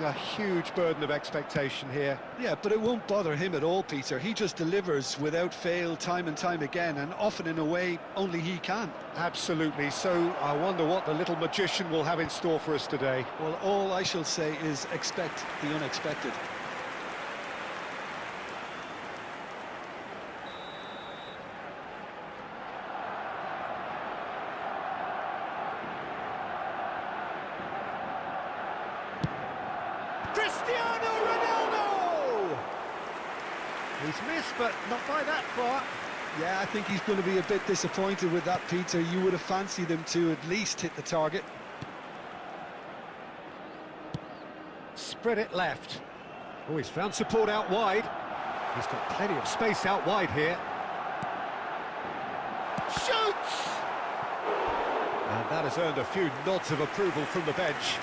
a huge burden of expectation here. Yeah, but it won't bother him at all, Peter. He just delivers without fail time and time again, and often in a way only he can. Absolutely. So I wonder what the little magician will have in store for us today. Well, all I shall say is expect the unexpected. Cristiano Ronaldo! He's missed, but not by that far. Yeah, I think he's going to be a bit disappointed with that, Peter. You would have fancied him to at least hit the target. Spread it left. Oh, he's found support out wide. He's got plenty of space out wide here. Shoots! And that has earned a few nods of approval from the bench.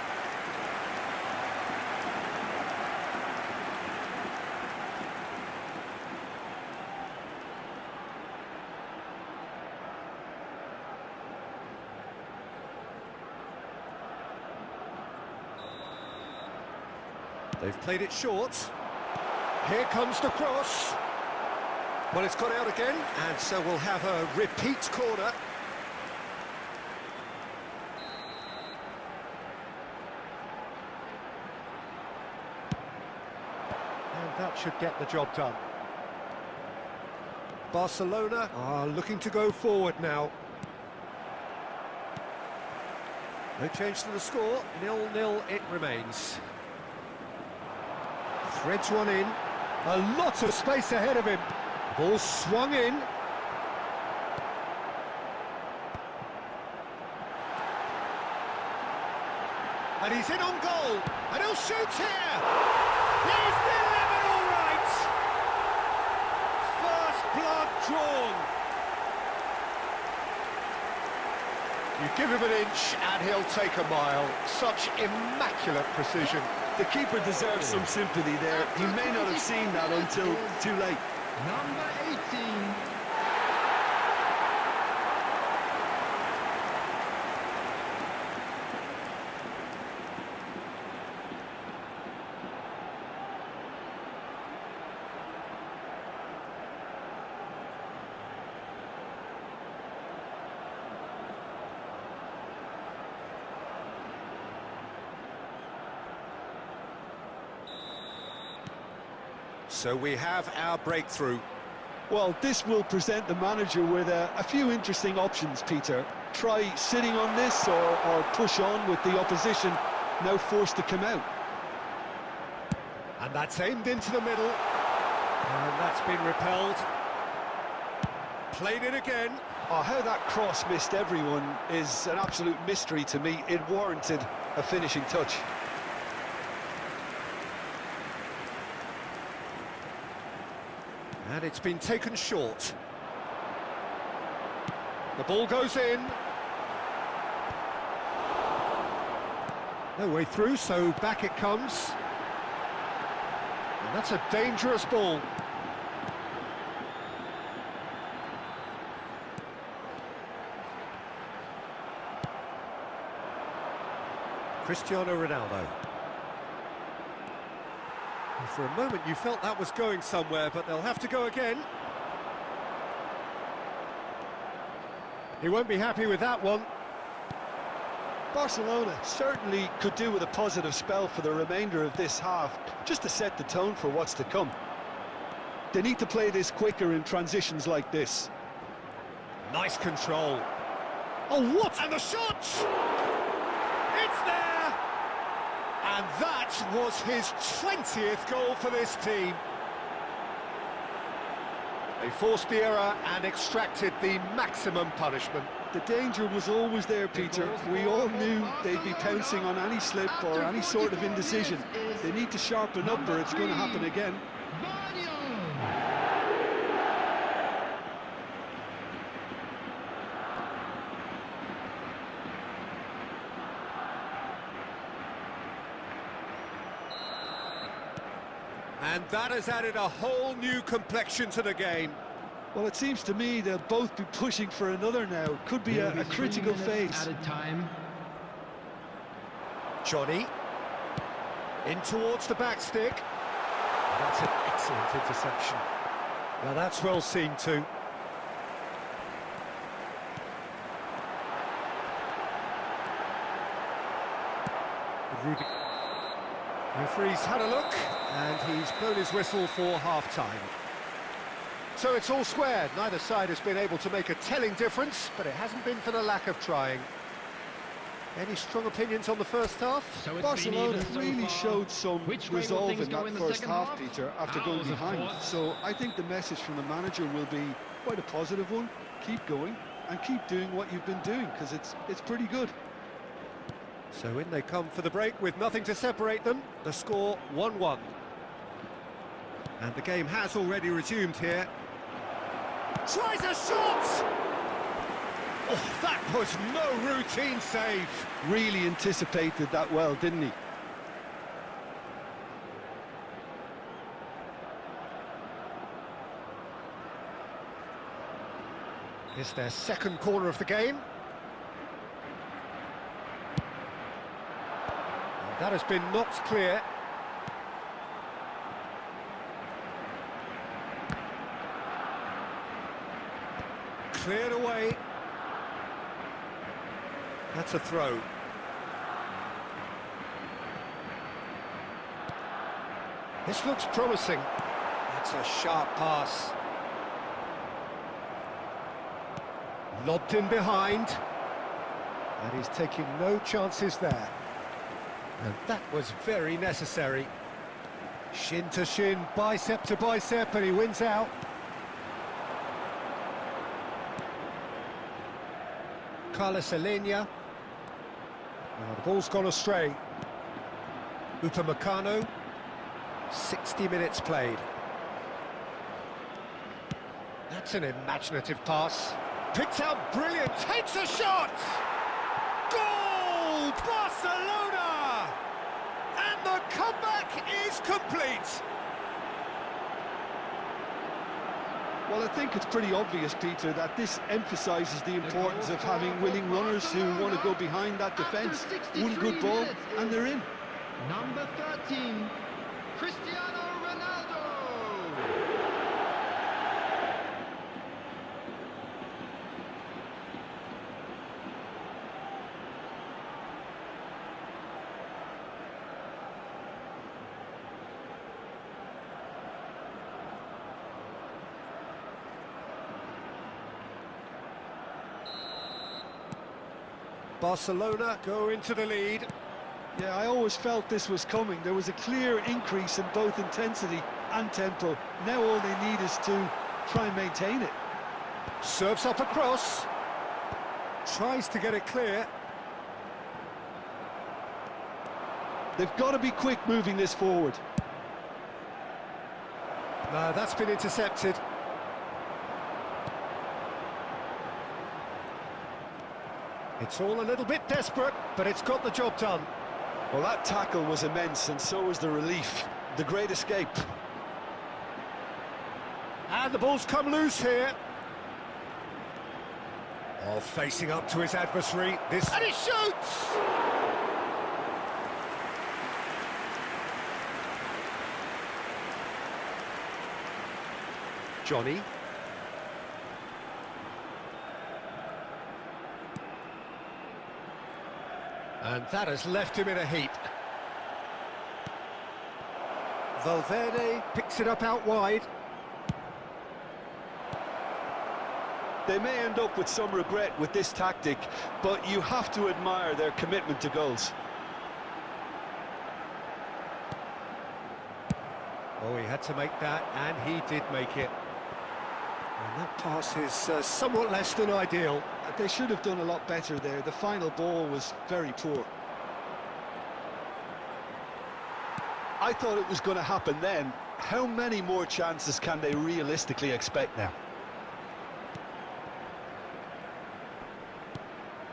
They've played it short. Here comes the cross. Well, it's gone out again, and so we'll have a repeat corner. And that should get the job done. Barcelona are looking to go forward now. No change to the score, 0-0 it remains. Threads one in, a lot of space ahead of him. Ball swung in. And he's in on goal, and he'll shoot here. He's delivered all right. First blood drawn. You give him an inch and he'll take a mile. Such immaculate precision. The keeper deserves some sympathy there. He may not have seen that until too late. Number 18. So we have our breakthrough. Well, this will present the manager with a few interesting options, Peter. Try sitting on this or push on with the opposition, now forced to come out. And that's aimed into the middle. And that's been repelled. Played it again. Oh, how that cross missed everyone is an absolute mystery to me. It warranted a finishing touch. And it's been taken short. The ball goes in. No way through, so back it comes. And that's a dangerous ball. Cristiano Ronaldo. For a moment you felt that was going somewhere, but they'll have to go again. He won't be happy with that one. Barcelona certainly could do with a positive spell for the remainder of this half, just to set the tone for what's to come. They need to play this quicker in transitions like this. Nice control. Oh, what? And the shot! It's there! And that was his 20th goal for this team. They forced the error and extracted the maximum punishment. The danger was always there, Peter. We all knew they'd be pouncing on any slip or any sort of indecision. They need to sharpen up or it's going to happen again. And that has added a whole new complexion to the game. Well, it seems to me they'll both be pushing for another now. Could be a critical phase. At a time. Johnny. In towards the back stick. That's an excellent interception. Now that's well seen too. Referee's had a look, and he's blown his whistle for half-time. So it's all squared. Neither side has been able to make a telling difference, but it hasn't been for the lack of trying. Any strong opinions on the first half? So it's Barcelona been even so really far. showed some Which way will resolve things in go that the first second half, Peter, after going Ours, of behind. course. So I think the message from the manager will be quite a positive one. Keep going and keep doing what you've been doing, because it's pretty good. So in they come for the break with nothing to separate them. The score 1-1. And the game has already resumed here. Tries a shot! Oh, that was no routine save. Really anticipated that well, didn't he? It's their second corner of the game. And that has been knocked clear. Cleared away. That's a throw. This looks promising. That's a sharp pass. Lobbed in behind. And he's taking no chances there. And that was very necessary. Shin to shin, bicep to bicep, and he wins out. Carlos Alenia. Now the ball's gone astray. Upamecano. 60 minutes played. That's an imaginative pass. Picked out brilliant, takes a shot! Goal! Barcelona! And the comeback is complete! Well, I think it's pretty obvious, Peter, that this emphasises the importance of having willing runners who want to go behind that defence. One good ball, and they're in. Number 13, Cristiano Ronaldo. Barcelona go into the lead. Yeah, I always felt this was coming. There was a clear increase in both intensity and tempo. Now all they need is to try and maintain it. Serves up across. Tries to get it clear. They've got to be quick moving this forward. No, that's been intercepted. It's all a little bit desperate, but it's got the job done. Well, that tackle was immense, and so was the relief. The great escape. And the ball's come loose here. Oh, facing up to his adversary. And he shoots! Johnny. And that has left him in a heap. Valverde picks it up out wide. They may end up with some regret with this tactic, but you have to admire their commitment to goals. Oh, he had to make that, and he did make it. And that pass is somewhat less than ideal. They should have done a lot better there. The final ball was very poor. I thought it was going to happen then. How many more chances can they realistically expect now?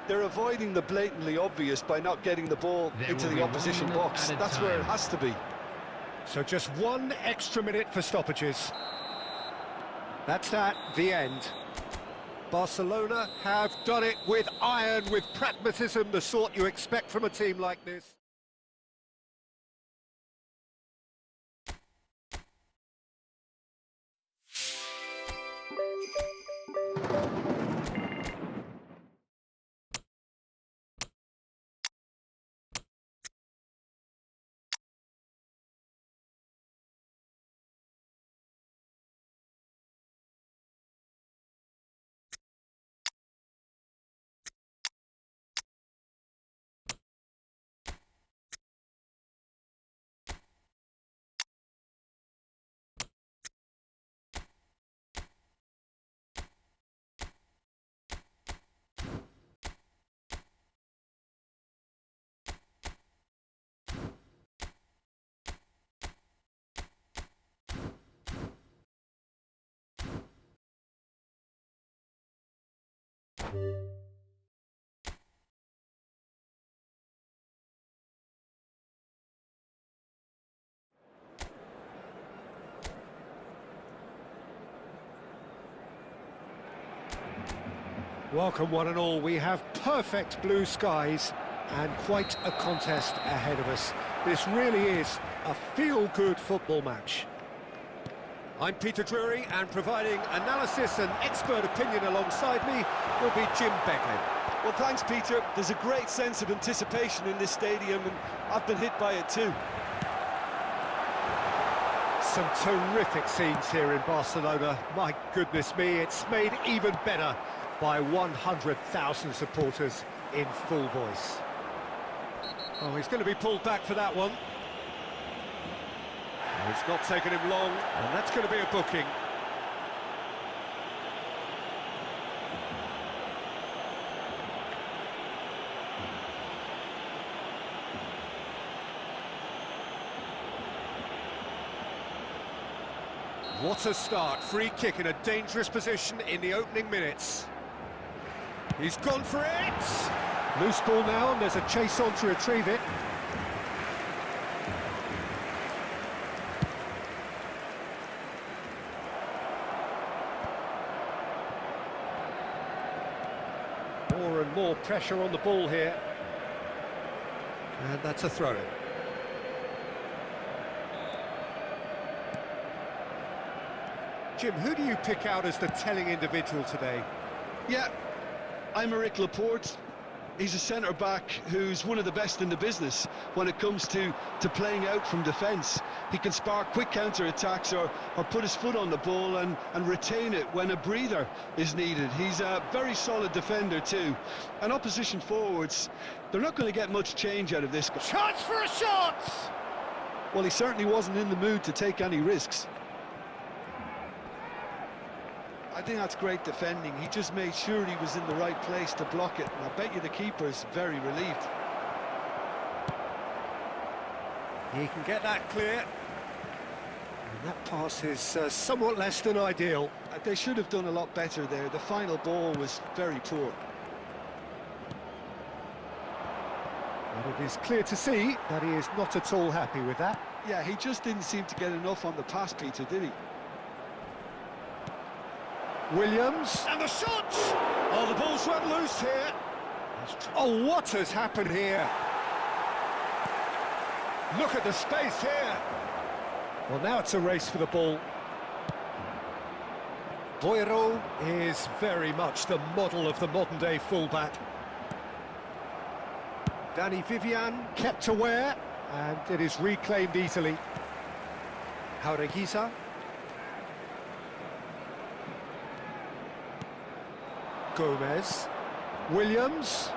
They're avoiding the blatantly obvious by not getting the ball into the opposition box. That's where it has to be. So just 1 extra minute for stoppages. That's that, the end. Barcelona have done it with iron, with pragmatism, the sort you expect from a team like this. Welcome one and all, we have perfect blue skies and quite a contest ahead of us. This really is a feel-good football match. I'm Peter Drury, and providing analysis and expert opinion alongside me will be Jim Beckley. Well, thanks, Peter. There's a great sense of anticipation in this stadium, and I've been hit by it too. Some terrific scenes here in Barcelona. My goodness me, it's made even better by 100,000 supporters in full voice. Oh, he's going to be pulled back for that one. Oh, it's not taken him long, and that's going to be a booking. What a start, free kick in a dangerous position in the opening minutes. He's gone for it! Loose ball now, and there's a chase on to retrieve it. More and more pressure on the ball here. And that's a throw-in. Jim, who do you pick out as the telling individual today? Yeah, I'm Eric Laporte. He's a centre-back who's one of the best in the business when it comes to playing out from defence. He can spark quick counter-attacks or put his foot on the ball and retain it when a breather is needed. He's a very solid defender too. And opposition forwards, they're not going to get much change out of this. Chance for a shot! Well, he certainly wasn't in the mood to take any risks. I think that's great defending. He just made sure he was in the right place to block it, and I bet you the keeper's very relieved. He can get that clear. And that pass is somewhat less than ideal. They should have done a lot better there. The final ball was very poor. And it is clear to see that he is not at all happy with that. Yeah, he just didn't seem to get enough on the pass, Peter, did he? Williams, and the shot! Oh, the ball's run loose here. Oh, what has happened here? Look at the space here. Well, now it's a race for the ball. Boiro is very much the model of the modern-day fullback. Danny Vivian kept aware, and it is reclaimed easily. Jaureguiza. Gomez, Williams,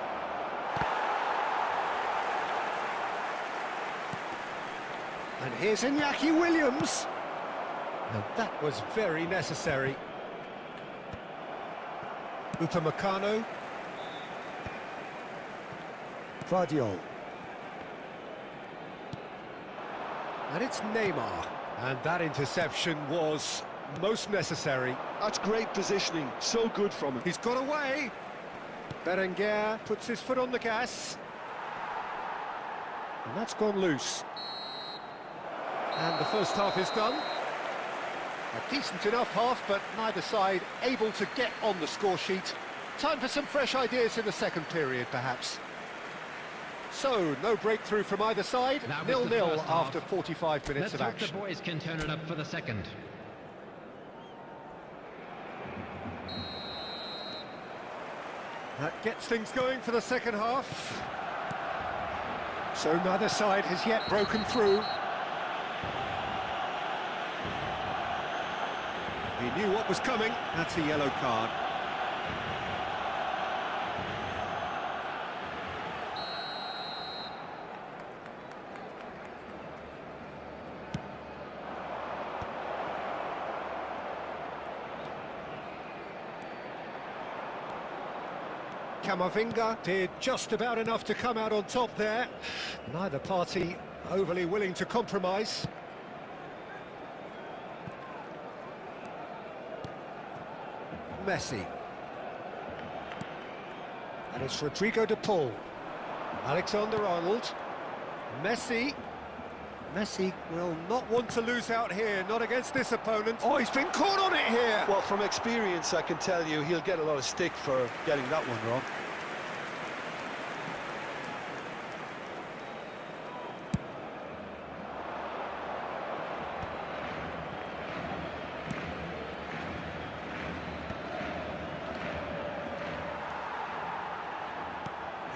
and here's Iñaki Williams, and that was very necessary. Upamecano, Vardiol, and it's Neymar, and that interception was most necessary. That's great positioning, so good from him. He's got away. Berenguer puts his foot on the gas. And that's gone loose. And the first half is done. A decent enough half, but neither side able to get on the score sheet. Time for some fresh ideas in the second period, perhaps. So, no breakthrough from either side. 0-0 after 45 minutes of action. Let's hope the boys can turn it up for the second. That gets things going for the second half. So neither side has yet broken through. He knew what was coming. That's a yellow card. Camavinga did just about enough to come out on top there. Neither party overly willing to compromise. Messi. And it's Rodrigo de Paul. Alexander-Arnold. Messi. Messi will not want to lose out here, not against this opponent. Oh, he's been caught on it here! Well, from experience, I can tell you he'll get a lot of stick for getting that one wrong.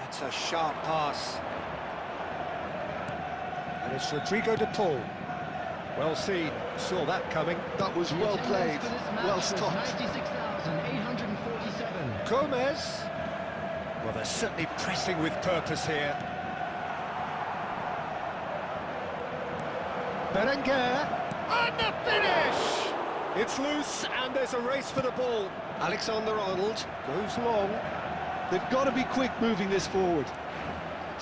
It's a sharp pass. And it's Rodrigo de Paul. Well seen, saw that coming. That was well played, well stopped. 96,847. Gomez. Well, they're certainly pressing with purpose here. Berenguer. And the finish! It's loose, and there's a race for the ball. Alexander-Arnold goes long. They've got to be quick moving this forward.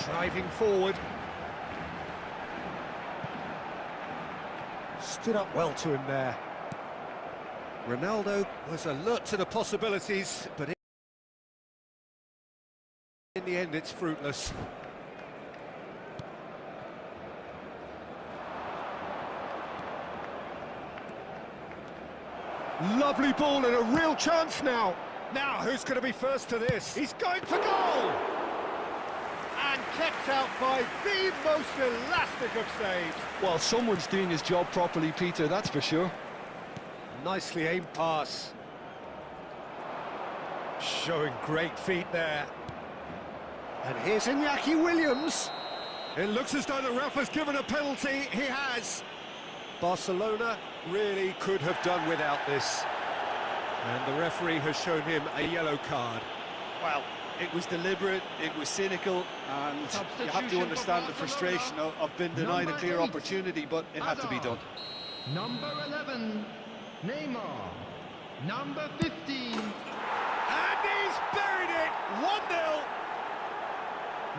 Driving forward. Stood up well to him there. Ronaldo was alert to the possibilities, but in the end it's fruitless. Lovely ball and a real chance now. Now, who's going to be first to this? He's going for goal! And kept out by the most elastic of saves. Well, someone's doing his job properly, Peter, that's for sure. Nicely aimed pass. Showing great feet there. And here's Iñaki Williams. It looks as though the ref has given a penalty. He has. Barcelona really could have done without this. And the referee has shown him a yellow card. Well, it was deliberate, it was cynical, and you have to understand the frustration of being denied a clear opportunity, but it had to be done. Number 11, Neymar. Number 15. And he's buried it! 1-0.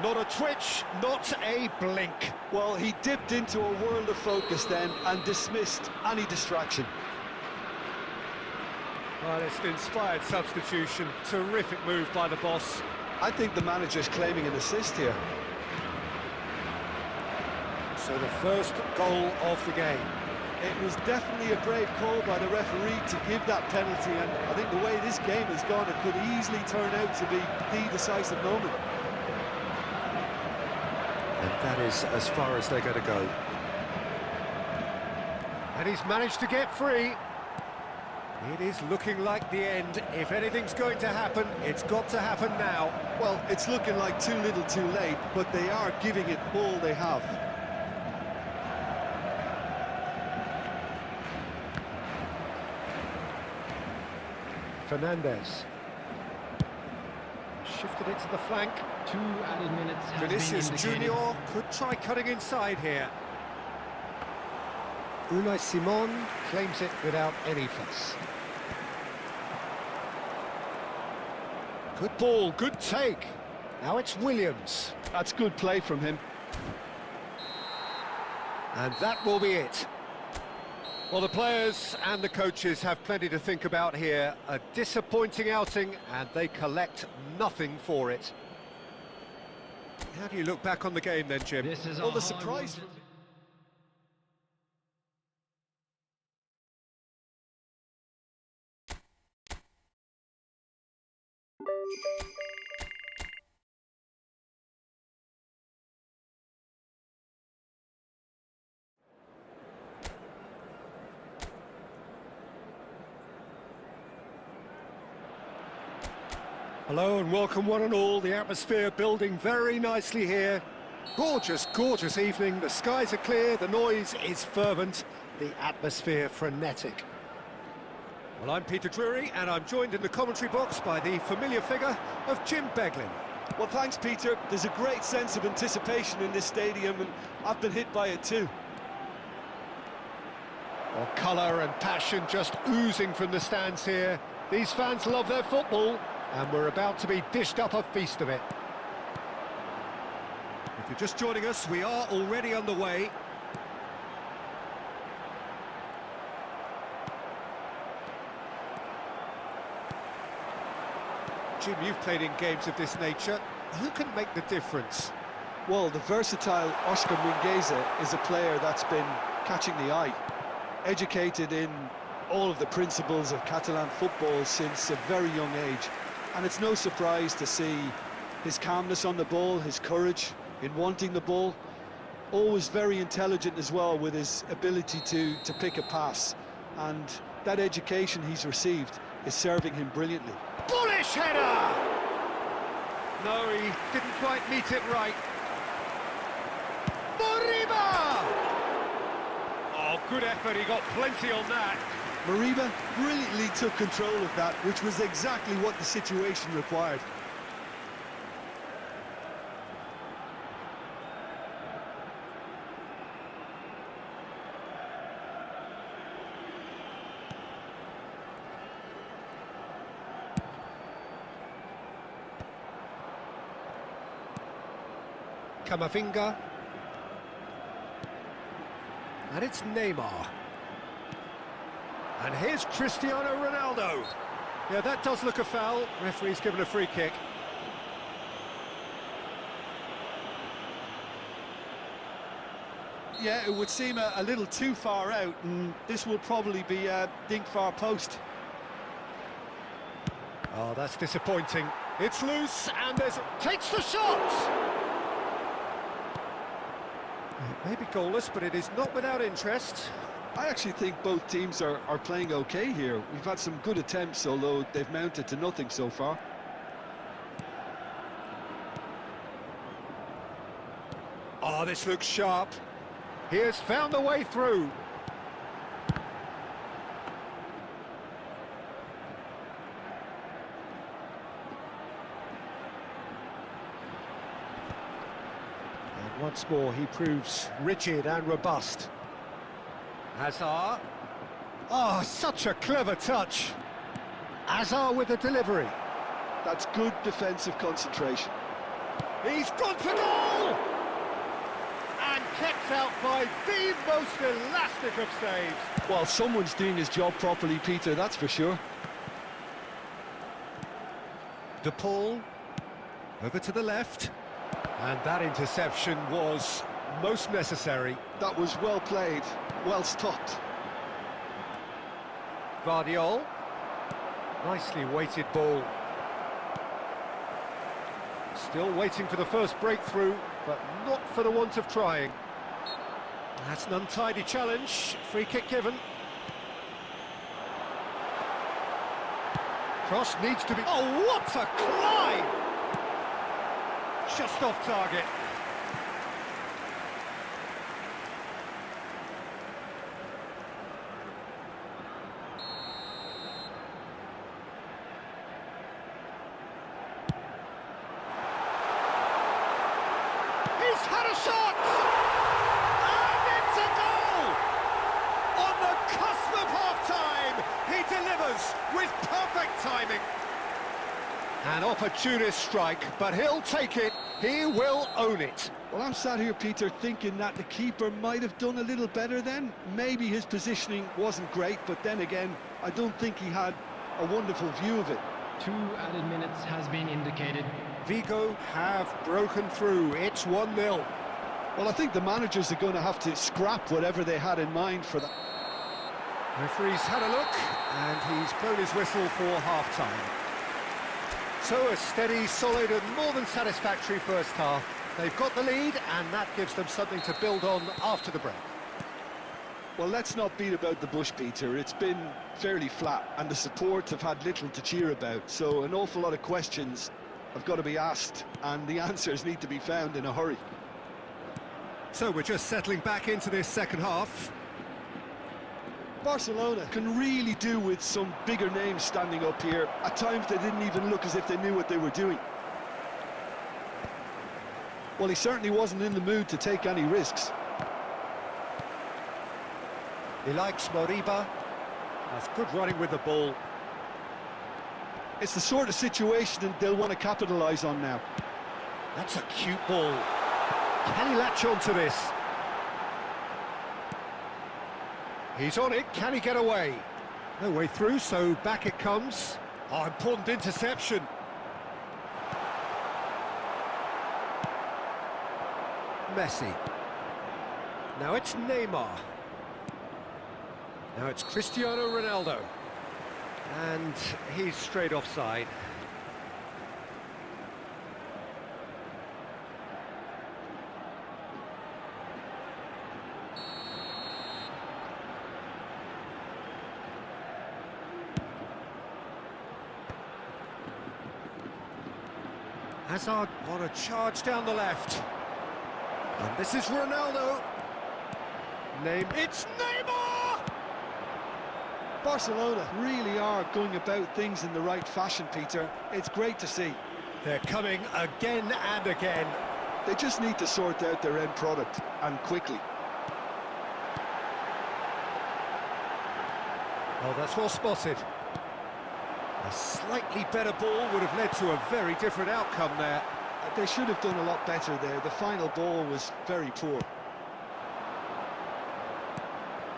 Not a twitch, not a blink. Well, he dipped into a world of focus then and dismissed any distraction. Well, it's an inspired substitution. Terrific move by the boss. I think the manager's claiming an assist here. So the first goal of the game. It was definitely a brave call by the referee to give that penalty, and I think the way this game has gone, it could easily turn out to be the decisive moment. And that is as far as they're going to go. And he's managed to get free. It is looking like the end. If anything's going to happen, it's got to happen now. Well, it's looking like too little too late, but they are giving it all they have. Fernandez. Shifted it to the flank. 2 added minutes has Vinicius been indicated. Junior could try cutting inside here. Unai Simon claims it without any fuss. Good ball, good take. Now it's Williams. That's good play from him. And that will be it. Well, the players and the coaches have plenty to think about here. A disappointing outing, and they collect nothing for it. How do you look back on the game then, Jim? This is a Well, the hard surprise... one. Hello and welcome one and all. The atmosphere building very nicely here. Gorgeous, gorgeous evening. The skies are clear, the noise is fervent, the atmosphere frenetic. Well, I'm Peter Drury and I'm joined in the commentary box by the familiar figure of Jim Beglin. Well, thanks, Peter. There's a great sense of anticipation in this stadium, and I've been hit by it too. Well, colour and passion just oozing from the stands here. These fans love their football, and we're about to be dished up a feast of it. If you're just joining us, we are already underway. Jim, you've played in games of this nature. Who can make the difference? Well, the versatile Oscar Mingueza is a player that's been catching the eye. Educated in all of the principles of Catalan football since a very young age. And it's no surprise to see his calmness on the ball, his courage in wanting the ball. Always very intelligent as well with his ability to pick a pass. And that education he's received is serving him brilliantly. Bullish header! No, he didn't quite meet it right. Moriba! Oh, good effort, he got plenty on that. Moriba brilliantly took control of that, which was exactly what the situation required. Camavinga. And it's Neymar. And here's Cristiano Ronaldo. Yeah, that does look a foul. Referee's given a free kick. Yeah, it would seem a little too far out, and this will probably be a dink far post. Oh, that's disappointing. It's loose, and takes the shot! It may be goalless, but it is not without interest. I actually think both teams are playing okay here. We've had some good attempts, although they've mounted to nothing so far. Oh, this looks sharp. He has found the way through. And once more, he proves rigid and robust. Hazard. Oh, such a clever touch. Hazard with the delivery. That's good defensive concentration. He's gone for goal! And kept out by the most elastic of saves. Well, someone's doing his job properly, Peter, that's for sure. De Paul, over to the left. And that interception was most necessary. That was well played, well stopped. Guardiol. Nicely weighted ball. Still waiting for the first breakthrough, but not for the want of trying. That's an untidy challenge. Free kick given. Cross needs to be... Oh, what a climb! Just off target. He's had a shot! And it's a goal! On the cusp of half-time, he delivers with perfect timing. An opportunist strike, but he'll take it. He will own it. Well, I'm sat here, Peter, thinking that the keeper might have done a little better then. Maybe his positioning wasn't great, but then again, I don't think he had a wonderful view of it. 2 added minutes has been indicated. Vigo have broken through. It's 1-0. Well, I think the managers are going to have to scrap whatever they had in mind for that. Referee's had a look, and he's blown his whistle for half-time. So a steady, solid and more than satisfactory first half. They've got the lead, and that gives them something to build on after the break. Well, let's not beat about the bush, Peter. It's been fairly flat, and the support have had little to cheer about. So an awful lot of questions have got to be asked, and the answers need to be found in a hurry. So we're just settling back into this second half. Barcelona can really do with some bigger names standing up here. At times they didn't even look as if they knew what they were doing. Well, he certainly wasn't in the mood to take any risks. He likes Moriba. That's good running with the ball. It's the sort of situation that they'll want to capitalise on now. That's a cute ball. Can he latch on to this? He's on it, can he get away? No way through, so back it comes. Oh, important interception. Messi. Now it's Neymar. Now it's Cristiano Ronaldo. And he's straight offside. Hazard on a charge down the left. And this is Ronaldo. It's Neymar! Barcelona really are going about things in the right fashion, Peter. It's great to see. They're coming again and again. They just need to sort out their end product, and quickly. Oh, that's well spotted. A slightly better ball would have led to a very different outcome there. They should have done a lot better there. The final ball was very poor.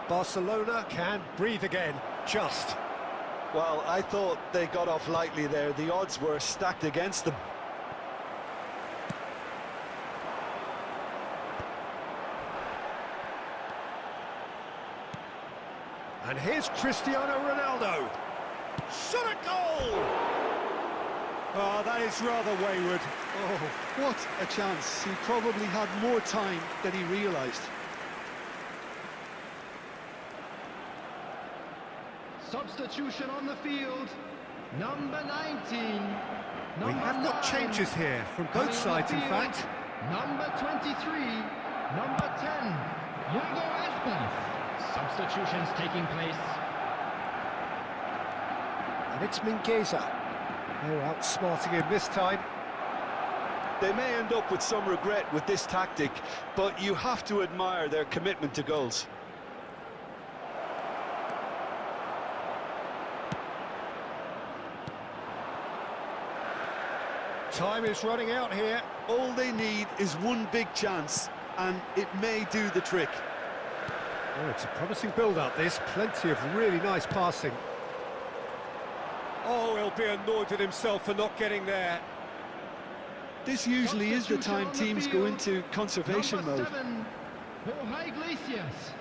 Barcelona can breathe again, just. Well, I thought they got off lightly there. The odds were stacked against them. And here's Cristiano Ronaldo. Shot a goal! Oh, that is rather wayward. Oh, what a chance. He probably had more time than he realised. Substitution on the field. Number 19. We have got changes here from both sides, in fact. Number 23. Number 10. Yago Aspas. Substitutions taking place. And it's Mingueza. They're outsmarting him this time. They may end up with some regret with this tactic, but you have to admire their commitment to goals. Time is running out here. All they need is one big chance, and it may do the trick. Oh, it's a promising build-up, this. Plenty of really nice passing. Oh, he'll be annoyed at himself for not getting there. This usually is the time teams go into conservation mode. 7, Jorge Iglesias.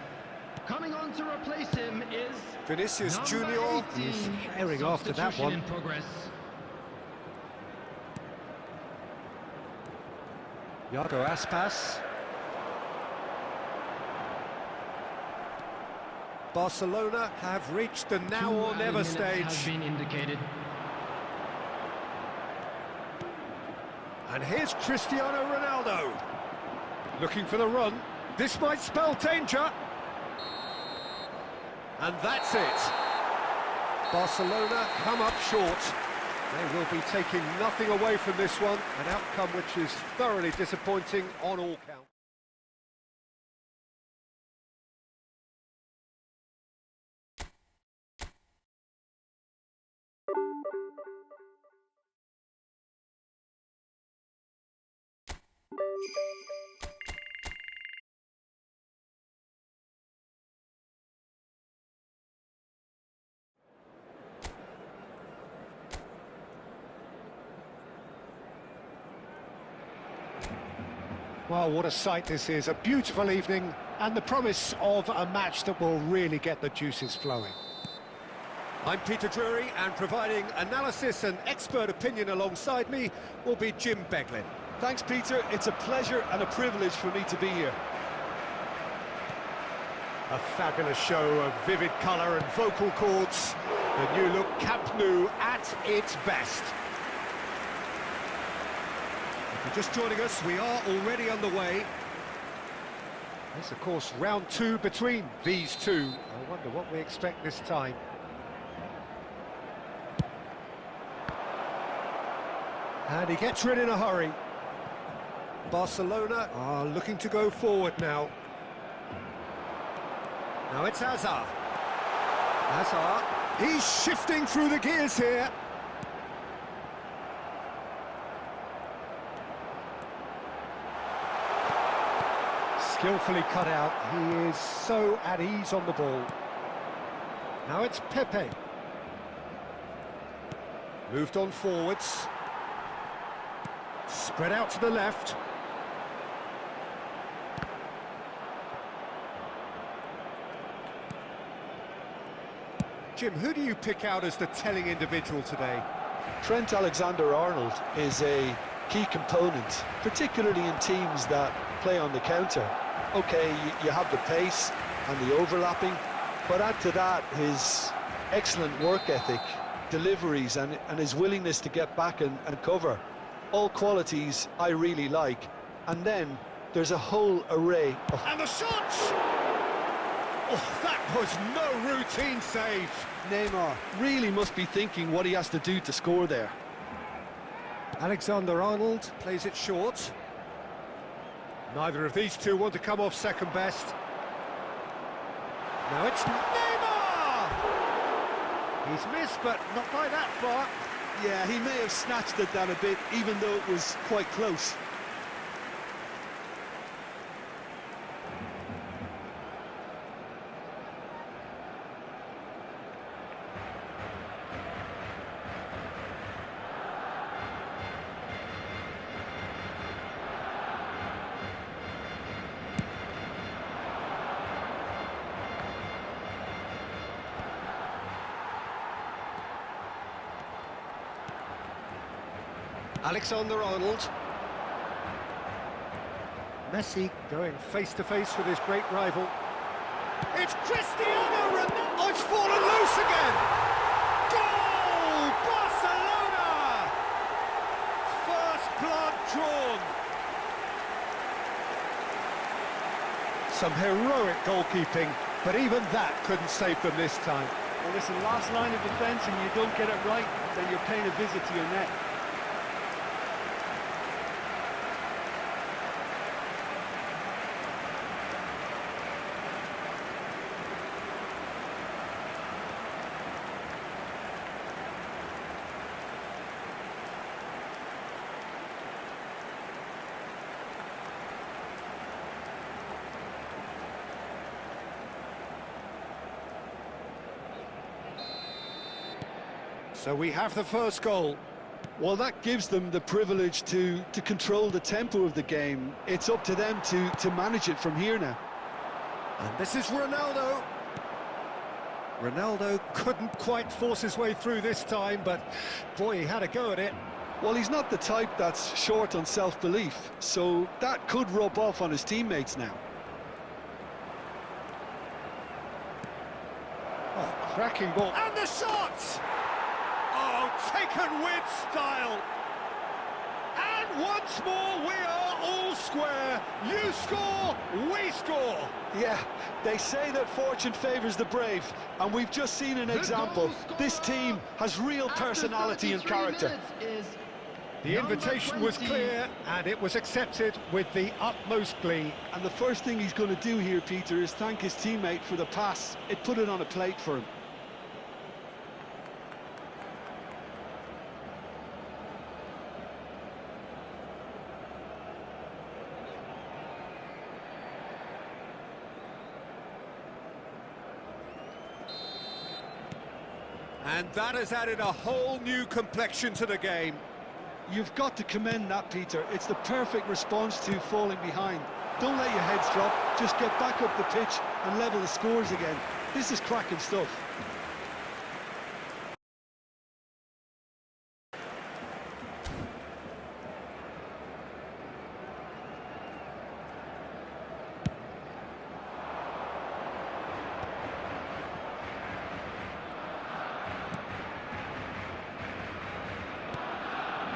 Coming on to replace him is Vinicius number Junior 18. is herring after that Substitution one. in progress. Yago Aspas. Barcelona have reached the now 2 or added never minutes stage. has been indicated. And here's Cristiano Ronaldo. Looking for the run. This might spell danger. And that's it. Barcelona come up short. They will be taking nothing away from this one. An outcome which is thoroughly disappointing on all counts. Well, what a sight this is. A beautiful evening and the promise of a match that will really get the juices flowing. I'm Peter Drury, and providing analysis and expert opinion alongside me will be Jim Beglin. Thanks, Peter. It's a pleasure and a privilege for me to be here. A fabulous show of vivid colour and vocal cords. The new look Camp Nou at its best. If you're just joining us, we are already underway. It's, of course, round 2 between these two. I wonder what we expect this time. And he gets rid in a hurry. Barcelona are looking to go forward now. Now it's Hazard. Hazard, he's shifting through the gears here. Skillfully cut out. He is so at ease on the ball. Now it's Pepe. Moved on forwards. Spread out to the left. Jim, who do you pick out as the telling individual today? Trent Alexander-Arnold is a key component, particularly in teams that play on the counter. Okay, you have the pace and the overlapping, but add to that his excellent work ethic, deliveries and his willingness to get back and cover. All qualities I really like. And then there's a whole array of... And the shot! Oh, that was no routine save. Neymar really must be thinking what he has to do to score there. Alexander-Arnold plays it short. Neither of these two want to come off second best. Now it's Neymar! He's missed, but not by that far. Yeah, he may have snatched at that a bit, even though it was quite close. Alexander-Arnold. Messi going face-to-face with his great rival. It's Cristiano Ronaldo! Oh, it's fallen loose again! Goal! Barcelona! First blood drawn. Some heroic goalkeeping, but even that couldn't save them this time. Well, listen, last line of defence and you don't get it right, then you're paying a visit to your net. So we have the first goal. Well, that gives them the privilege to control the tempo of the game. It's up to them to manage it from here now. And this is Ronaldo. Ronaldo couldn't quite force his way through this time, but boy, he had a go at it. Well, he's not the type that's short on self-belief, so that could rub off on his teammates now. Oh, cracking ball. And the shot! Oh, taken with style. And once more, we are all square. You score, we score. Yeah, they say that fortune favours the brave, and we've just seen an example. This team has real personality and character. The invitation was clear, and it was accepted with the utmost glee. And the first thing he's going to do here, Peter, is thank his teammate for the pass. It put it on a plate for him. And that has added a whole new complexion to the game. You've got to commend that, Peter. It's the perfect response to falling behind. Don't let your heads drop, just get back up the pitch and level the scores again. This is cracking stuff.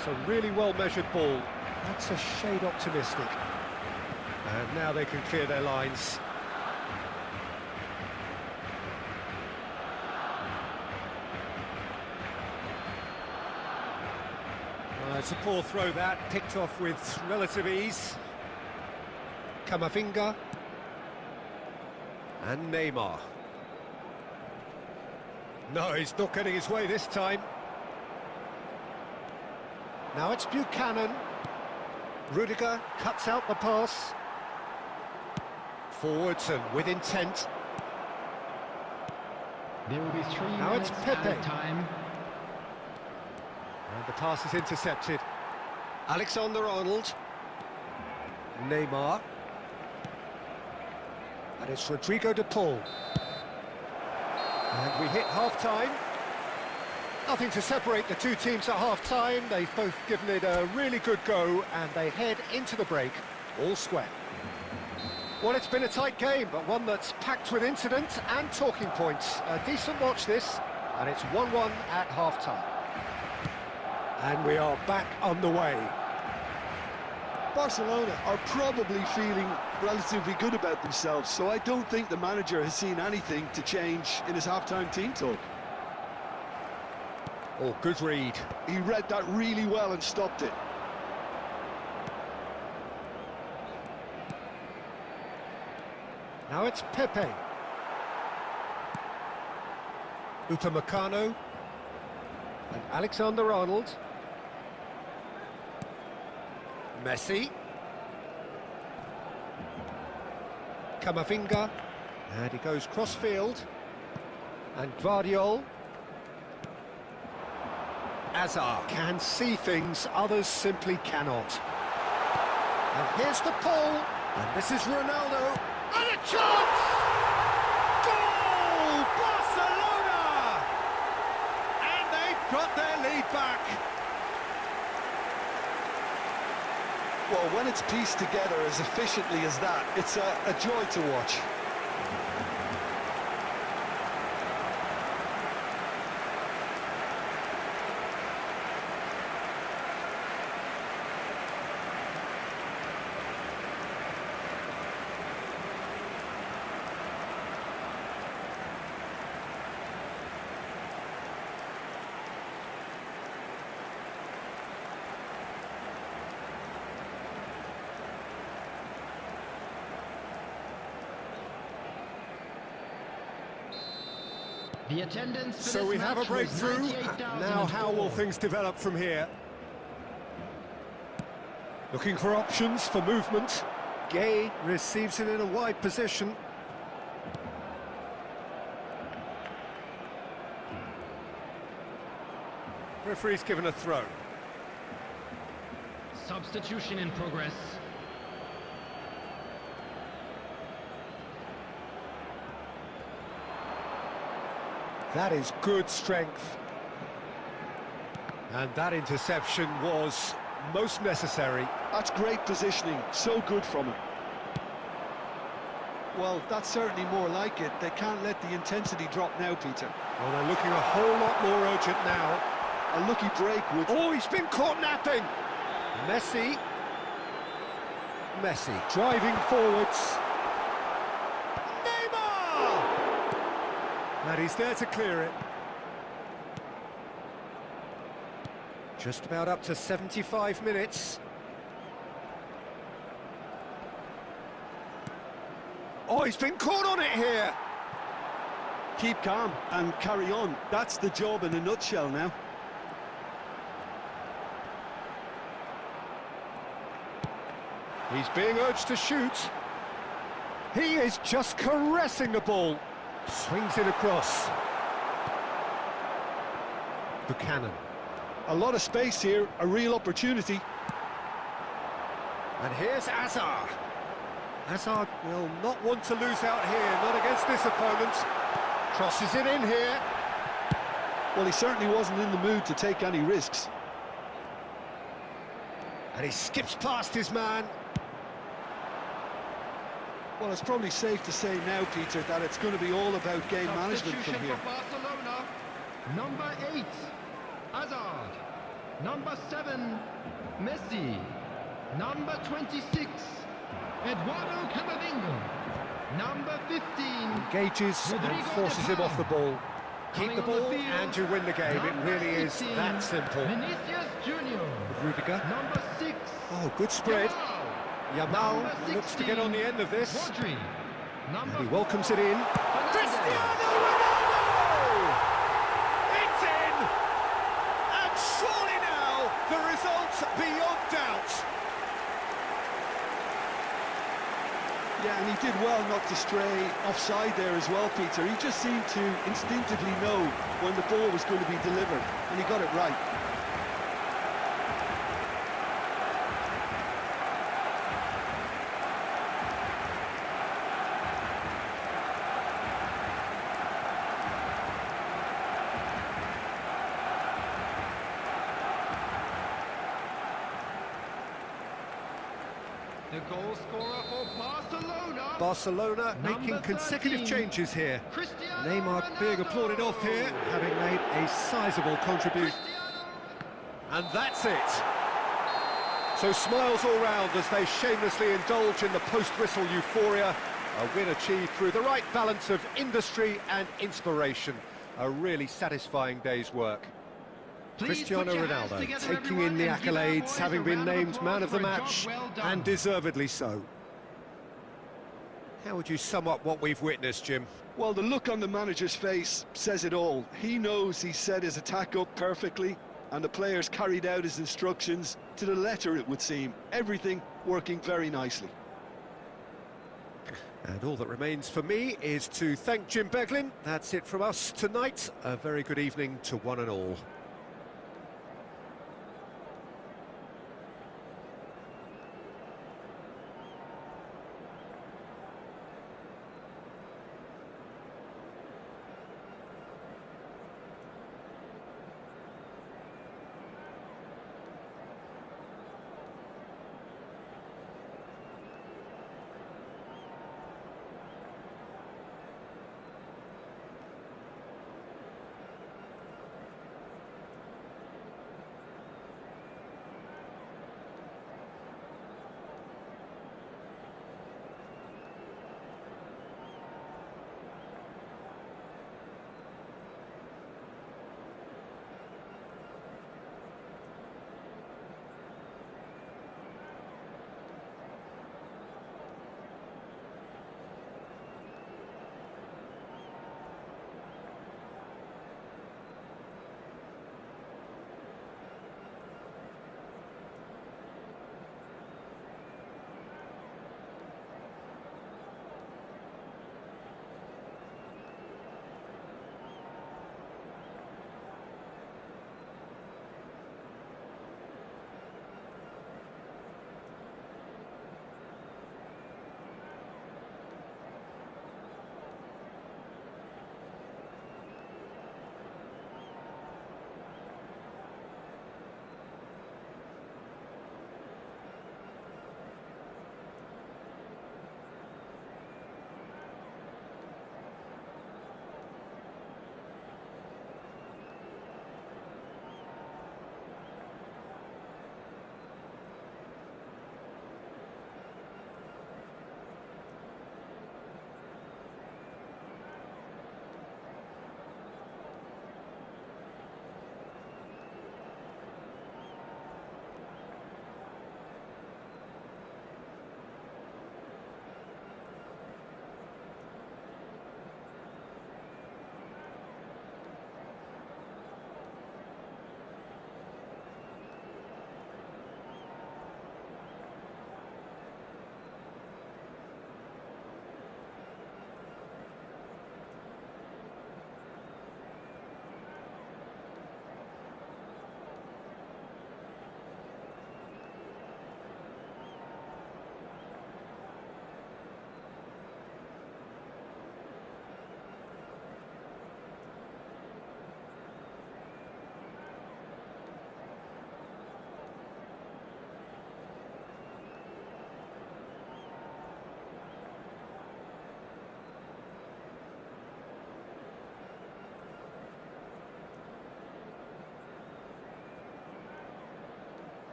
It's a really well-measured ball. That's a shade optimistic. And now they can clear their lines. It's a poor throw that, picked off with relative ease. Camavinga. And Neymar. No, he's not getting his way this time. Now it's Buchanan. Rudiger cuts out the pass. Forwards and with intent. There will be 3 Now it's minutes Pepe. added time. And the pass is intercepted. Alexander-Arnold. Neymar. And it's Rodrigo de Paul. And we hit half-time. Nothing to separate the two teams at half-time. They've both given it a really good go, and they head into the break all square. Well, it's been a tight game, but one that's packed with incident and talking points. A decent watch this, and it's 1-1 at half-time. And we are back underway. Barcelona are probably feeling relatively good about themselves, so I don't think the manager has seen anything to change in his half-time team talk. Oh, good read. He read that really well and stopped it. Now it's Pepe. Upamecano. And Alexander-Arnold. Messi. Camavinga. And he goes cross-field. And Guardiola. Hazard can see things others simply cannot. And here's the pull. And this is Ronaldo. And a chance! Goal! Barcelona! And they've got their lead back. Well, when it's pieced together as efficiently as that, it's a joy to watch. The attendance for So this we have a match was breakthrough. 98,004. Now how will things develop from here? Looking for options for movement. Gay receives it in a wide position. Referee's given a throw. Substitution in progress. That is good strength. And that interception was most necessary. That's great positioning, so good from him. Well, that's certainly more like it. They can't let the intensity drop now, Peter. Well, they're looking a whole lot more urgent now. A lucky break with... Oh, he's been caught napping! Messi. Driving forwards. Neymar! And he's there to clear it. Just about up to 75 minutes. Oh, he's been caught on it here! Keep calm and carry on. That's the job in a nutshell now. He's being urged to shoot. He is just caressing the ball. Swings it across. Buchanan. A lot of space here, a real opportunity. And here's Hazard. Hazard will not want to lose out here, not against this opponent. Crosses it in here. Well, he certainly wasn't in the mood to take any risks. And he skips past his man. Well, it's probably safe to say now, Peter, that it's going to be all about game management from here. For Barcelona. Number 8, Hazard. Number 7, Messi. Number 26, Eduardo Camavinga. Number 15, Engages and Rodrigo forces him off the ball. Keep Coming the on the ball field, and you win the game. It number really is 18, that simple. Vinicius Junior. Rudiger. Number 6, Oh, good spread. Yamal Number looks to get on the end of this. Rodri. Number And he 4, welcomes it in. Fernandes. Cristiano Ronaldo! It's in! And surely now, the result's beyond doubt. Yeah, and he did well not to stray offside there as well, Peter. He just seemed to instinctively know when the ball was going to be delivered, and he got it right. The goal scorer for Barcelona. Barcelona Number making consecutive 13, changes here. Cristiano Neymar being applauded off here, Ronaldo. having made a sizable contribution. Cristiano. And that's it. So smiles all round as they shamelessly indulge in the post-whistle euphoria. A win achieved through the right balance of industry and inspiration. A really satisfying day's work. Please Cristiano put your hands Ronaldo together, taking everyone, in the and give our accolades, boys having a been round of named applause man of the for a job match, well done. and deservedly so. How would you sum up what we've witnessed, Jim? Well, the look on the manager's face says it all. He knows he set his attack up perfectly, and the players carried out his instructions to the letter, it would seem. Everything working very nicely. And all that remains for me is to thank Jim Beglin. That's it from us tonight. A very good evening to one and all.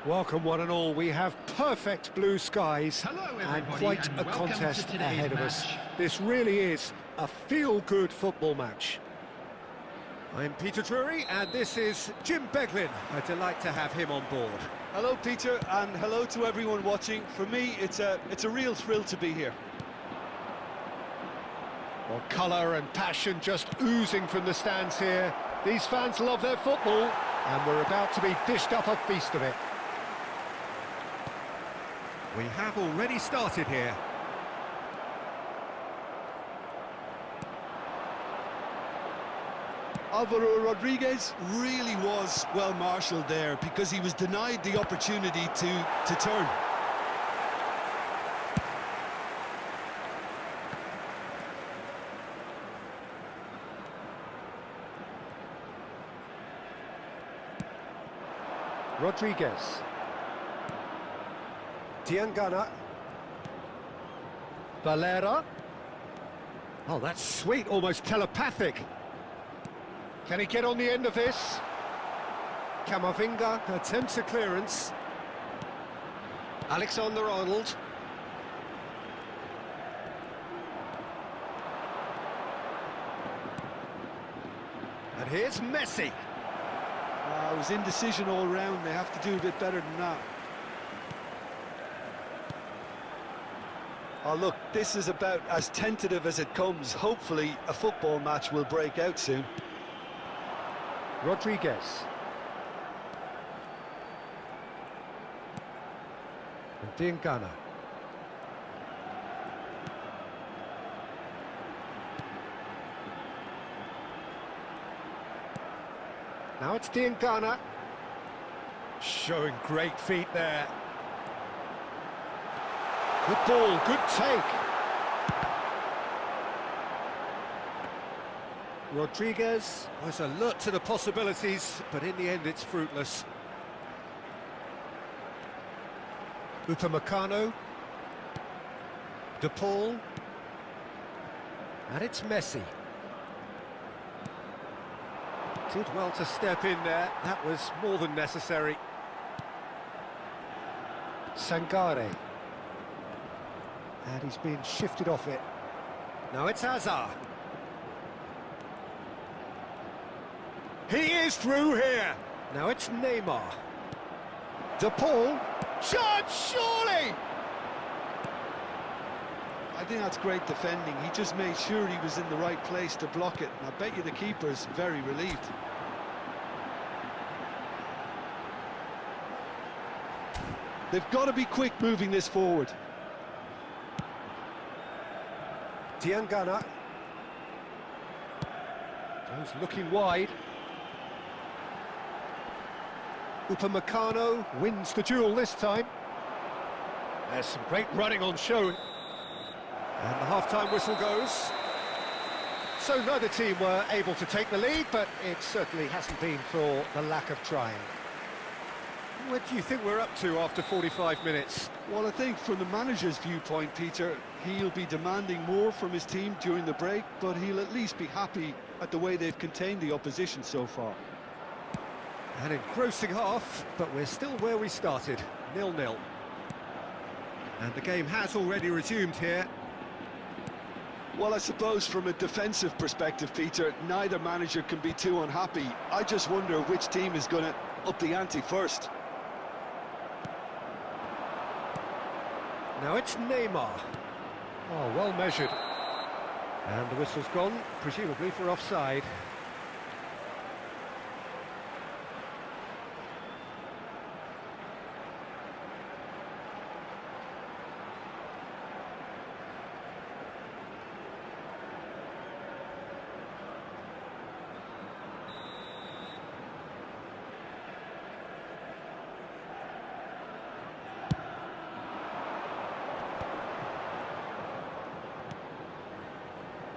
Welcome one and all, we have perfect blue skies Hello, and everybody, quite and a welcome to contest today's ahead of us. match. This really is a feel-good football match. I'm Peter Drury and this is Jim Beglin. A delight to have him on board. Hello, Peter, and hello to everyone watching. For me, it's a real thrill to be here. Well, colour and passion just oozing from the stands here. These fans love their football and we're about to be dished up a feast of it. We have already started here. Alvaro Rodriguez really was well marshalled there because he was denied the opportunity to turn. Rodriguez. Diangana. Valera. Oh, that's sweet, almost telepathic. Can he get on the end of this? Camavinga attempts a clearance. Alexander-Arnold. And here's Messi. It was indecision all round. They have to do a bit better than that. Oh, look, this is about as tentative as it comes. Hopefully, a football match will break out soon. Rodriguez. And Diangana. Now it's Diangana. Showing great feet there. Good ball, good take. Rodriguez was alert to the possibilities, but in the end it's fruitless. Upamecano. De Paul. And it's Messi. Did well to step in there, that was more than necessary. Sangare. And he's been shifted off it. Now it's Hazard. He is through here. Now it's Neymar. De Paul. Chance, surely! I think that's great defending. He just made sure he was in the right place to block it. And I bet you the keeper's very relieved. They've got to be quick moving this forward. Diangana. Goes looking wide. Upamecano wins the duel this time. There's some great running on show. And the half-time whistle goes. So neither team were able to take the lead, but it certainly hasn't been for the lack of trying. What do you think we're up to after 45 minutes? Well, I think from the manager's viewpoint, Peter, he'll be demanding more from his team during the break, but he'll at least be happy at the way they've contained the opposition so far. An engrossing half, but we're still where we started, 0-0. And the game has already resumed here. Well, I suppose from a defensive perspective, Peter, neither manager can be too unhappy. I just wonder which team is going to up the ante first. Now it's Neymar. Oh, well measured. And the whistle's gone, presumably for offside.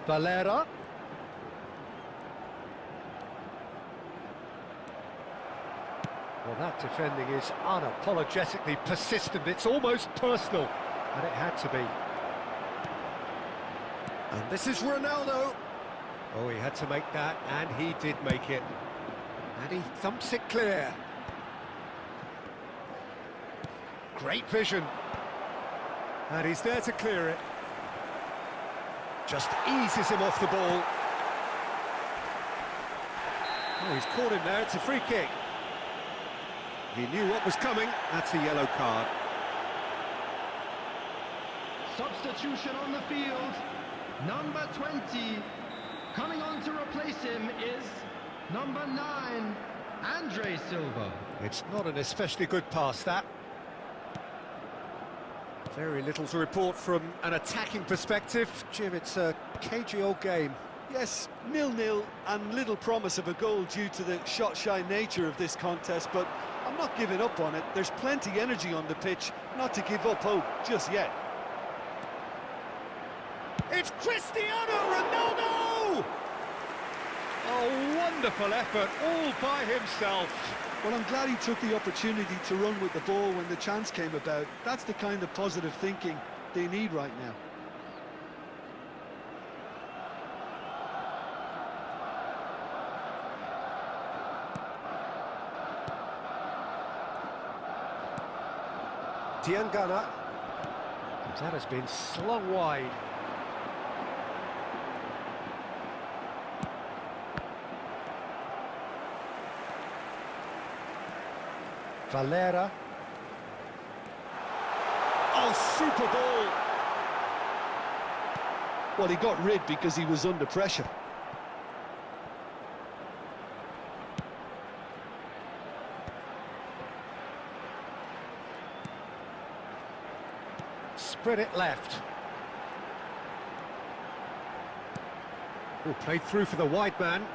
Valera. Well, that defending is unapologetically persistent. It's almost personal, and it had to be. And this is Ronaldo. Oh, he had to make that, and he did make it. And he thumps it clear. Great vision. And he's there to clear it. Just eases him off the ball. Oh, he's caught him there, it's a free kick. He knew what was coming, that's a yellow card. Substitution on the field. Number 20. Coming on to replace him is number 9, Andre Silva. It's not an especially good pass, that. Very little to report from an attacking perspective. Jim, it's a cagey old game. Yes, 0-0 and little promise of a goal due to the shot-shy nature of this contest, but I'm not giving up on it. There's plenty energy on the pitch, not to give up hope just yet. It's Cristiano Ronaldo! A wonderful effort, all by himself. Well, I'm glad he took the opportunity to run with the ball when the chance came about. That's the kind of positive thinking they need right now. Diangana. That has been slung wide. Valera. Oh, super ball! Well, he got rid because he was under pressure. Spread it left. Oh, played through for the wide man.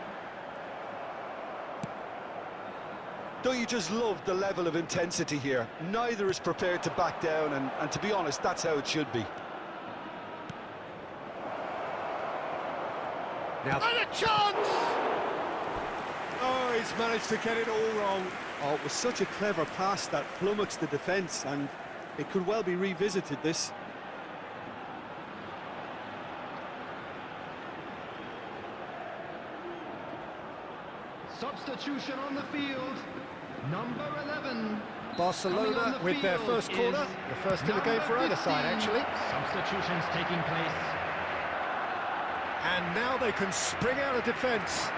Don't you just love the level of intensity here? Neither is prepared to back down, and to be honest, that's how it should be. Now, and a chance! Oh, he's managed to get it all wrong. Oh, it was such a clever pass that flummoxed the defence, and it could well be revisited, this. Substitution on the field. Number 11. Barcelona with their first corner. The first in the game for either side, actually. Substitutions taking place. And now they can spring out of defence.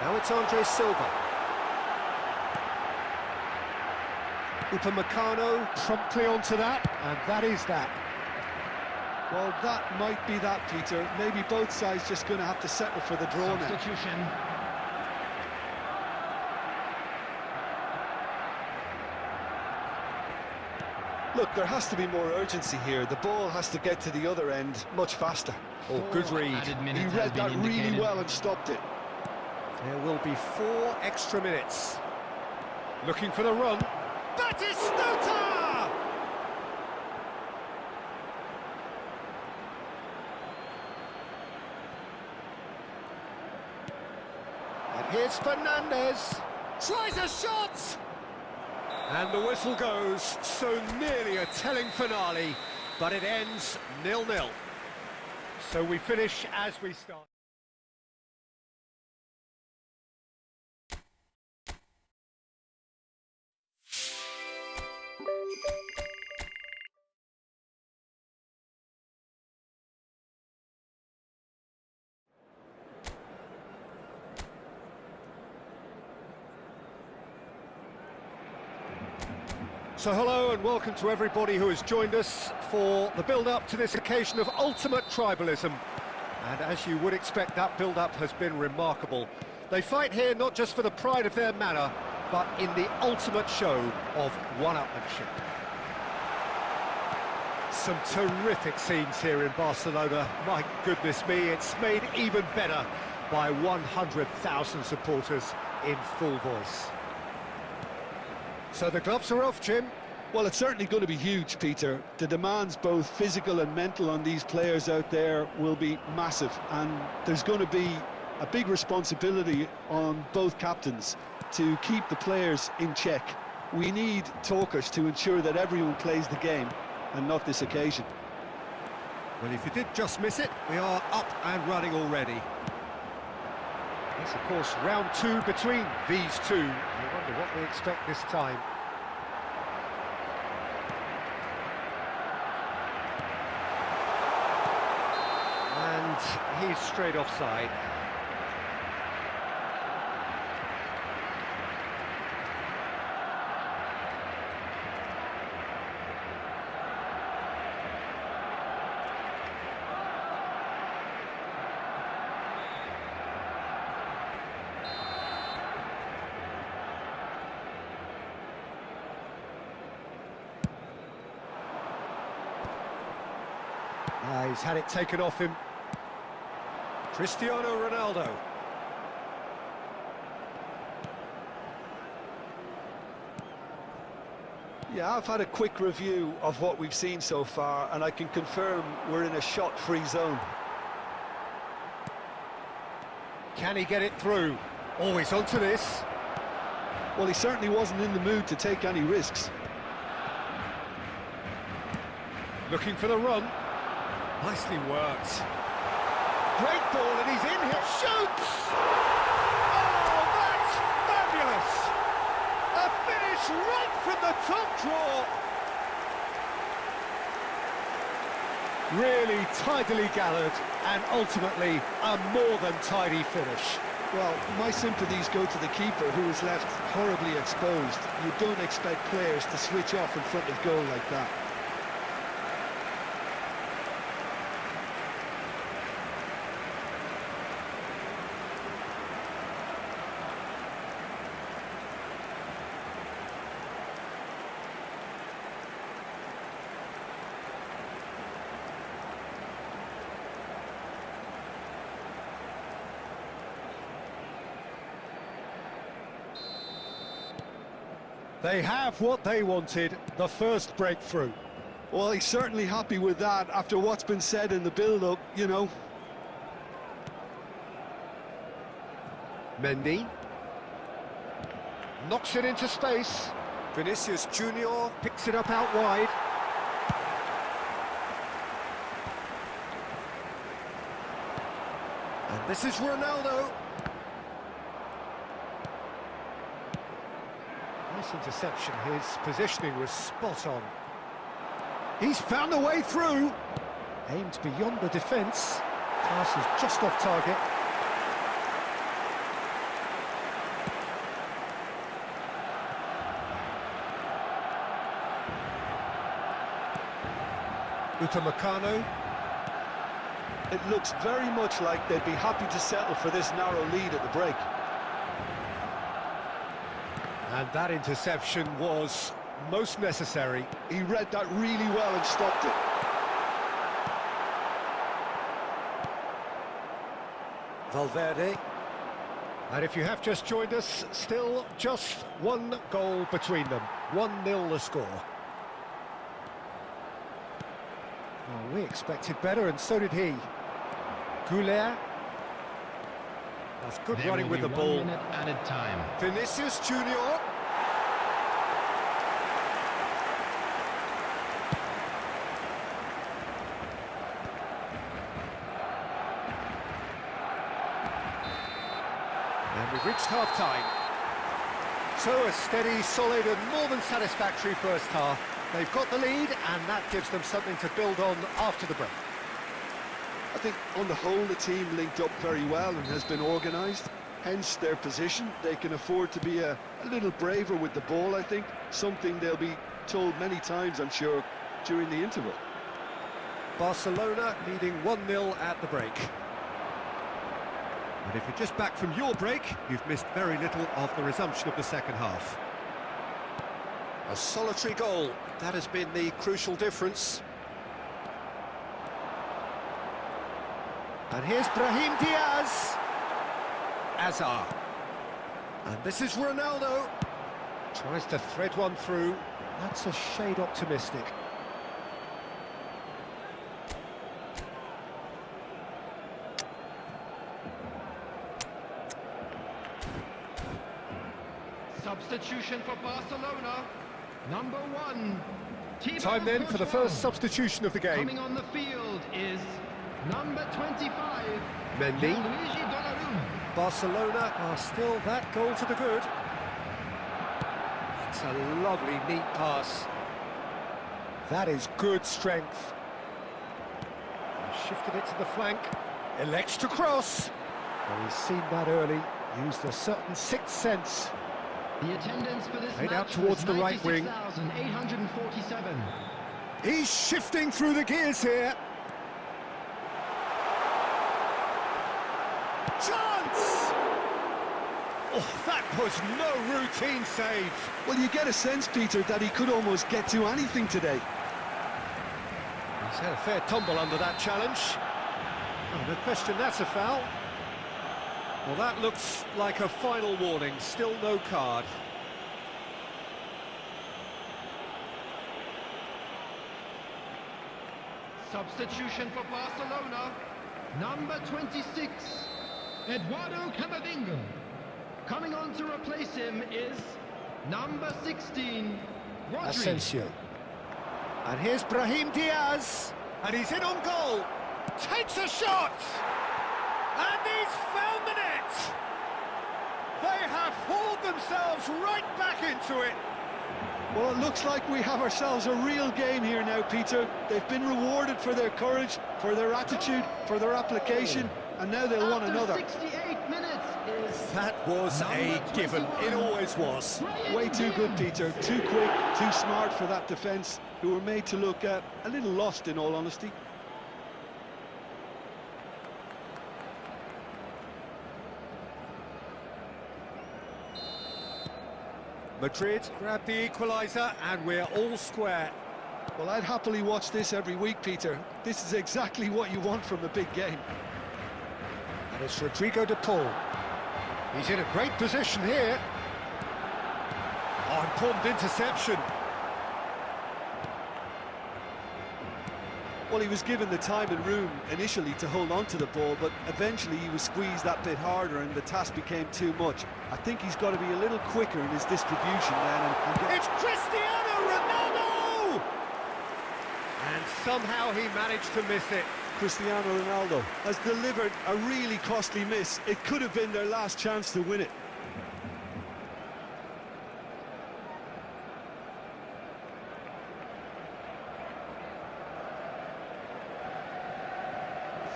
Now it's Andre Silva. Upamecano promptly onto that, and that is that. Well, that might be that, Peter. Maybe both sides just going to have to settle for the draw now. Substitution. Look, there has to be more urgency here. The ball has to get to the other end much faster. Oh, good read. He read that really well and stopped it. There will be 4 extra minutes. Looking for the run. Batistuta! And here's Fernandez. Tries a shot! And the whistle goes. So nearly a telling finale, but it ends 0-0. So we finish as we start. So hello and welcome to everybody who has joined us for the build-up to this occasion of ultimate tribalism. And as you would expect, that build-up has been remarkable. They fight here not just for the pride of their manor, but in the ultimate show of one-upmanship. Some terrific scenes here in Barcelona. My goodness me, it's made even better by 100,000 supporters in full voice. So the gloves are off, Jim. Well, it's certainly going to be huge, Peter. The demands, both physical and mental, on these players out there will be massive, and there's going to be a big responsibility on both captains to keep the players in check. We need talkers to ensure that everyone plays the game, and not this occasion. Well, if you did just miss it, we are up and running already. It's, of course, round 2 between these two. I wonder what we expect this time. he's straight offside. He's had it taken off him. Cristiano Ronaldo. Yeah, I've had a quick review of what we've seen so far, and I can confirm we're in a shot-free zone. Can he get it through? Always onto this. Well, he certainly wasn't in the mood to take any risks. Looking for the run. Nicely worked. Great ball, and he's in here. Shoots! Oh, that's fabulous! A finish right from the top draw. Really tidily gathered, and ultimately a more than tidy finish. Well, my sympathies go to the keeper, who was left horribly exposed. You don't expect players to switch off in front of goal like that. They have what they wanted, the first breakthrough. Well, he's certainly happy with that after what's been said in the build-up, you know. Mendy. Knocks it into space. Vinicius Junior picks it up out wide. And this is Ronaldo. Nice interception, his positioning was spot on. He's found a way through. Aimed beyond the defence. Pass is just off target. Upamecano. It looks very much like they'd be happy to settle for this narrow lead at the break. And that interception was most necessary. He read that really well and stopped it. Valverde. And if you have just joined us, still just one goal between them. 1-0 the score. Well, we expected better, and so did he. Goulet. That's good running with the ball. 1 minute added time. Vinicius Junior. And we've reached half-time. So a steady, solid and more than satisfactory first half. They've got the lead, and that gives them something to build on after the break. I think on the whole the team linked up very well and has been organised, hence their position. They can afford to be a little braver with the ball, I think, something they'll be told many times, I'm sure, during the interval. Barcelona leading 1-0 at the break. And if you're just back from your break, you've missed very little of the resumption of the second half. A solitary goal, that has been the crucial difference. And here's Brahim Diaz. Azar. And this is Ronaldo. Tries to thread one through. That's a shade optimistic. Substitution for Barcelona. Number 1. Time then for the first substitution of the game. Coming on the field is number 25. Mendy. Luigi Donnarumma. Barcelona are still that goal to the good. It's a lovely, neat pass. That is good strength. Shifted it to the flank. Elects to cross. Well, he's seen that early, used a certain sixth sense. The attendance for this Played match out towards was the right wing. 96,847. He's shifting through the gears here. Chance! Oh, that was no routine save. Well, you get a sense, Peter, that he could almost get to anything today. He's had a fair tumble under that challenge. Oh, no question, that's a foul. Well, that looks like a final warning. Still no card. Substitution for Barcelona, number 26, Eduardo Camavinga. Coming on to replace him is number 16, Rodri. Asensio. And here's Brahim Diaz. And he's in on goal. Takes a shot. And he's found the net. They have hauled themselves right back into it. Well, it looks like we have ourselves a real game here now, Peter. They've been rewarded for their courage, for their attitude, for their application, and now they'll want another. 68 minutes is That was a given. It always was. Way too good, Peter. Too quick, too smart for that defence, who were made to look a little lost, in all honesty. Madrid grab the equaliser, and we're all square. Well, I'd happily watch this every week, Peter. This is exactly what you want from a big game. And it's Rodrigo de Paul. He's in a great position here. Oh, important interception. Well, he was given the time and room initially to hold on to the ball, but eventually he was squeezed that bit harder and the task became too much. I think he's got to be a little quicker in his distribution then. It's Cristiano Ronaldo! And somehow he managed to miss it. Cristiano Ronaldo has delivered a really costly miss. It could have been their last chance to win it.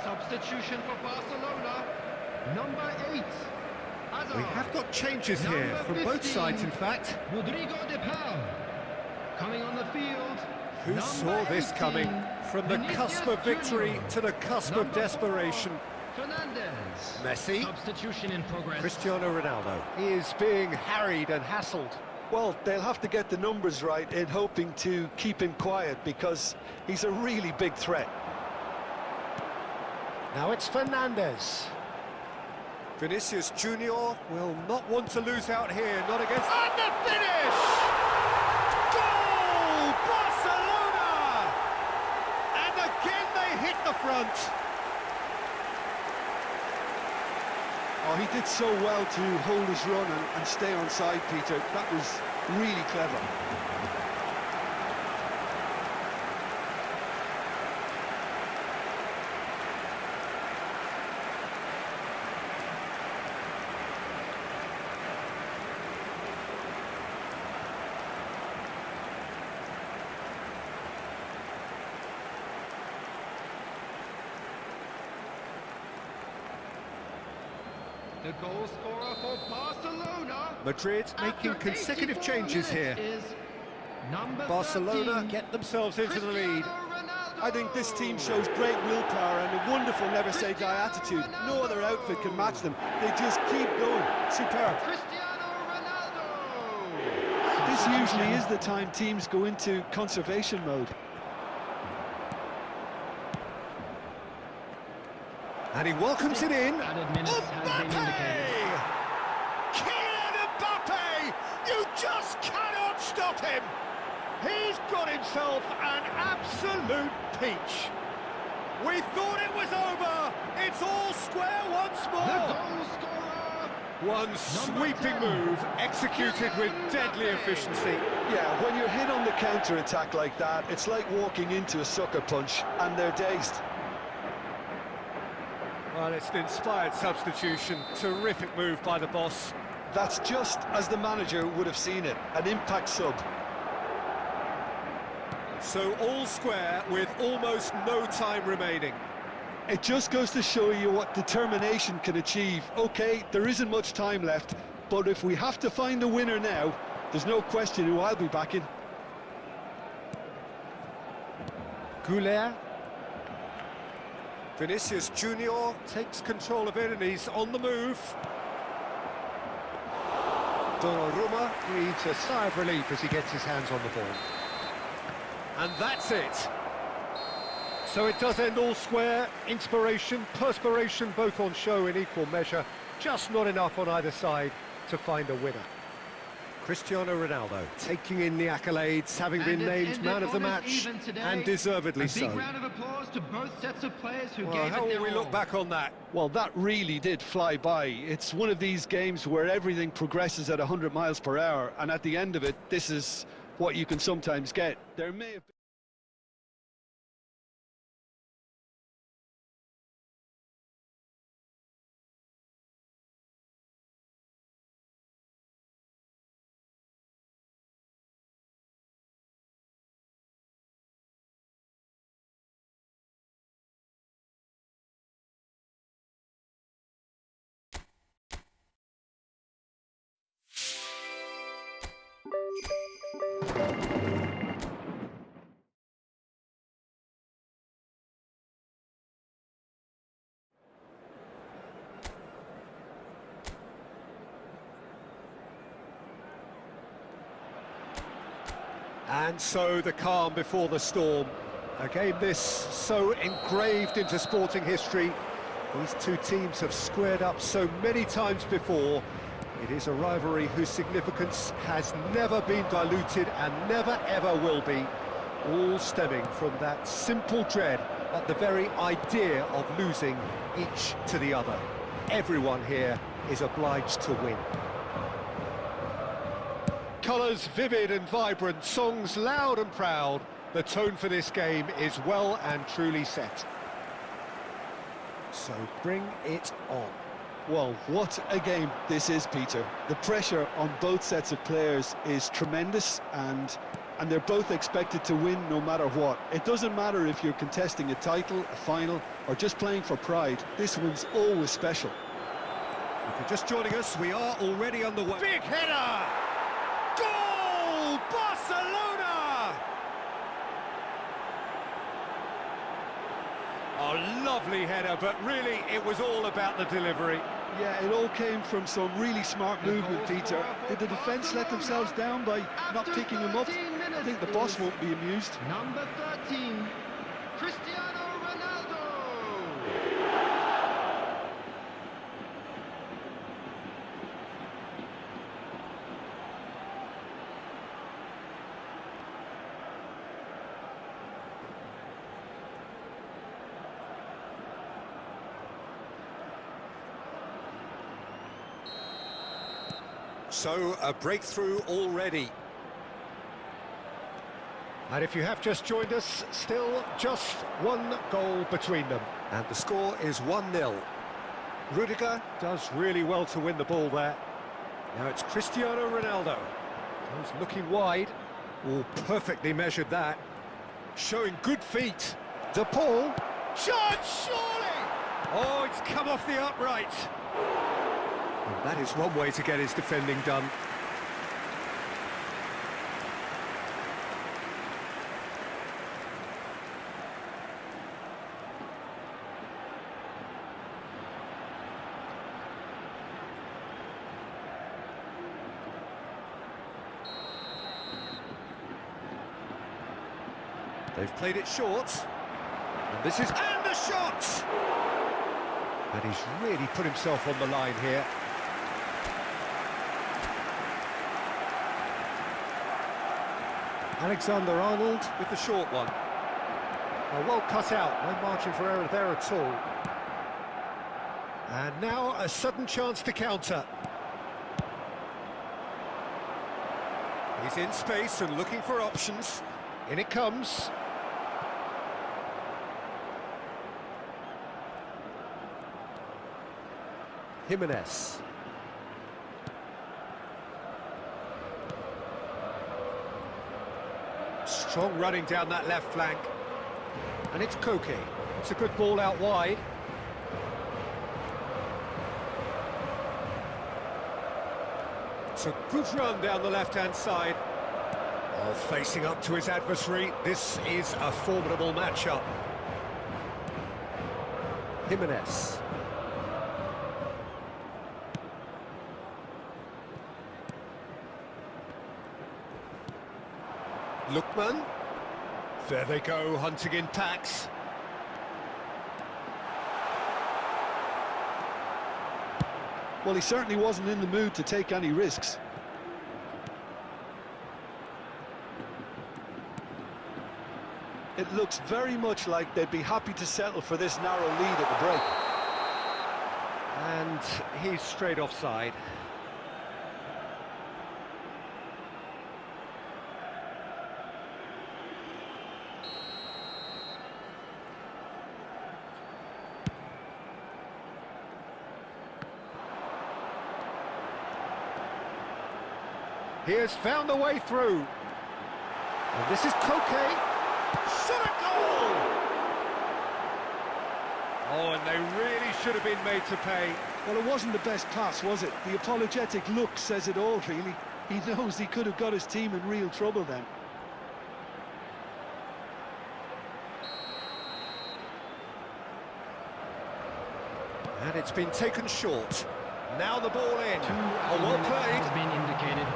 substitution for Barcelona, number 8. Hazard. We have got changes here Number from both 15, sides, in fact. Rodrigo de Paul. Coming on the field, Who saw this 18, coming? From the Vinicius cusp of victory Junior. to the cusp of Number 4, desperation. Fernandez. Messi. Substitution in progress. Cristiano Ronaldo. He is being harried and hassled. Well, they'll have to get the numbers right in hoping to keep him quiet because he's a really big threat. Now it's Fernandez. Vinicius Junior will not want to lose out here, not against... And the finish! Goal! Barcelona! And again they hit the front. Oh, he did so well to hold his run and stay on side, Peter. That was really clever. The goal scorer for Barcelona. Madrid making after consecutive 84 changes here. minutes is number Barcelona 13, get themselves into the lead. Cristiano Ronaldo. I think this team shows great willpower and a wonderful never-say-die attitude. No other outfit can match them. They just keep going. Superb. Cristiano Ronaldo. This usually is the time teams go into conservation mode. And he welcomes it in. Added minutes has been indicated. Kylian Mbappe! You just cannot stop him! He's got himself an absolute peach. We thought it was over. It's all square once The more. goal scorer. One sweeping move executed with deadly efficiency. Yeah, when you're hit on the counter-attack like that, it's like walking into a sucker punch, and they're dazed. Well, it's an inspired substitution. Terrific move by the boss. That's just as the manager would have seen it, an impact sub. So all square with almost no time remaining. It just goes to show you what determination can achieve. Okay, there isn't much time left, but if we have to find a winner now, there's no question who I'll be backing. Goulet. Vinicius Junior takes control of it and he's on the move. Donnarumma breathes a sigh of relief as he gets his hands on the ball. And that's it. So it does end all square. Inspiration, perspiration, both on show in equal measure. Just not enough on either side to find a winner. Cristiano Ronaldo taking in the accolades, having been named man of the match, and deservedly so. A big round of applause to both sets of players who Well, gave how it their will we all. look back on that? Well, that really did fly by. It's one of these games where everything progresses at 100 miles per hour, and at the end of it, this is what you can sometimes get. There may have been... And so the calm before the storm. A game this so engraved into sporting history. These two teams have squared up so many times before. It is a rivalry whose significance has never been diluted and never ever will be. All stemming from that simple dread at the very idea of losing each to the other. Everyone here is obliged to win. Colours vivid and vibrant, songs loud and proud. The tone for this game is well and truly set. So bring it on. Well, what a game this is, Peter. The pressure on both sets of players is tremendous, and they're both expected to win no matter what. It doesn't matter if you're contesting a title, a final, or just playing for pride. This one's always special. If you're just joining us, we are already underway. Big header! Goal! Barcelona! A lovely header, but really it was all about the delivery. Yeah, it all came from some really smart movement, Peter. Did the defence let themselves down by not picking him up? I think the boss won't be amused. Number 13, Cristiano Ronaldo. So, a breakthrough already. And if you have just joined us, still just one goal between them. And the score is 1-0. Rudiger does really well to win the ball there. Now it's Cristiano Ronaldo. He's looking wide. Oh, perfectly measured that. Showing good feet. De Paul. Shot, surely! Oh, it's come off the upright. And that is one way to get his defending done. They've played it short. And this is... And the shot! And he's really put himself on the line here. Alexander-Arnold with the short one. Well cut out, no margin for error there at all. And now a sudden chance to counter. He's in space and looking for options. In it comes. Jimenez. Strong running down that left flank. And it's Koke. It's a good ball out wide. It's a good run down the left-hand side. Oh, facing up to his adversary, this is a formidable matchup. Jimenez. Lookman. There they go, hunting in packs. Well, he certainly wasn't in the mood to take any risks. It looks very much like they'd be happy to settle for this narrow lead at the break. And he's straight offside. He has found a way through. And this is Koke. Shot a goal! Oh, and they really should have been made to pay. Well, it wasn't the best pass, was it? The apologetic look says it all, really. He knows he could have got his team in real trouble then. And it's been taken short. Now the ball in. Oh, well played. Has been indicated.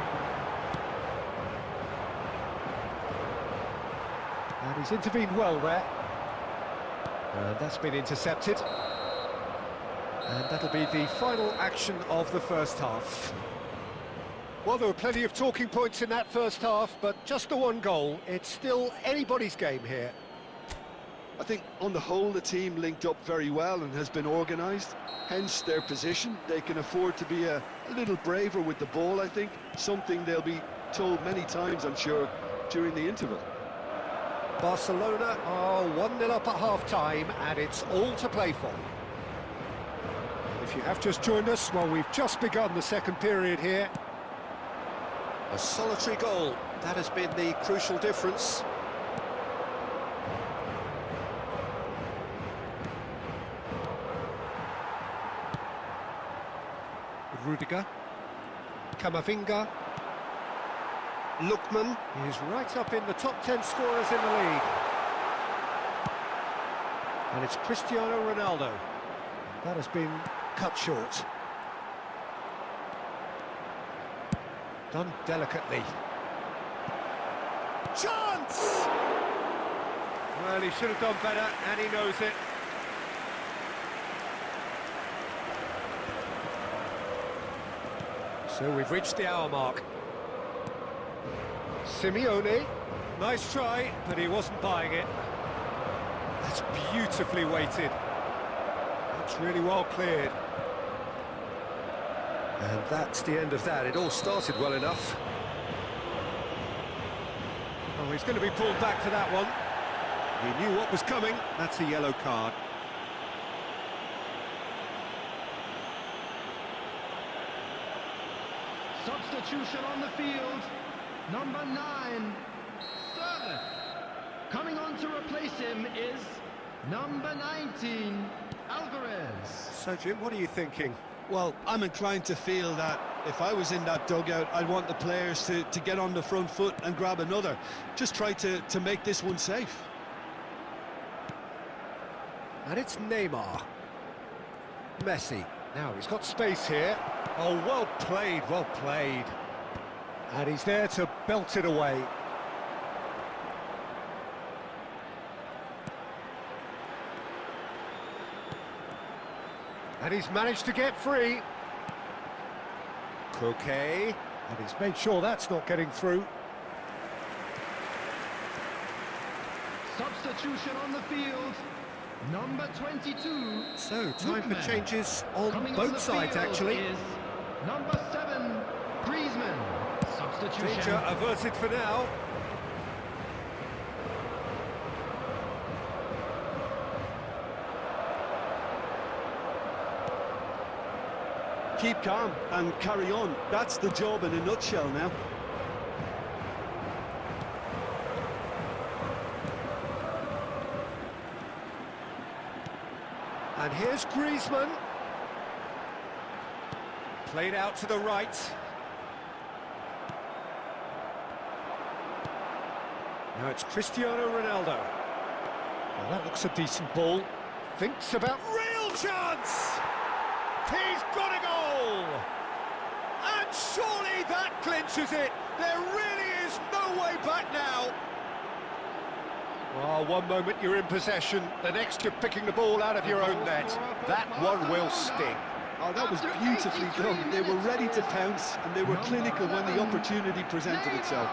And he's intervened well there. And that's been intercepted. And that'll be the final action of the first half. Well, there were plenty of talking points in that first half, but just the one goal. It's still anybody's game here. I think on the whole the team linked up very well and has been organised, hence their position. They can afford to be a little braver with the ball, I think, something they'll be told many times, I'm sure, during the interval. Barcelona are 1-0 up at half-time, and it's all to play for. If you have just joined us, well, we've just begun the second period here. A solitary goal, that has been the crucial difference. Rudiger, Camavinga, Lookman is right up in the top 10 scorers in the league. And it's Cristiano Ronaldo. That has been cut short. Done delicately. Chance! Well, he should have done better, and he knows it. So we've reached the hour mark. Simeone, nice try, but he wasn't buying it. That's beautifully weighted. That's really well cleared. And that's the end of that. It all started well enough. Oh, he's going to be pulled back to that one. He knew what was coming. That's a yellow card. Substitution on the field. Number 9, Sterling. Coming on to replace him is number 19, Alvarez. So, Jim, what are you thinking? Well, I'm inclined to feel that if I was in that dugout, I'd want the players to get on the front foot and grab another. Just try to make this one safe. And it's Neymar. Messi. Now, he's got space here. Oh, well played, well played. And he's there to belt it away. And he's managed to get free. Koke. And he's made sure that's not getting through. Substitution on the field. Number 22. So, time Lookman. for changes on Coming both the sides, field actually. is number 7, Griezmann. Substitution. Danger averted for now. Keep calm and carry on. That's the job in a nutshell now. And here's Griezmann. Played out to the right. Now it's Cristiano Ronaldo. Well, that looks a decent ball. Thinks about real chance! He's got a goal! And surely that clinches it! There really is no way back now! Oh, one moment you're in possession, the next you're picking the ball out of your own net. That one will sting. Oh, that was beautifully done. They were ready to pounce, and they were clinical when the opportunity presented itself.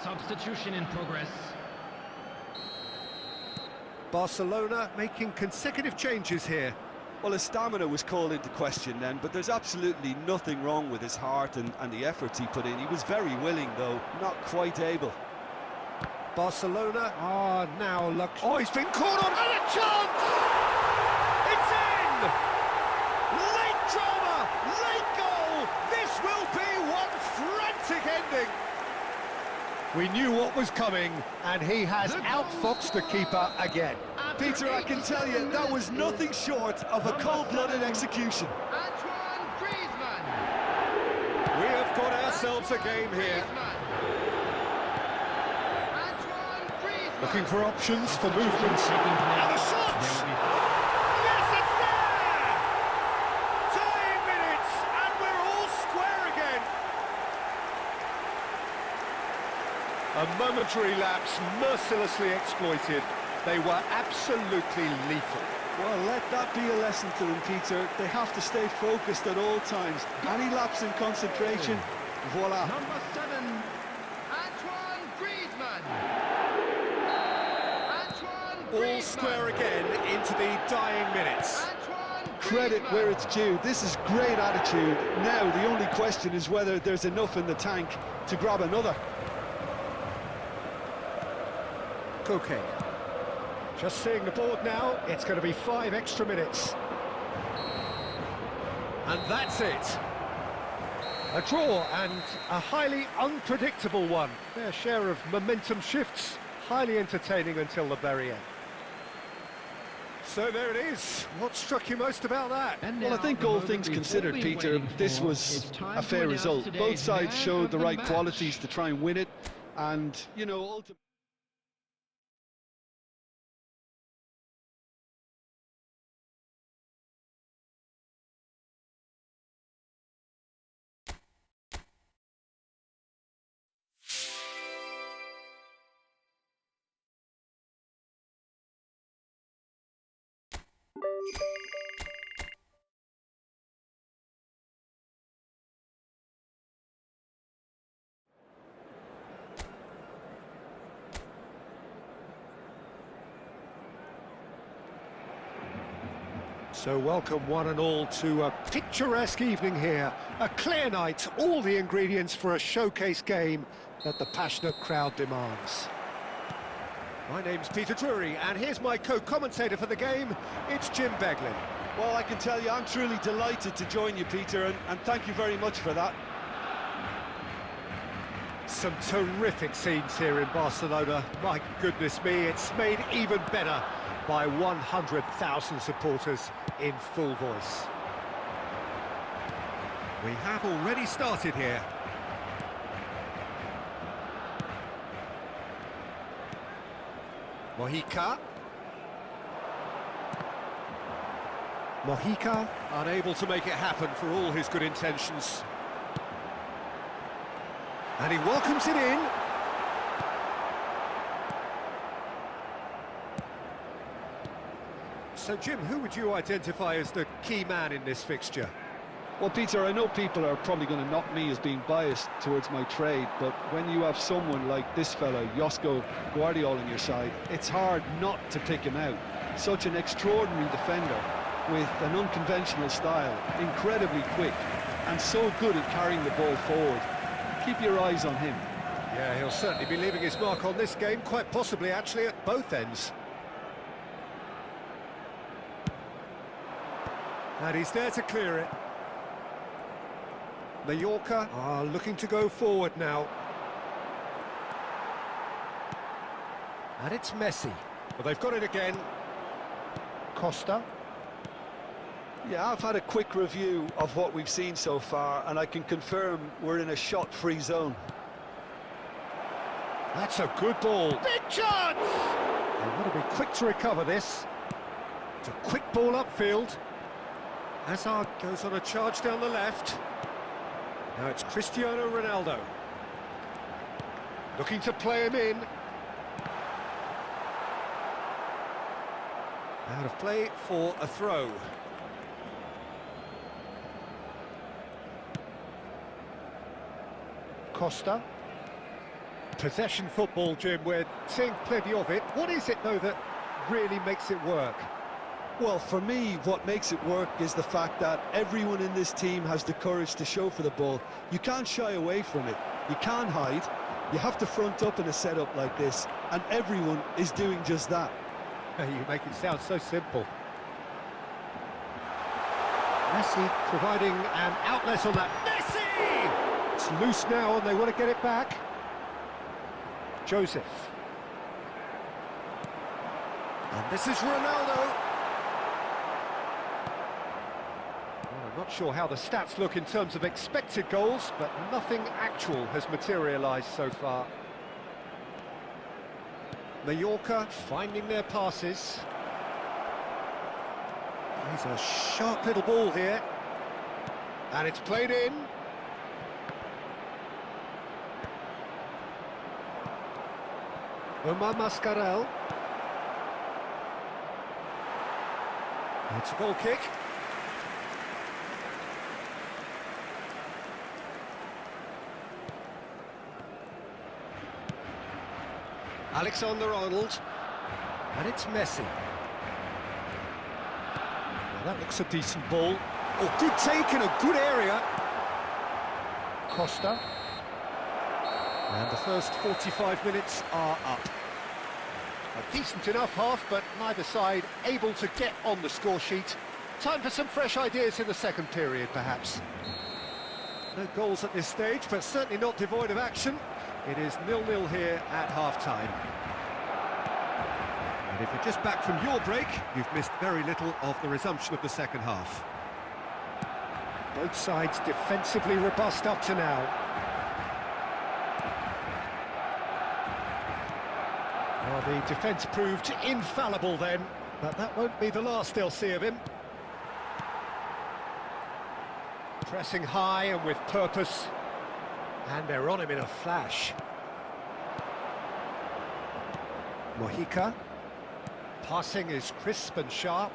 Substitution in progress. Barcelona making consecutive changes here. Well, his stamina was called into question then, but there's absolutely nothing wrong with his heart and the efforts he put in. He was very willing, though, not quite able. Barcelona are now lucky. Oh, he's been caught on, and a chance! It's in! Late drama, late goal! This will be one frantic ending! We knew what was coming, and he has outfoxed the keeper again. Peter, I can tell you, that was nothing short of a cold-blooded execution. Antoine Griezmann. We have got ourselves a game here. Antoine Griezmann. Looking for options for movement. And the shot! Yes, it's there! Dying minutes, and we're all square again. A momentary lapse mercilessly exploited. They were absolutely lethal. Well, let that be a lesson to them, Peter. They have to stay focused at all times. Any lapse in concentration, voila. Number 7, Antoine Griezmann. Antoine Griezmann. All square again into the dying minutes. Antoine Credit Griezmann. where it's due. This is great attitude. Now, the only question is whether there's enough in the tank to grab another. Okay. Just seeing the board now, it's going to be 5 extra minutes. And that's it. A draw, and a highly unpredictable one. Their share of momentum shifts, highly entertaining until the very end. So there it is. What struck you most about that? Well, I think all things considered, Peter, this was a fair result. Both sides showed the right qualities to try and win it, and, you know, ultimately... So welcome one and all to a picturesque evening here. A clear night, all the ingredients for a showcase game that the passionate crowd demands. My name's Peter Drury, and here's my co-commentator for the game, it's Jim Beglin. Well, I can tell you, I'm truly delighted to join you, Peter, and thank you very much for that. Some terrific scenes here in Barcelona. My goodness me, it's made even better by 100,000 supporters in full voice. We have already started here. Mojica. Mojica, unable to make it happen for all his good intentions. And he welcomes it in. So, Jim, who would you identify as the key man in this fixture? Well, Peter, I know people are probably going to knock me as being biased towards my trade, but when you have someone like this fella, Josko Guardiola, on your side, it's hard not to pick him out. Such an extraordinary defender with an unconventional style, incredibly quick, and so good at carrying the ball forward. Keep your eyes on him. Yeah, he'll certainly be leaving his mark on this game, quite possibly actually at both ends. And he's there to clear it. Mallorca are looking to go forward now. And it's Messi. But they've got it again. Costa. Yeah, I've had a quick review of what we've seen so far, and I can confirm we're in a shot-free zone. That's a good ball. Big chance! They want to be quick to recover this. It's a quick ball upfield. Hazard goes on a charge down the left. Now it's Cristiano Ronaldo. Looking to play him in. Out of play for a throw. Costa. Possession football, Jim, we're seeing plenty of it. What is it, though, that really makes it work? Well, for me, what makes it work is the fact that everyone in this team has the courage to show for the ball. You can't shy away from it. You can't hide. You have to front up in a setup like this, and everyone is doing just that. You make it sound so simple. Messi providing an outlet on that. Messi! It's loose now and they want to get it back. Joseph. And this is Ronaldo. Well, I'm not sure how the stats look in terms of expected goals, but nothing actual has materialised so far. Mallorca finding their passes. He's a sharp little ball here. And it's played in. Omar Mascarell. It's a goal kick. Alexander-Arnold, and it's Messi. Well, that looks a decent ball. Oh, good take in a good area. Costa. And the first 45 minutes are up. A decent enough half, but neither side able to get on the score sheet. Time for some fresh ideas in the second period, perhaps. No goals at this stage, but certainly not devoid of action. It is 0-0 here at half-time. And if you're just back from your break, you've missed very little of the resumption of the second half. Both sides defensively robust up to now. Well, the defence proved infallible then, but that won't be the last they'll see of him. Pressing high and with purpose. And they're on him in a flash. Mojica. Passing is crisp and sharp.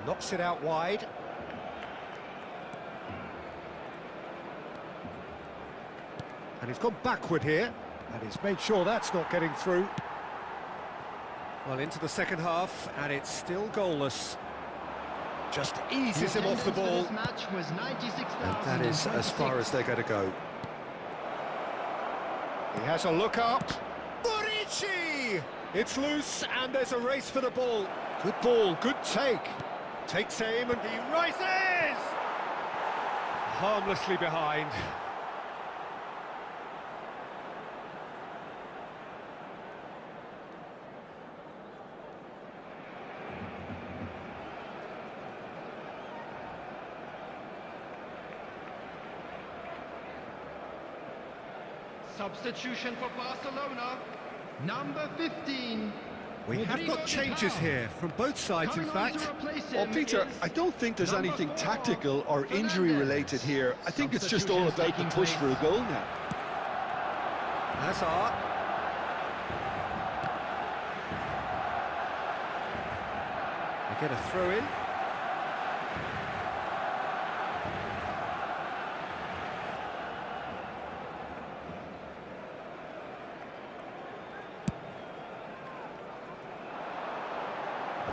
Knocks it out wide. And he's gone backward here, and he's made sure that's not getting through. Well, into the second half, and it's still goalless. Just eases him off the ball. This match was 96,000. And that is as far as they're going to go. He has a look up. Burici! It's loose, and there's a race for the ball. Good ball, good take. Takes aim, and he rises! Harmlessly behind. Substitution for Barcelona, number 15. We have got changes here from both sides, in fact. Well, Peter, I don't think there's anything tactical or injury-related here. I think it's just all about the push for a goal now. Hazard. They get a throw in.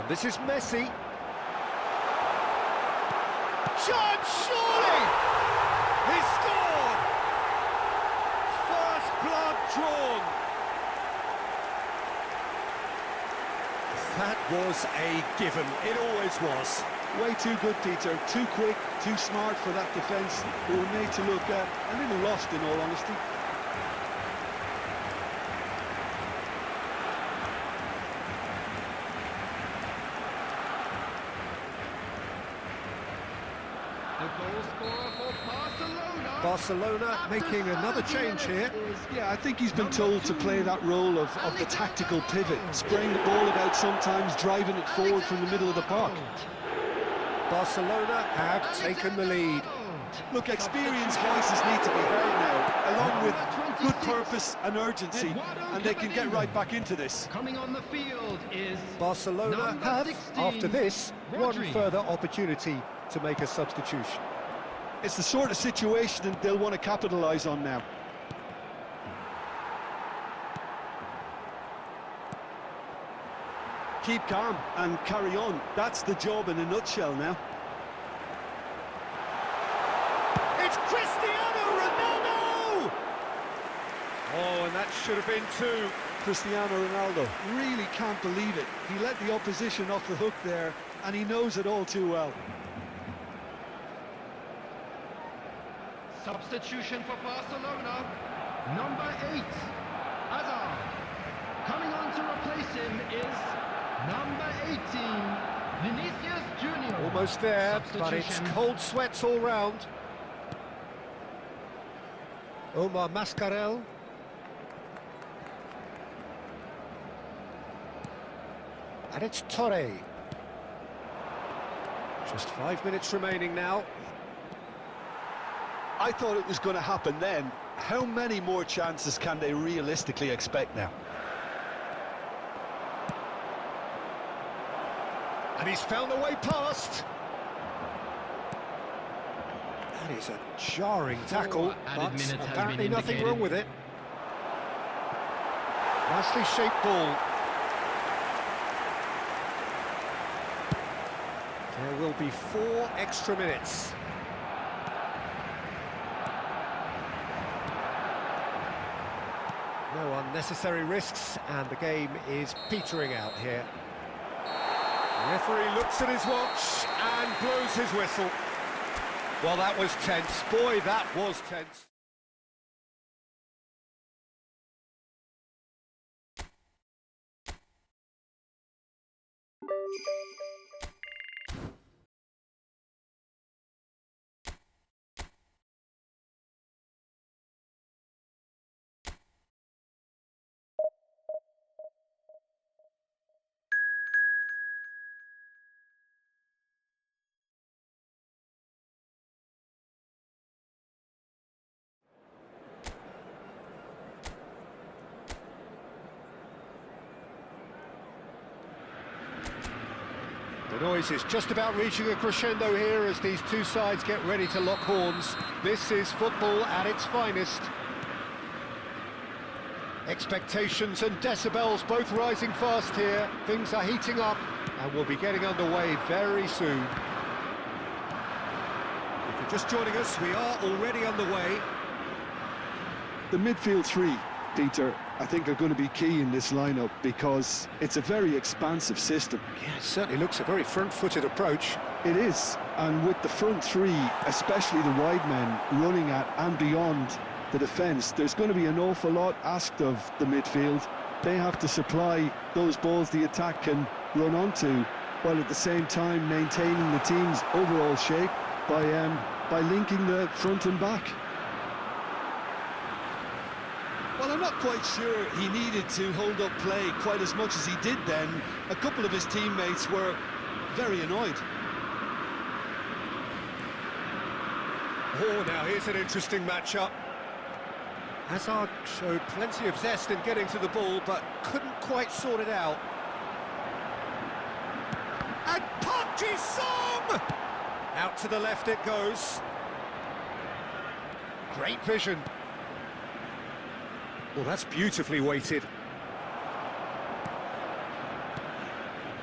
This is Messi. Chance, surely! He scored! First blood drawn. That was a given. It always was. Way too good, Peter. Too quick, too smart for that defence. They were made to look a little lost, in all honesty. The goal scorer for Barcelona. Barcelona making another change here. Yeah, I think he's been told to play that role of the tactical pivot, spraying the ball about sometimes, driving it forward from the middle of the park. Barcelona have taken the lead. Look, experienced voices need to be heard now, along with good purpose and urgency, and they can get right back into this. Coming on the field is Barcelona number have, 16, after this, one Rodri. further opportunity to make a substitution. It's the sort of situation that they'll want to capitalise on now. Keep calm and carry on. That's the job in a nutshell now. It's Cristiano Ronaldo! Oh, and that should have been two. Cristiano Ronaldo really can't believe it. He let the opposition off the hook there, and he knows it all too well. Substitution for Barcelona. Number 8, Hazard. Coming on to replace him is number 18, Vinicius Junior. Almost there, but it's Substitution. cold sweats all round. Omar Mascarell. And it's Torre. Just 5 minutes remaining now. I thought it was going to happen then. How many more chances can they realistically expect now? And he's found a way past. That is a jarring tackle, added but minutes has apparently been nothing indicated. wrong with it. Nicely shaped ball. There will be 4 extra minutes. No unnecessary risks, and the game is petering out here. The referee looks at his watch and blows his whistle. Well, that was tense. Boy, that was tense. The noise is just about reaching a crescendo here as these two sides get ready to lock horns. This is football at its finest. Expectations and decibels both rising fast here. Things are heating up and we'll be getting underway very soon. If you're just joining us, we are already underway. The midfield three, Peter, I think are going to be key in this lineup because it's a very expansive system. Yeah, it certainly looks a very front-footed approach. It is, and with the front three, especially the wide men, running at and beyond the defence, there's going to be an awful lot asked of the midfield. They have to supply those balls the attack can run onto, while at the same time maintaining the team's overall shape by linking the front and back. Well, I'm not quite sure he needed to hold up play quite as much as he did then. A couple of his teammates were very annoyed. Oh, now here's an interesting matchup. Hazard showed plenty of zest in getting to the ball, but couldn't quite sort it out. And Park Ji-sung! Out to the left it goes. Great vision. Well, that's beautifully weighted.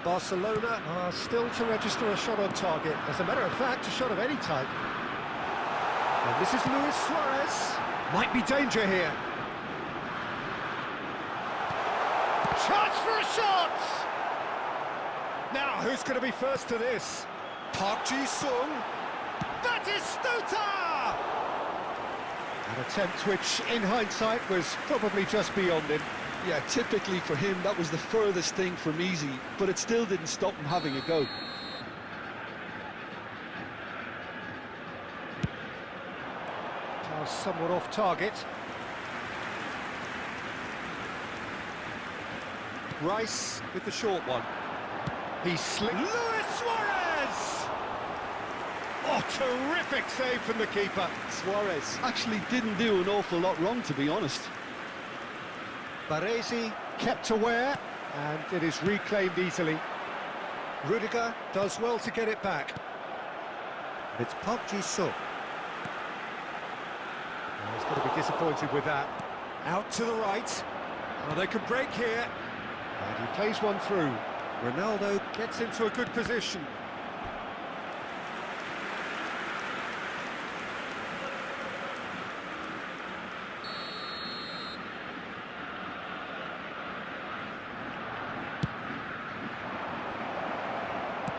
Barcelona are still to register a shot on target. As a matter of fact, a shot of any type. And this is Luis Suarez. Might be danger here. Chance for a shot! Now, who's going to be first to this? Park Ji-sung. That is Stuta! An attempt which, in hindsight, was probably just beyond him. Yeah, typically for him, that was the furthest thing from easy, but it still didn't stop him having a go. Pass somewhat off target. Rice with the short one. He slipped. Luis Suarez! Oh, terrific save from the keeper. Suarez actually didn't do an awful lot wrong, to be honest. Baresi kept aware, and it is reclaimed easily. Rudiger does well to get it back. It's Park Ji-sung. Oh, he's going to be disappointed with that. Out to the right. Oh, they could break here. And he plays one through. Ronaldo gets into a good position.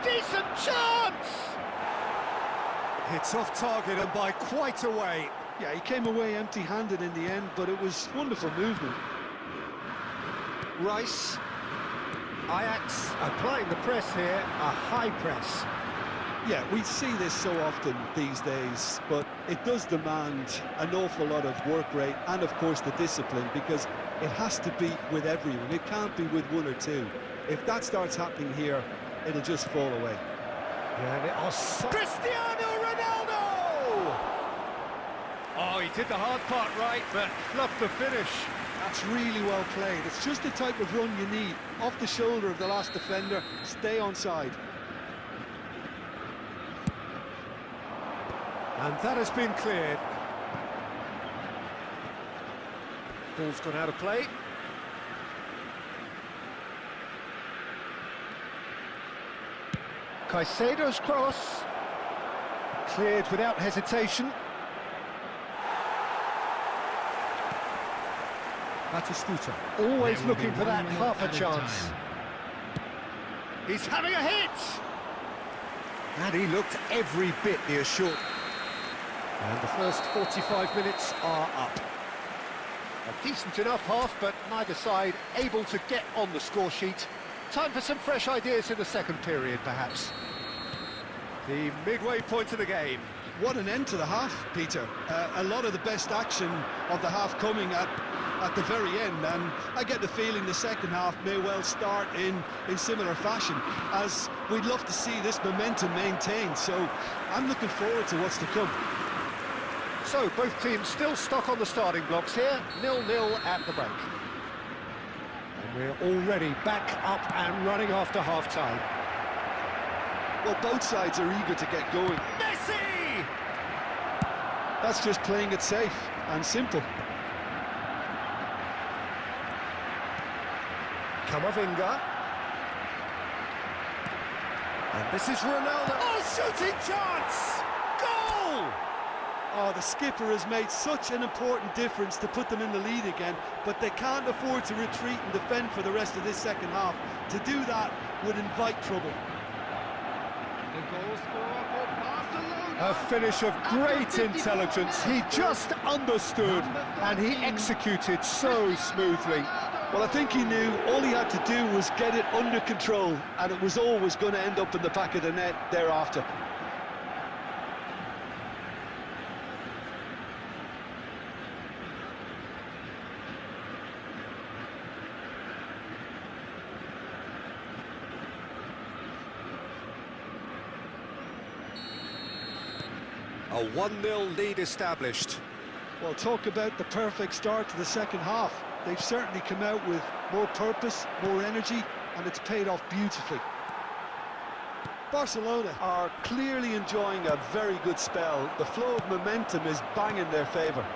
Decent chance! It's off target and by quite a way. Yeah, he came away empty-handed in the end, but it was wonderful movement. Rice. Ajax applying the press here, a high press. Yeah, we see this so often these days, but it does demand an awful lot of work rate and, of course, the discipline, because it has to be with everyone. It can't be with one or two. If that starts happening here, it'll just fall away. Yeah, and it was Cristiano Ronaldo! Oh, he did the hard part right, but fluffed the finish. That's really well played. It's just the type of run you need. Off the shoulder of the last defender, stay onside. And that has been cleared. Ball's gone out of play. Caicedo's cross. Cleared without hesitation. Batistuta, always looking for that half a chance. He's having a hit! And he looked every bit the assured. And the first 45 minutes are up. A decent enough half, but neither side able to get on the score sheet. Time for some fresh ideas in the second period, perhaps. The midway point of the game. What an end to the half, Peter. A lot of the best action of the half coming at the very end, and I get the feeling the second half may well start in similar fashion, as we'd love to see this momentum maintained, so I'm looking forward to what's to come. So, both teams still stuck on the starting blocks here, 0-0 at the break. And we're already back up and running after half-time. Well, both sides are eager to get going. Messi! That's just playing it safe and simple. Camavinga. And this is Ronaldo. Oh, shooting chance! Goal! Oh, the skipper has made such an important difference to put them in the lead again, but they can't afford to retreat and defend for the rest of this second half. To do that would invite trouble. The goal scorer for Barcelona. A finish of great intelligence. He just understood and he executed so smoothly. Well, I think he knew all he had to do was get it under control, and it was always going to end up in the back of the net thereafter. A 1-0 lead established. Well, talk about the perfect start to the second half. They've certainly come out with more purpose, more energy, and it's paid off beautifully. Barcelona are clearly enjoying a very good spell. The flow of momentum is bang in their favour.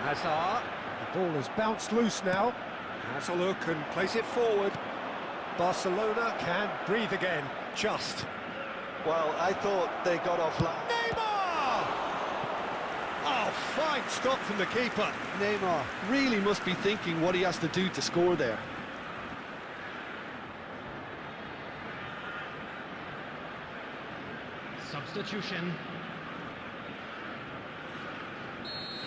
Hazard. The ball has bounced loose now. Has a look and plays it forward. Barcelona can breathe again. Just. Well, I thought they got off last. Neymar! Oh, fine stop from the keeper. Neymar really must be thinking what he has to do to score there. Substitution.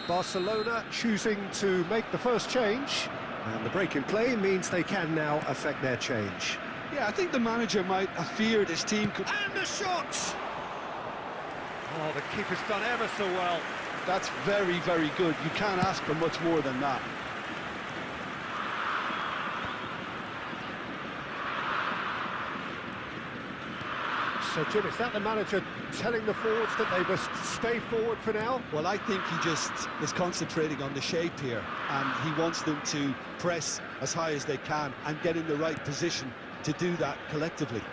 Barcelona choosing to make the first change, and the break in play means they can now affect their change. Yeah, I think the manager might have feared his team could... And the shot! Oh, the keeper's done ever so well. That's very, very good. You can't ask for much more than that. So, Jim, is that the manager telling the forwards that they must stay forward for now? Well, I think he just is concentrating on the shape here, and he wants them to press as high as they can and get in the right position to do that collectively.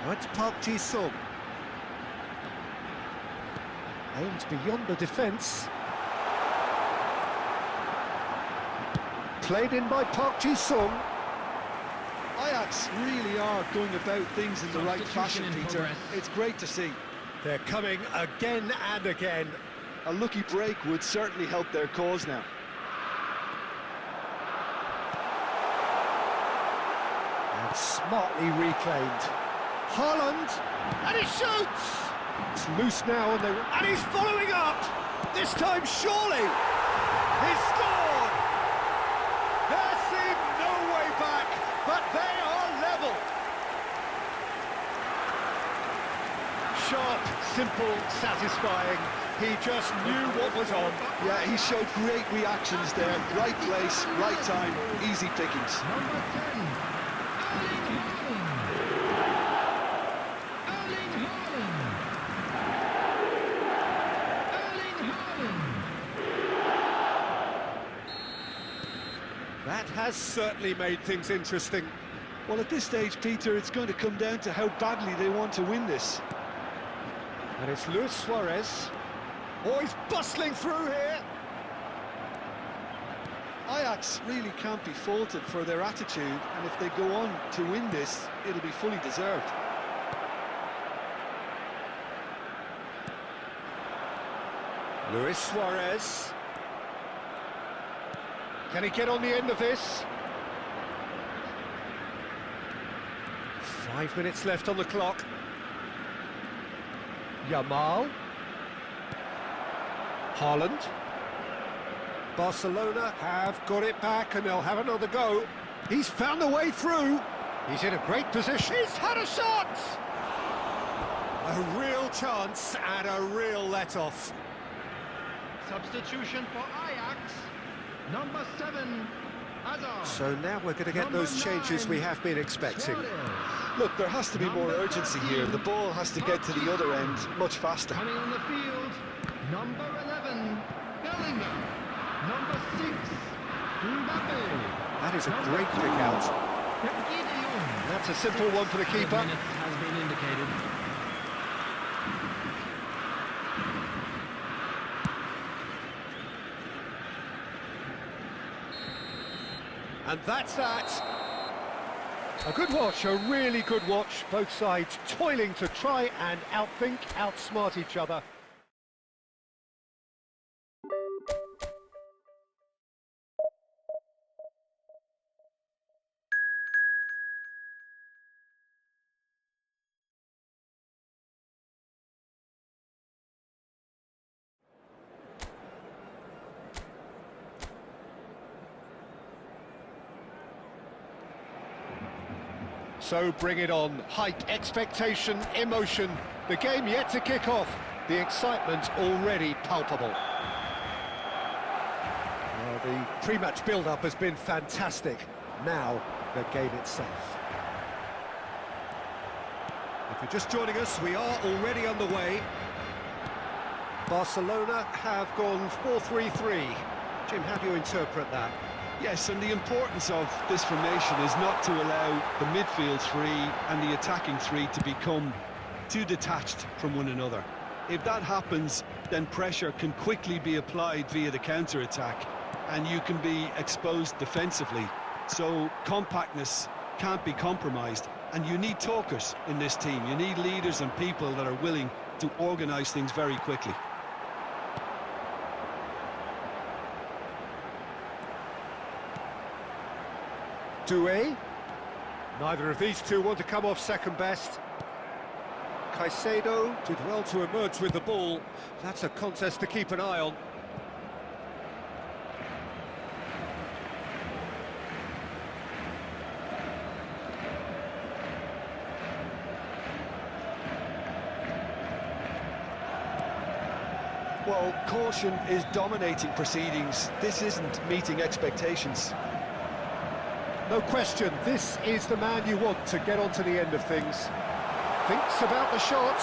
Now it's Park Ji-sung. Aimed beyond the defence. Played in by Park Ji-sung. Ajax really are going about things in the right fashion, Peter. Progress. It's great to see. They're coming again and again. A lucky break would certainly help their cause now. And smartly reclaimed. Haaland, and he shoots! It's loose now, and he's following up! This time, surely! He's scored! There seemed no way back, but they are level! Sharp, simple, satisfying. He just knew what was on. Yeah, he showed great reactions there. Right place, right time, easy pickings. Number 10, Erling Haaland. Erling Haaland. That has certainly made things interesting. Well, at this stage, Peter, it's going to come down to how badly they want to win this. And it's Luis Suarez. Oh, he's bustling through here. Ajax really can't be faulted for their attitude, and if they go on to win this, it'll be fully deserved. Luis Suarez. Can he get on the end of this? 5 minutes left on the clock. Yamal. Haaland. Barcelona have got it back and they'll have another go. He's found a way through. He's in a great position. He's had a shot! A real chance and a real let-off. Substitution for Ajax. Number 7, Hazard. So now we're going to get Number those changes 9, we have been expecting. Suarez. Look, there has to be more urgency here. The ball has to get to the other end much faster. Coming on the field, number 11, Bellingham. Number 6, Mbappe. That is a great kick out. Gideon. That's a simple one for the keeper. Minutes has been indicated. And that's that. A good watch, a really good watch. Both sides toiling to try and outthink, outsmart each other. So bring it on. Hype, expectation, emotion. The game yet to kick off. The excitement already palpable. Well, the pre-match build-up has been fantastic. Now, the game itself. If you're just joining us, we are already underway. Barcelona have gone 4-3-3. Jim, how do you interpret that? Yes, and the importance of this formation is not to allow the midfield three and the attacking three to become too detached from one another. If that happens, then pressure can quickly be applied via the counter-attack, and you can be exposed defensively. So compactness can't be compromised, and you need talkers in this team. You need leaders and people that are willing to organise things very quickly. Doué. Neither of these two want to come off second best. Caicedo did well to emerge with the ball. That's a contest to keep an eye on. Well, caution is dominating proceedings. This isn't meeting expectations. No question, this is the man you want to get onto the end of things. Thinks about the shot.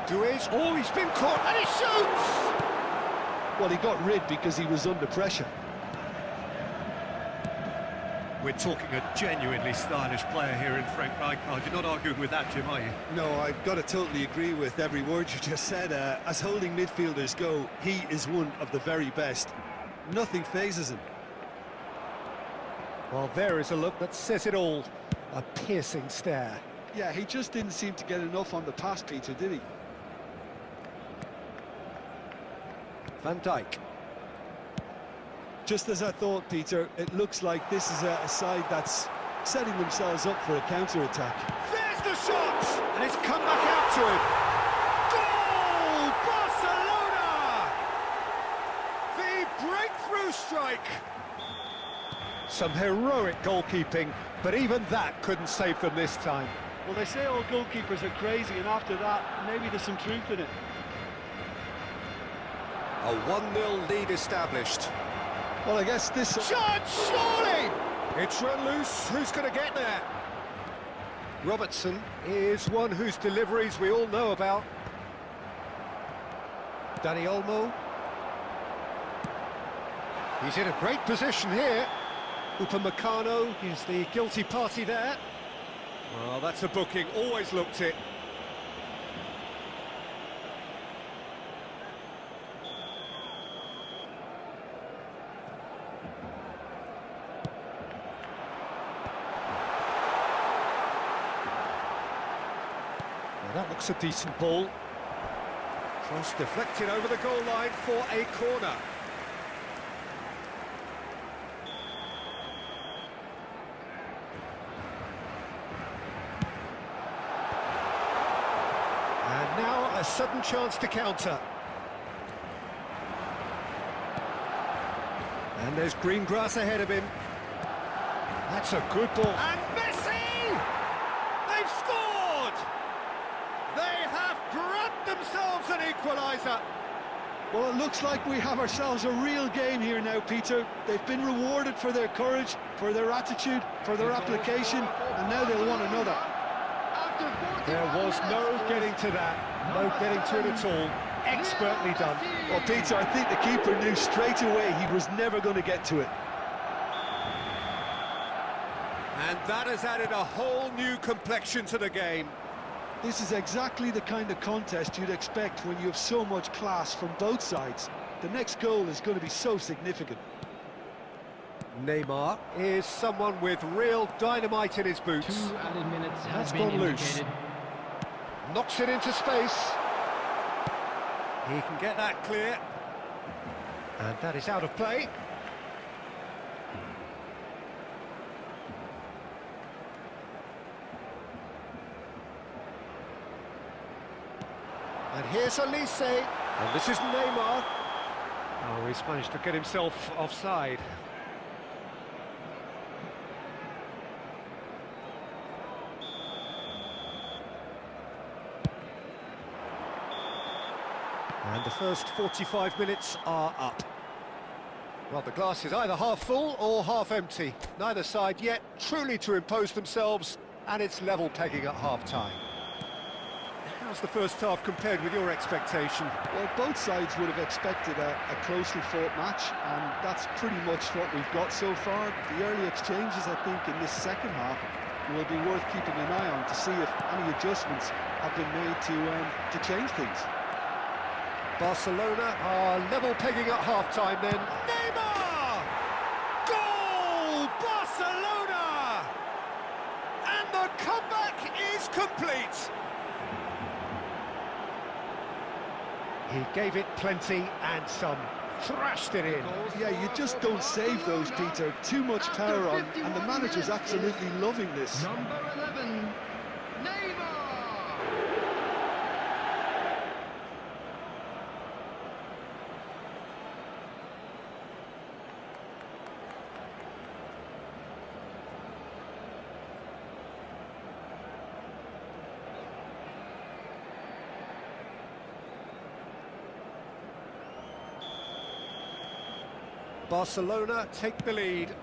Duez, oh, he's been caught, and he shoots! Well, he got rid because he was under pressure. We're talking a genuinely stylish player here in Frank Rijkaard. You're not arguing with that, Jim, are you? No, I've got to totally agree with every word you just said. As holding midfielders go, he is one of the very best. Nothing phases him. Well, there is a look that says it all. A piercing stare. Yeah, he just didn't seem to get enough on the pass, Peter, did he? Van Dijk. Just as I thought, Peter, it looks like this is a side that's setting themselves up for a counter-attack. There's the shot! And it's come back out to him. Goal! Barcelona! The breakthrough strike! Some heroic goalkeeping, but even that couldn't save them this time. Well, they say all goalkeepers are crazy, and after that, maybe there's some truth in it. A 1-0 lead established. Well, I guess this... Shot, surely! It's run loose, who's going to get there? Robertson is one whose deliveries we all know about. Dani Olmo. He's in a great position here. Upamecano is the guilty party there. Well, that's a booking, always looked it. Well, that looks a decent ball. Cross deflected over the goal line for a corner. And now a sudden chance to counter. And there's green grass ahead of him. That's a good ball. And Messi! They've scored! They have grabbed themselves an equaliser. Well, it looks like we have ourselves a real game here now, Peter. They've been rewarded for their courage, for their attitude, for their application, and now they'll want another. There was no getting to that, no getting to it at all. Expertly done. Well, Peter, I think the keeper knew straight away he was never going to get to it. And that has added a whole new complexion to the game. This is exactly the kind of contest you'd expect when you have so much class from both sides. The next goal is going to be so significant. Neymar is someone with real dynamite in his boots. 2 added minutes That's have been gone loose. indicated. Knocks it into space. He can get that clear. And that is out of play. And here's Elise. And this is Neymar. Oh, he's managed to get himself offside. And the first 45 minutes are up. Well, the glass is either half full or half empty. Neither side yet truly to impose themselves, and it's level pegging at half-time. How's the first half compared with your expectation? Well, both sides would have expected a closely fought match, and that's pretty much what we've got so far. The early exchanges, I think, in this second half will be worth keeping an eye on to see if any adjustments have been made to change things. Barcelona are level pegging at half-time then. Neymar! Goal! Barcelona! And the comeback is complete. He gave it plenty and some. Thrashed it in. Yeah, you just don't save those, Peter. Too much power on, and the manager's absolutely loving this. Number 11. Neymar! Barcelona take the lead.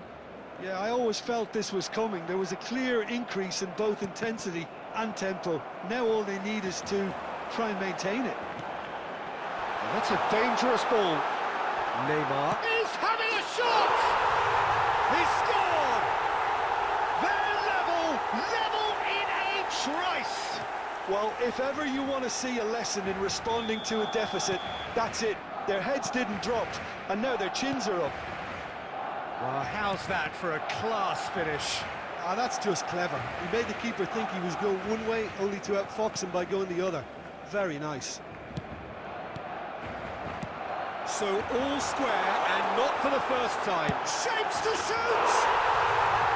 Yeah, I always felt this was coming. There was a clear increase in both intensity and tempo. Now all they need is to try and maintain it. That's a dangerous ball. Neymar is having a shot! He scored! They're level in a trice! Well, if ever you want to see a lesson in responding to a deficit, that's it. Their heads didn't drop, and now their chins are up. Well, how's that for a class finish? Ah, that's just clever. He made the keeper think he was going one way, only to outfox him by going the other. Very nice. So all square, and not for the first time. Shapes to shoot!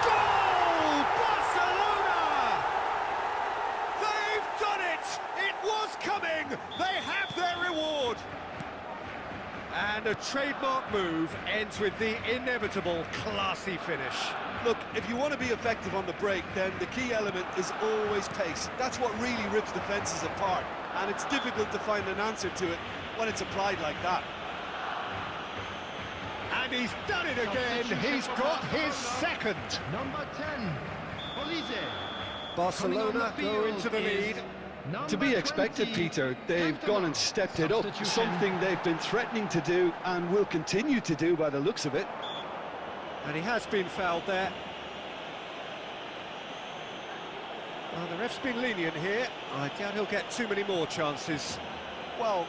Goal! Barcelona! They've done it! It was coming! They have their reward! And a trademark move ends with the inevitable classy finish. Look, if you want to be effective on the break, then the key element is always pace. That's what really rips defences apart, and it's difficult to find an answer to it when it's applied like that. And he's done it again. He's got his second. Number 10, Olise. Barcelona go into the lead. To be expected, Peter. They've gone and stepped it up, something they've been threatening to do and will continue to do by the looks of it. And he has been fouled there. Well, the ref's been lenient here. I doubt he'll get too many more chances. Well,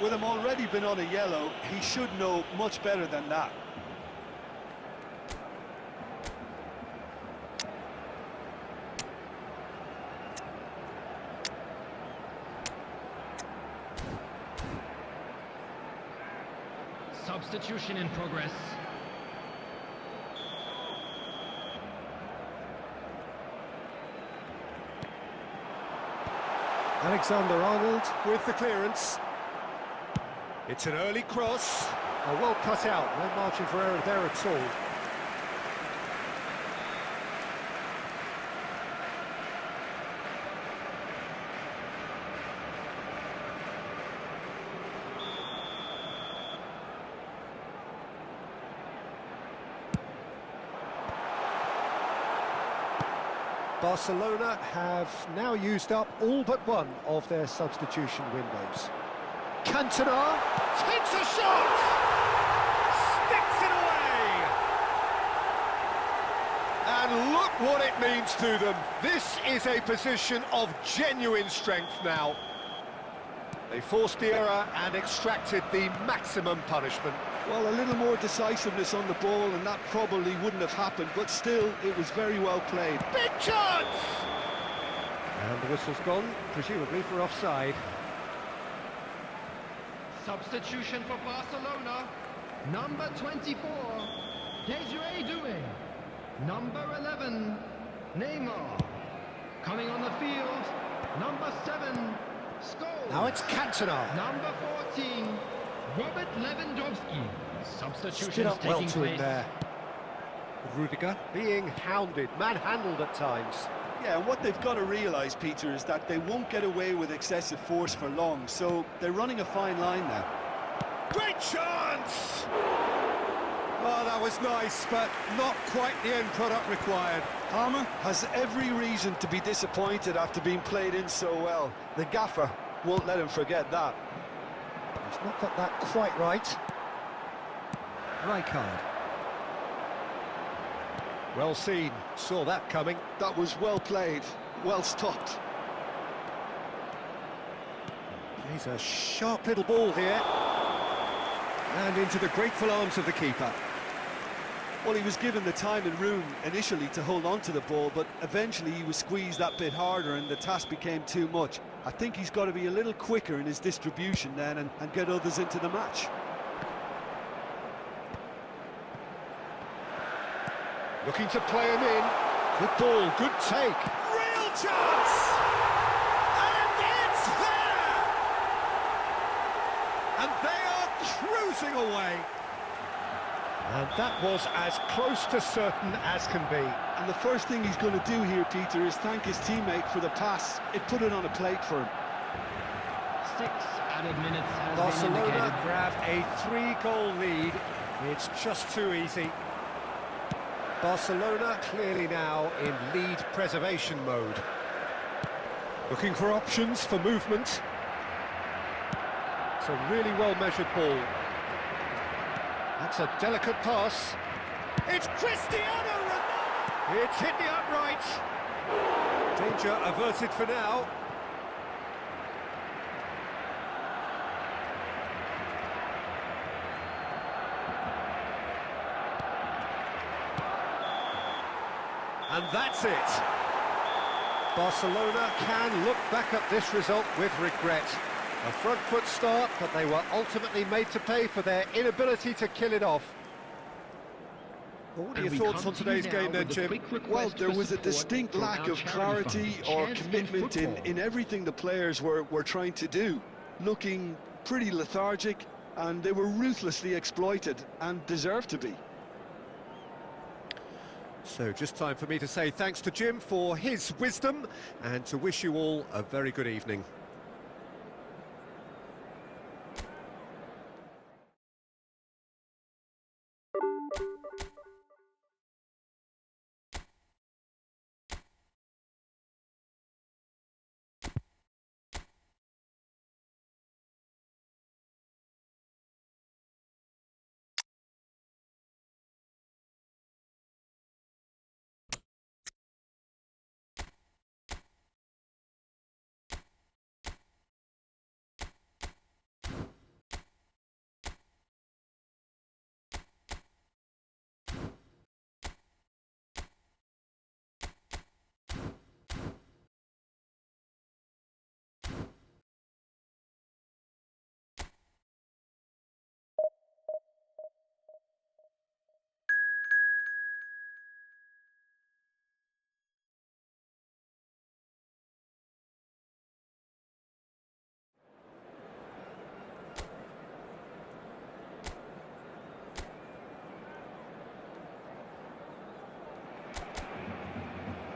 with him already been on a yellow, he should know much better than that. Substitution in progress. Alexander-Arnold with the clearance. It's an early cross. Oh, well cut out, no margin for error there at all. Barcelona have now used up all but one of their substitution windows. Cantona takes a shot! Sticks it away! And look what it means to them. This is a position of genuine strength now. They forced the error and extracted the maximum punishment. Well, a little more decisiveness on the ball and that probably wouldn't have happened, but still, it was very well played. Big chance! And the whistle's gone, presumably for offside. Substitution for Barcelona. Number 24, Desiree Doué. Number 11, Neymar. Coming on the field, number 7, Scholes. Now it's Cantona. Number 14, Robert Lewandowski. Substitution Stood up well taking to place. him there. Rudiger being hounded, manhandled at times. Yeah, and what they've got to realise, Peter, is that they won't get away with excessive force for long, so they're running a fine line now. Great chance! Oh, that was nice, but not quite the end product required. Palmer has every reason to be disappointed after being played in so well. The gaffer won't let him forget that. He's not got that quite right. Rijkaard. Well seen, saw that coming. That was well played, well stopped. He's a sharp little ball here. And into the grateful arms of the keeper. Well, he was given the time and room initially to hold on to the ball, but eventually he was squeezed that bit harder and the task became too much. I think he's got to be a little quicker in his distribution then and get others into the match. Looking to play him in. Good ball, good take. Real chance! And it's there! And they are cruising away. And that was as close to certain as can be. And the first thing he's going to do here, Peter, is thank his teammate for the pass. It put it on a plate for him. 6 added minutes has been Barcelona indicated. grab a 3-goal lead. It's just too easy. Barcelona clearly now in lead preservation mode. Looking for options for movement. It's a really well-measured ball. That's a delicate pass. It's Cristiano Ronaldo! It's hit the upright. Danger averted for now. And that's it. Barcelona can look back at this result with regret. A front foot start, but they were ultimately made to pay for their inability to kill it off. What are your thoughts on today's game then, Jim? Well, there was a distinct lack of clarity or commitment in everything the players were trying to do. Looking pretty lethargic, and they were ruthlessly exploited and deserved to be. So just time for me to say thanks to Jim for his wisdom and to wish you all a very good evening.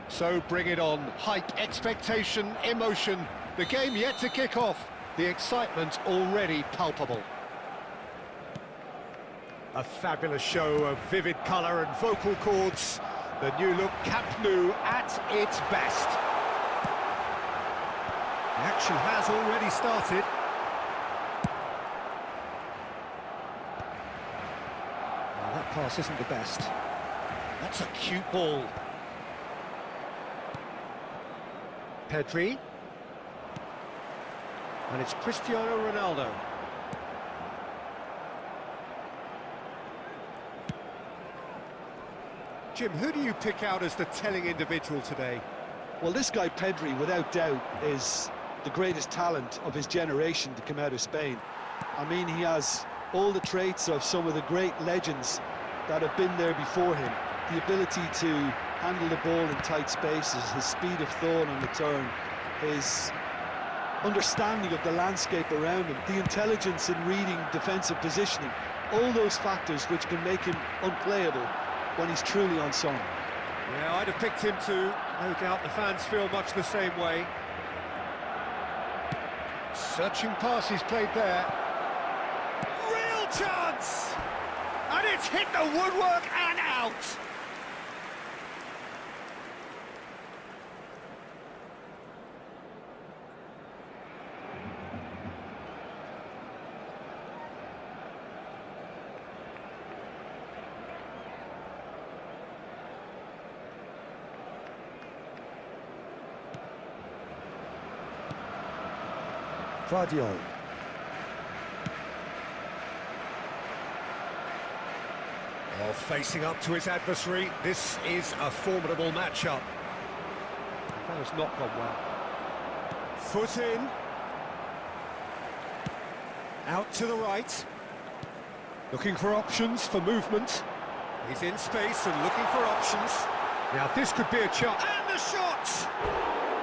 So bring it on. Hype, expectation, emotion. The game yet to kick off. The excitement already palpable. A fabulous show of vivid colour and vocal cords. The new look Camp Nou at its best. The action has already started. Well, that pass isn't the best. That's a cute ball. Pedri. And it's Cristiano Ronaldo. Jim, who do you pick out as the telling individual today? Well, this guy Pedri, without doubt, is the greatest talent of his generation to come out of Spain. I mean, he has all the traits of some of the great legends that have been there before him. The ability to handle the ball in tight spaces, his speed of thought on the turn, his understanding of the landscape around him, the intelligence in reading defensive positioning, all those factors which can make him unplayable when he's truly on song. Yeah, I'd have picked him too. No doubt the fans feel much the same way. Searching pass he's played there. Real chance! And it's hit the woodwork and out! Vardiol. Oh, facing up to his adversary, this is a formidable matchup. That has not gone well. Foot in. Out to the right. Looking for options for movement. He's in space and looking for options. Now this could be a chance. And the shot!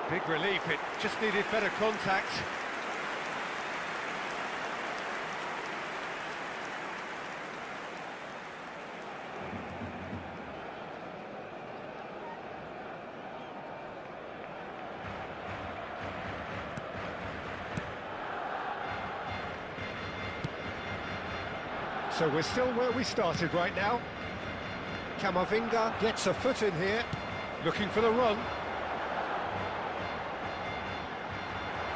Big relief, it just needed better contact. So we're still where we started right now. Camavinga gets a foot in here, looking for the run.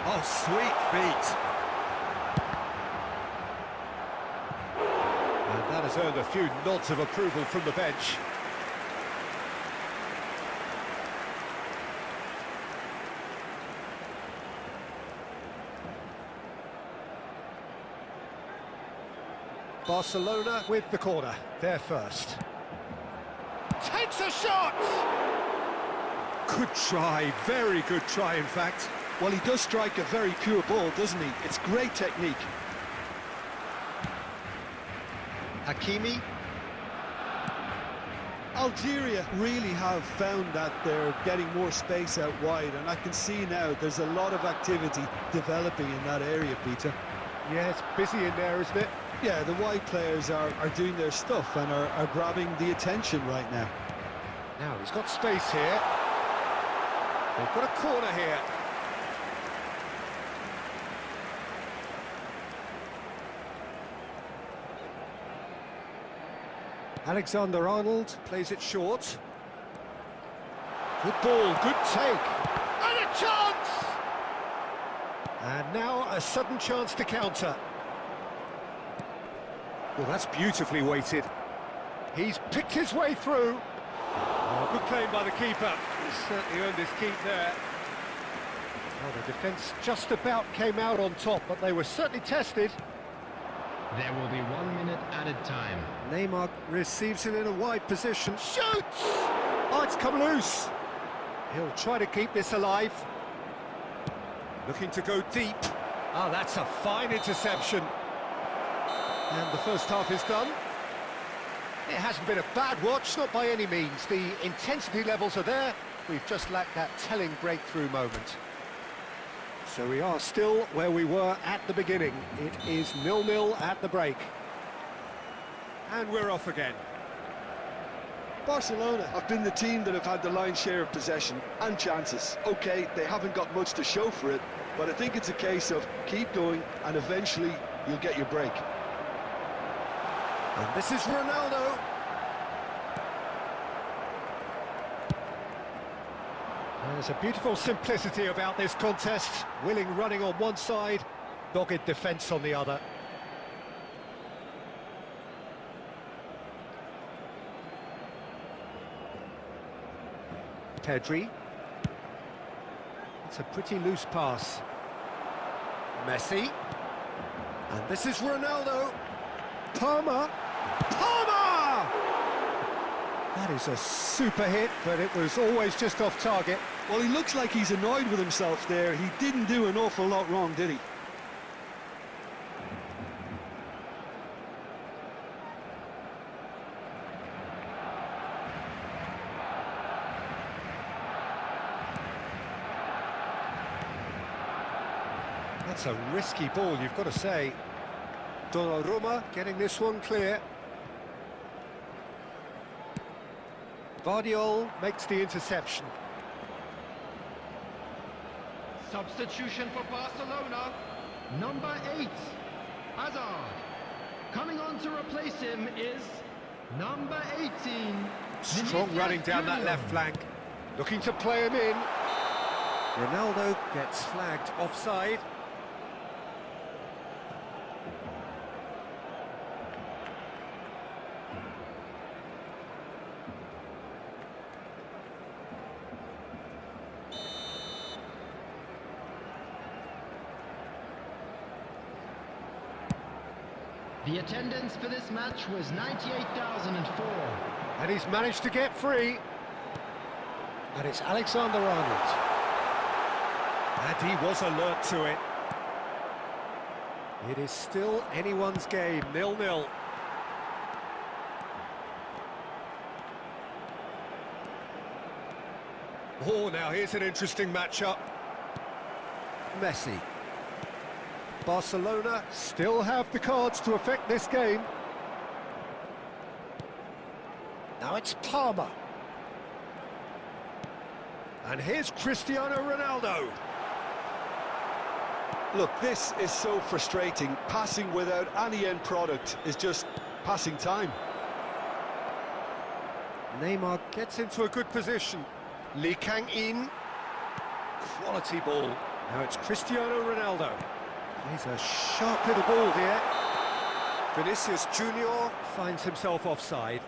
Oh, sweet feet. And that has earned a few nods of approval from the bench. Barcelona with the corner, they're first. Takes a shot! Good try, very good try in fact. Well, he does strike a very pure ball, doesn't he? It's great technique. Hakimi. Algeria really have found that they're getting more space out wide, and I can see now there's a lot of activity developing in that area, Peter. Yeah, it's busy in there, isn't it? Yeah, the wide players are doing their stuff and are grabbing the attention right now. Now, he's got space here. They've got a corner here. Alexander-Arnold plays it short. Good ball, good take. And a chance! And now a sudden chance to counter. Well, that's beautifully weighted. He's picked his way through. Oh, good claim by the keeper. He's certainly earned his keep there. Well, the defence just about came out on top, but they were certainly tested. There will be 1 minute added time. Neymar receives it in a wide position. Shoots! Oh, it's come loose. He'll try to keep this alive. Looking to go deep. Oh, that's a fine interception. And the first half is done. It hasn't been a bad watch, not by any means. The intensity levels are there. We've just lacked that telling breakthrough moment. So we are still where we were at the beginning. It is 0-0 at the break. And we're off again. Barcelona have been the team that have had the lion's share of possession and chances. Okay, they haven't got much to show for it, but I think it's a case of keep going and eventually you'll get your break. And this is Ronaldo. There's a beautiful simplicity about this contest. Willing running on one side, dogged defence on the other. Pedri. It's a pretty loose pass. Messi. And this is Ronaldo. Palmer. Palmer! That is a super hit, but it was always just off target. Well, he looks like he's annoyed with himself there. He didn't do an awful lot wrong, did he? That's a risky ball, you've got to say. Donnarumma getting this one clear. Vardiol makes the interception. Substitution for Barcelona. Number 8, Hazard. Coming on to replace him is number 18. Strong running down that left flank. Looking to play him in. Ronaldo gets flagged offside. The attendance for this match was 98,004. And he's managed to get free. And it's Alexander-Arnold. And he was alert to it. It is still anyone's game, 0-0. Oh, now here's an interesting matchup. Messi. Barcelona still have the cards to affect this game. Now it's Palmer. And here's Cristiano Ronaldo. Look, this is so frustrating. Passing without any end product is just passing time. Neymar gets into a good position. Lee Kang-in. Quality ball. Now it's Cristiano Ronaldo. He's a sharp little ball here. Vinicius Junior finds himself offside.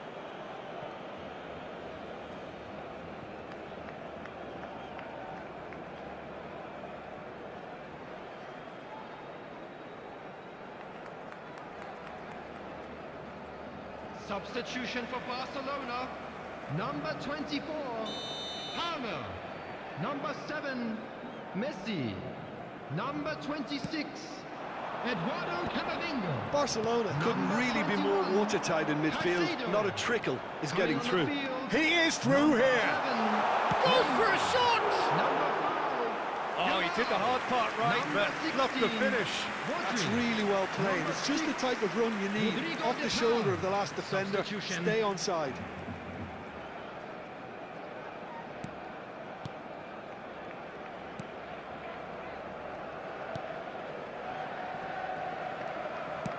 Substitution for Barcelona. Number 24, Palmer. Number 7, Messi. Number 26, Eduardo Camavinga. Barcelona couldn't really be more watertight in midfield. Not a trickle is getting through. He is through here. Goes for a shot! Number 5. Oh, he did the hard part right, but not the finish. That's really well played. It's just the type of run you need. Off the shoulder of the last defender. Stay onside.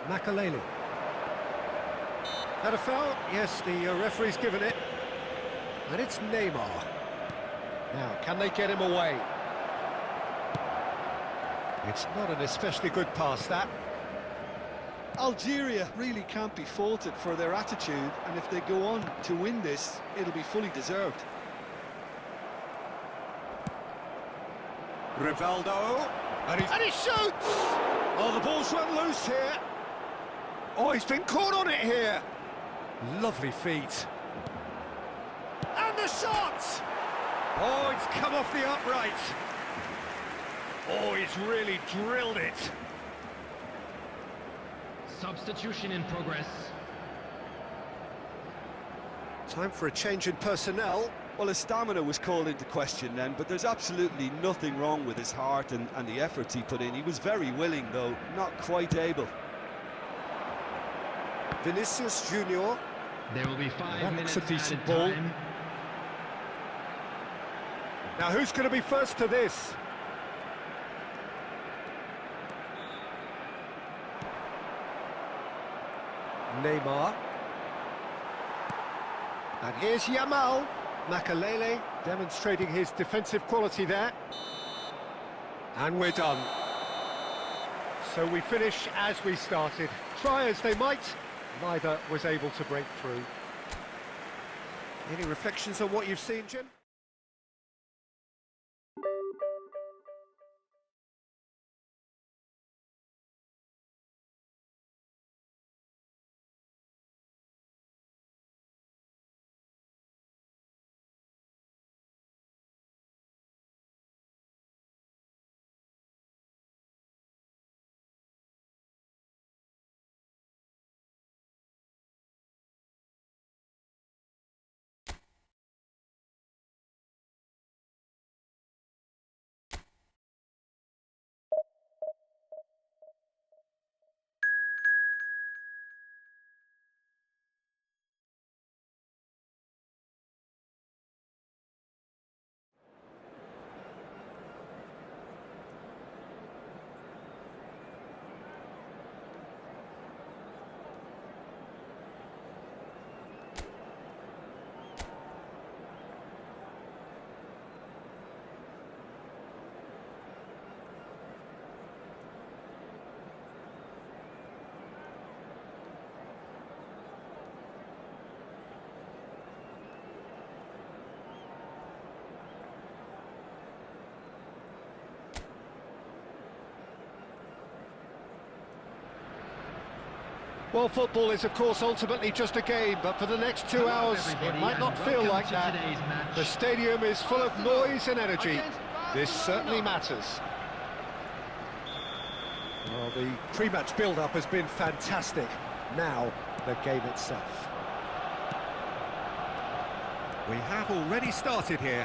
Makalele. Had a foul? Yes, the referee's given it. And it's Neymar. Now, can they get him away? It's not an especially good pass, that. Algeria really can't be faulted for their attitude, and if they go on to win this, it'll be fully deserved. Rivaldo. And he shoots! Oh, the ball's run loose here. Oh, he's been caught on it here. Lovely feet. And the shot! Oh, it's come off the upright. Oh, he's really drilled it. Substitution in progress. Time for a change in personnel. Well, his stamina was called into question then, but there's absolutely nothing wrong with his heart and the efforts he put in. He was very willing, though, not quite able. Vinicius Junior. There will be 5 minutes a decent added ball. time. Now, who's going to be first to this? Neymar. And here's Yamal. Makalele demonstrating his defensive quality there. And we're done. So we finish as we started. Try as they might, neither was able to break through. Any reflections on what you've seen, Jim? Well, football is, of course, ultimately just a game, but for the next 2 hours, it might not feel like that. The stadium is full of noise and energy. This certainly matters. Well, the pre-match build-up has been fantastic. Now, the game itself. We have already started here.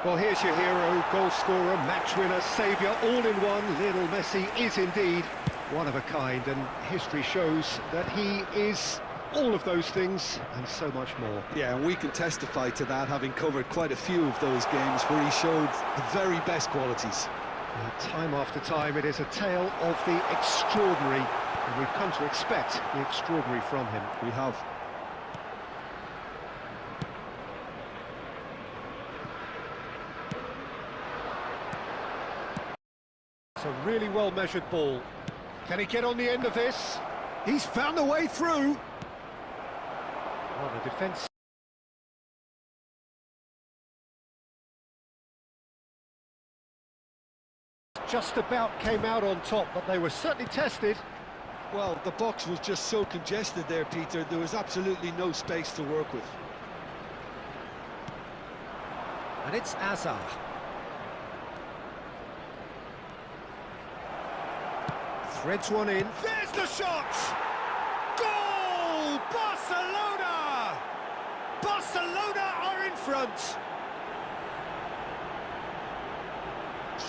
Well, here's your hero, goal scorer, match winner, saviour, all in one. Lionel Messi is indeed one of a kind, and history shows that he is all of those things and so much more. Yeah, and we can testify to that, having covered quite a few of those games where he showed the very best qualities. Time after time, it is a tale of the extraordinary, and we've come to expect the extraordinary from him. We have. It's a really well-measured ball. Can he get on the end of this? He's found a way through. Well, the defence... just about came out on top, but they were certainly tested. Well, the box was just so congested there, Peter. There was absolutely no space to work with. And it's Azar. Threads one in. There's the shot! Goal! Barcelona! Barcelona are in front.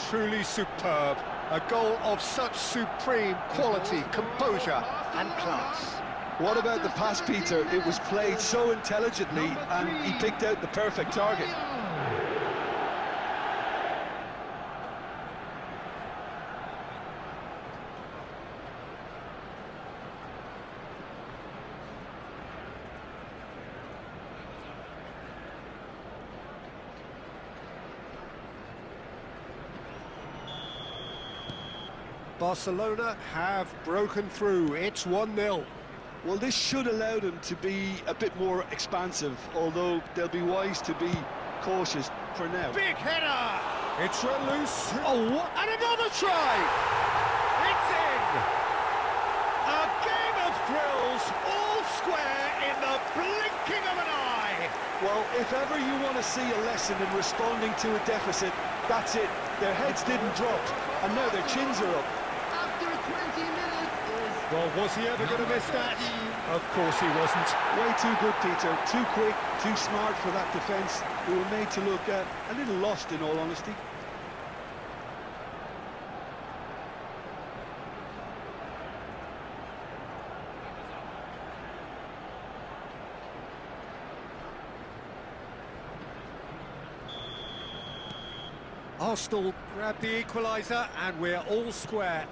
Truly superb. A goal of such supreme quality, composure and class. What about the pass, Peter? It was played so intelligently and he picked out the perfect target. Barcelona have broken through. It's 1-0. Well, this should allow them to be a bit more expansive, although they'll be wise to be cautious for now. Big header! It's run loose. Oh, what? And another try! It's in! A game of thrills, all square in the blinking of an eye. Well, if ever you want to see a lesson in responding to a deficit, that's it. Their heads didn't drop, and now their chins are up. After 20 minutes is... Well, was he ever going to miss that? Of course he wasn't. Way too good, Peter. Too quick, too smart for that defence. They were made to look a little lost, in all honesty. Arsenal grab the equaliser and we're all square.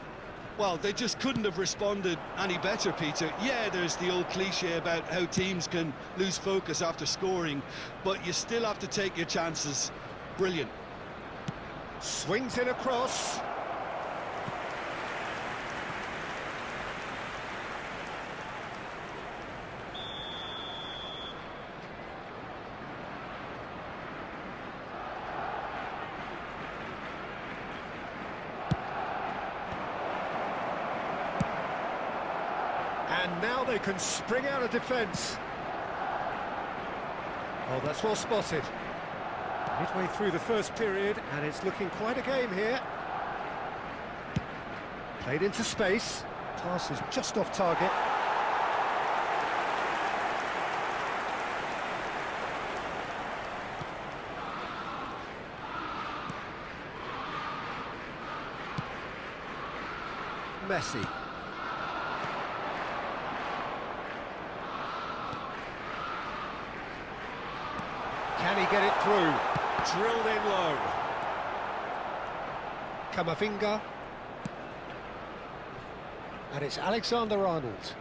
Well, they just couldn't have responded any better, Peter. Yeah, there's the old cliche about how teams can lose focus after scoring, but you still have to take your chances. Brilliant. Swings in across. And now they can spring out of defence. Oh, that's well spotted. Midway through the first period, and it's looking quite a game here. Played into space. Pass is just off target. Messi. Can he get it through? Drilled in low. Camavinga. And it's Alexander-Arnold.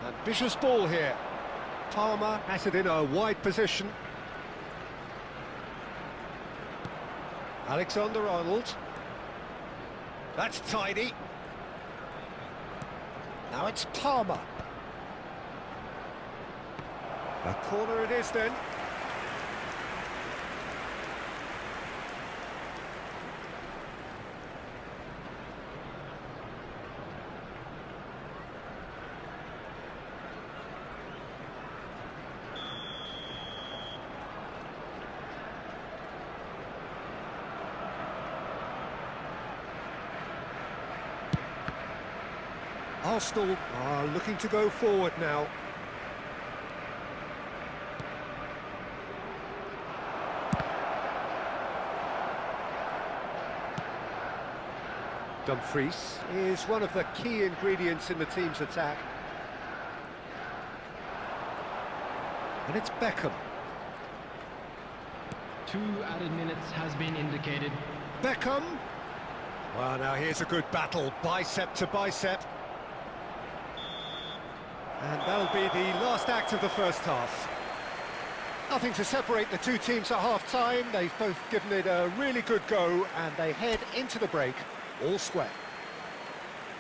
Ambitious ball here. Palmer has it in a wide position. Alexander-Arnold. That's tidy. Now it's Palmer. A corner it is then. Arsenal are looking to go forward now. Dumfries is one of the key ingredients in the team's attack. And it's Beckham. 2 added minutes has been indicated. Beckham. Well, now here's a good battle, bicep to bicep. And that'll be the last act of the first half. Nothing to separate the two teams at half-time. They've both given it a really good go, and they head into the break all square.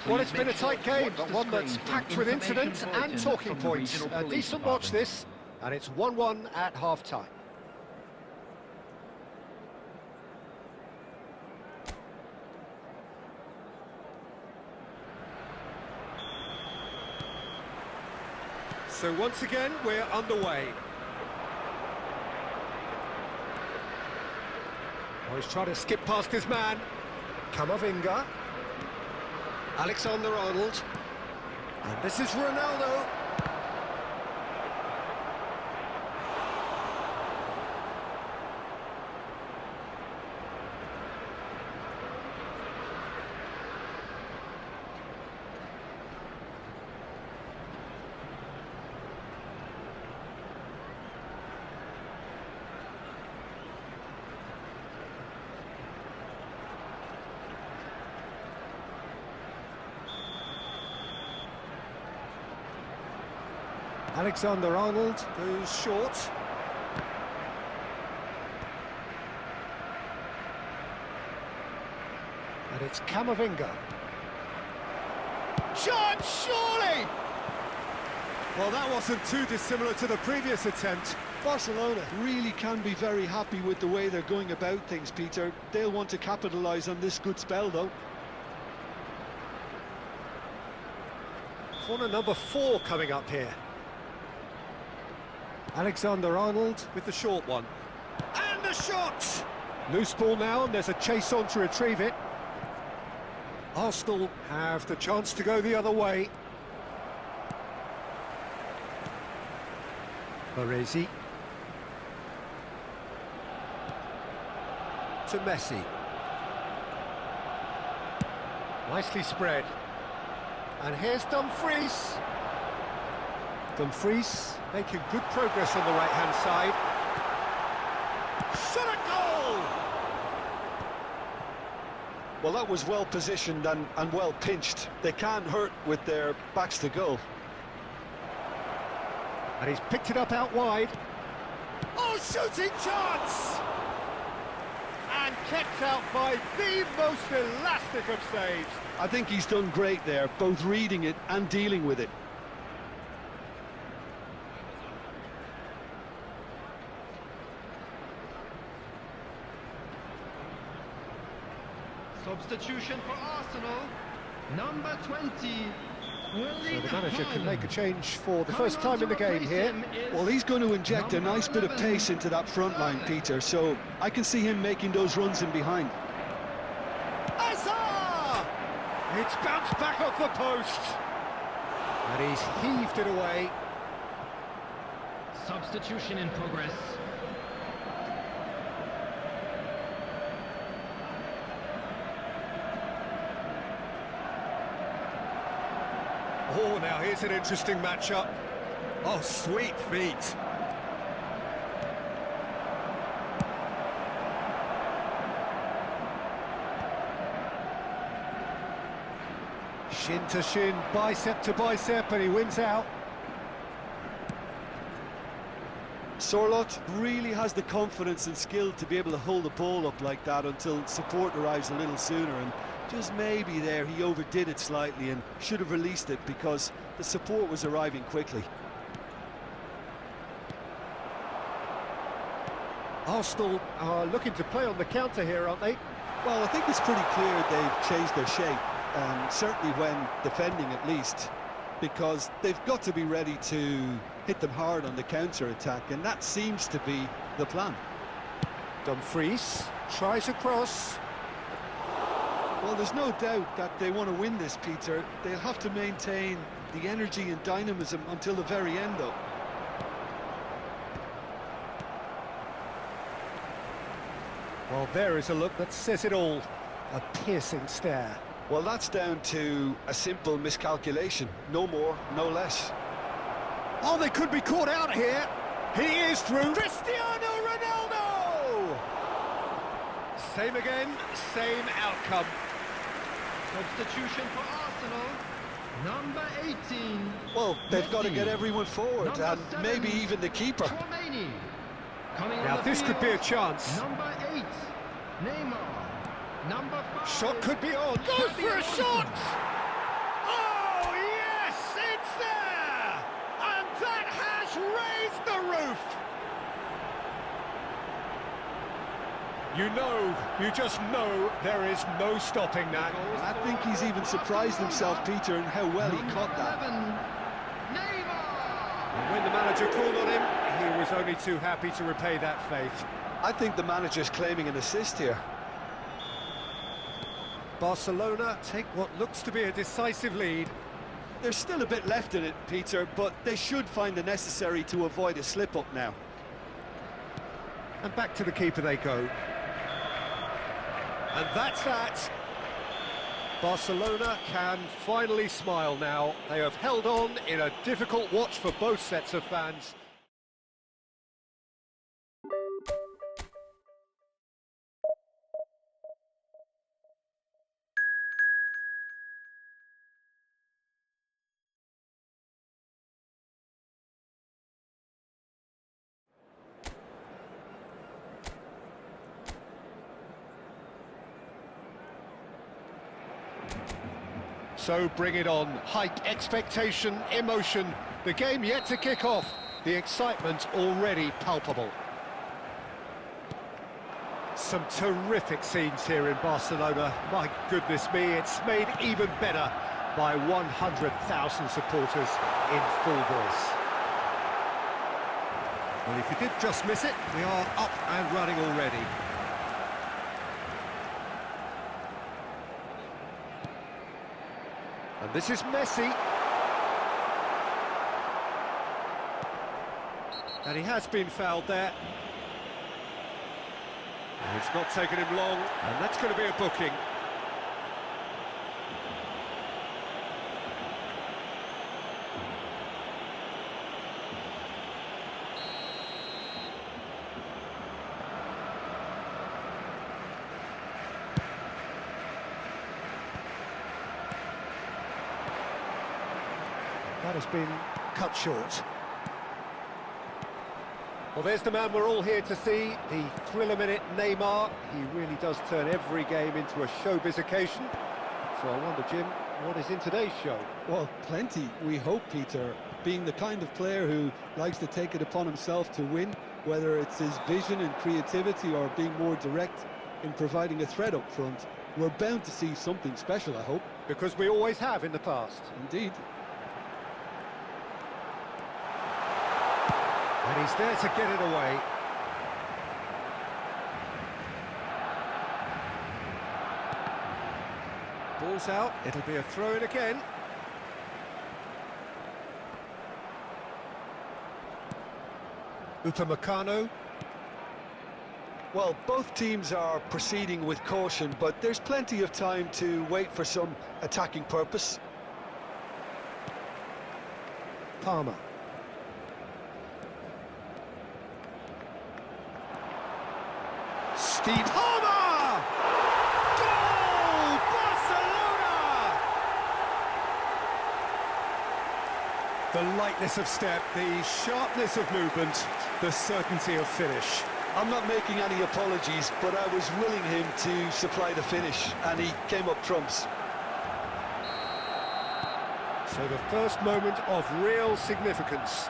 Well, it's been a tight game, but one that's packed with incidents and talking points. A decent watch this, and it's 1-1 at half-time. So once again, we're underway. Oh, he's trying to skip past his man. Camavinga. Alexander-Arnold. And this is Ronaldo. Alexander-Arnold goes short. And it's Camavinga. Shot, surely! Well, that wasn't too dissimilar to the previous attempt. Barcelona really can be very happy with the way they're going about things, Peter. They'll want to capitalise on this good spell, though. Corner number 4 coming up here. Alexander-Arnold with the short one. And the shot! Loose ball now, and there's a chase on to retrieve it. Arsenal have the chance to go the other way. Baresi. To Messi. Nicely spread. And here's Dumfries. Dumfries making good progress on the right-hand side. Shot a goal! Well, that was well positioned and well pinched. They can't hurt with their backs to goal. And he's picked it up out wide. Oh, shooting chance! And kept out by the most elastic of saves. I think he's done great there, both reading it and dealing with it. Substitution for Arsenal, number 20. So the manager can make a change for the first time in the game here. Well, he's going to inject a nice bit of pace into that front line, Peter, so I can see him making those runs in behind. Azar! It's bounced back off the post. And he's heaved it away. Substitution in progress. Oh, now here's an interesting matchup. Oh, sweet feet. Shin to shin, bicep to bicep, and he wins out. Sorloth really has the confidence and skill to be able to hold the ball up like that until support arrives a little sooner, and just maybe there he overdid it slightly and should have released it because the support was arriving quickly. Arsenal are looking to play on the counter here, aren't they? Well, I think it's pretty clear they've changed their shape, certainly when defending at least, because they've got to be ready to hit them hard on the counter-attack, and that seems to be the plan. Dumfries tries a cross. Well, there's no doubt that they want to win this, Peter. They'll have to maintain the energy and dynamism until the very end, though. Well, there is a look that says it all. A piercing stare. Well, that's down to a simple miscalculation. No more, no less. Oh, they could be caught out here. He is through. Cristiano Ronaldo! Same again, same outcome. Substitution for Arsenal, number 18. Well, they've got to Messi. get everyone forward, Number and 7, maybe even the keeper. Tchouaméni. Coming Now on the this could be a field, chance. Number 8, Neymar. Number 5. Shot could be on. Goes for a shot! Oh, yes, it's there! And that has raised the roof! You just know there is no stopping that. I think he's even surprised himself, Peter, in how well he caught that. 11, Neymar. And when the manager called on him, he was only too happy to repay that faith. I think the manager's claiming an assist here. Barcelona take what looks to be a decisive lead. There's still a bit left in it, Peter, but they should find the necessary to avoid a slip-up now. And back to the keeper they go. And that's that. Barcelona can finally smile now. They have held on in a difficult watch for both sets of fans. So bring it on. Hype, expectation, emotion. The game yet to kick off. The excitement already palpable. Some terrific scenes here in Barcelona. My goodness me, it's made even better by 100,000 supporters in full voice. Well, if you did just miss it, we are up and running already. And this is Messi. And he has been fouled there. And it's not taken him long, and that's going to be a booking. That has been cut short. Well, there's the man we're all here to see, the thriller-minute Neymar. He really does turn every game into a showbiz occasion. So I wonder, Jim, what is in today's show? Well, plenty, we hope, Peter. Being the kind of player who likes to take it upon himself to win, whether it's his vision and creativity or being more direct in providing a threat up front, we're bound to see something special, I hope. Because we always have in the past. Indeed. And he's there to get it away. Ball's out, it'll be a throw-in again. Upamecano. Well, both teams are proceeding with caution, but there's plenty of time to wait for some attacking purpose. Palmer. Steve Palmer! Goal! Barcelona! The lightness of step, the sharpness of movement, the certainty of finish. I'm not making any apologies, but I was willing him to supply the finish, and he came up trumps. So the first moment of real significance.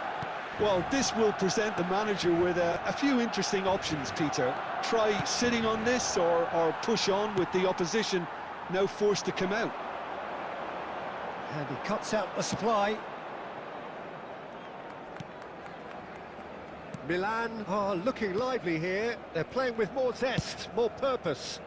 Well, this will present the manager with a few interesting options, Peter. Try sitting on this or push on with the opposition now forced to come out. And he cuts out the supply. Milan are looking lively here. They're playing with more zest, more purpose.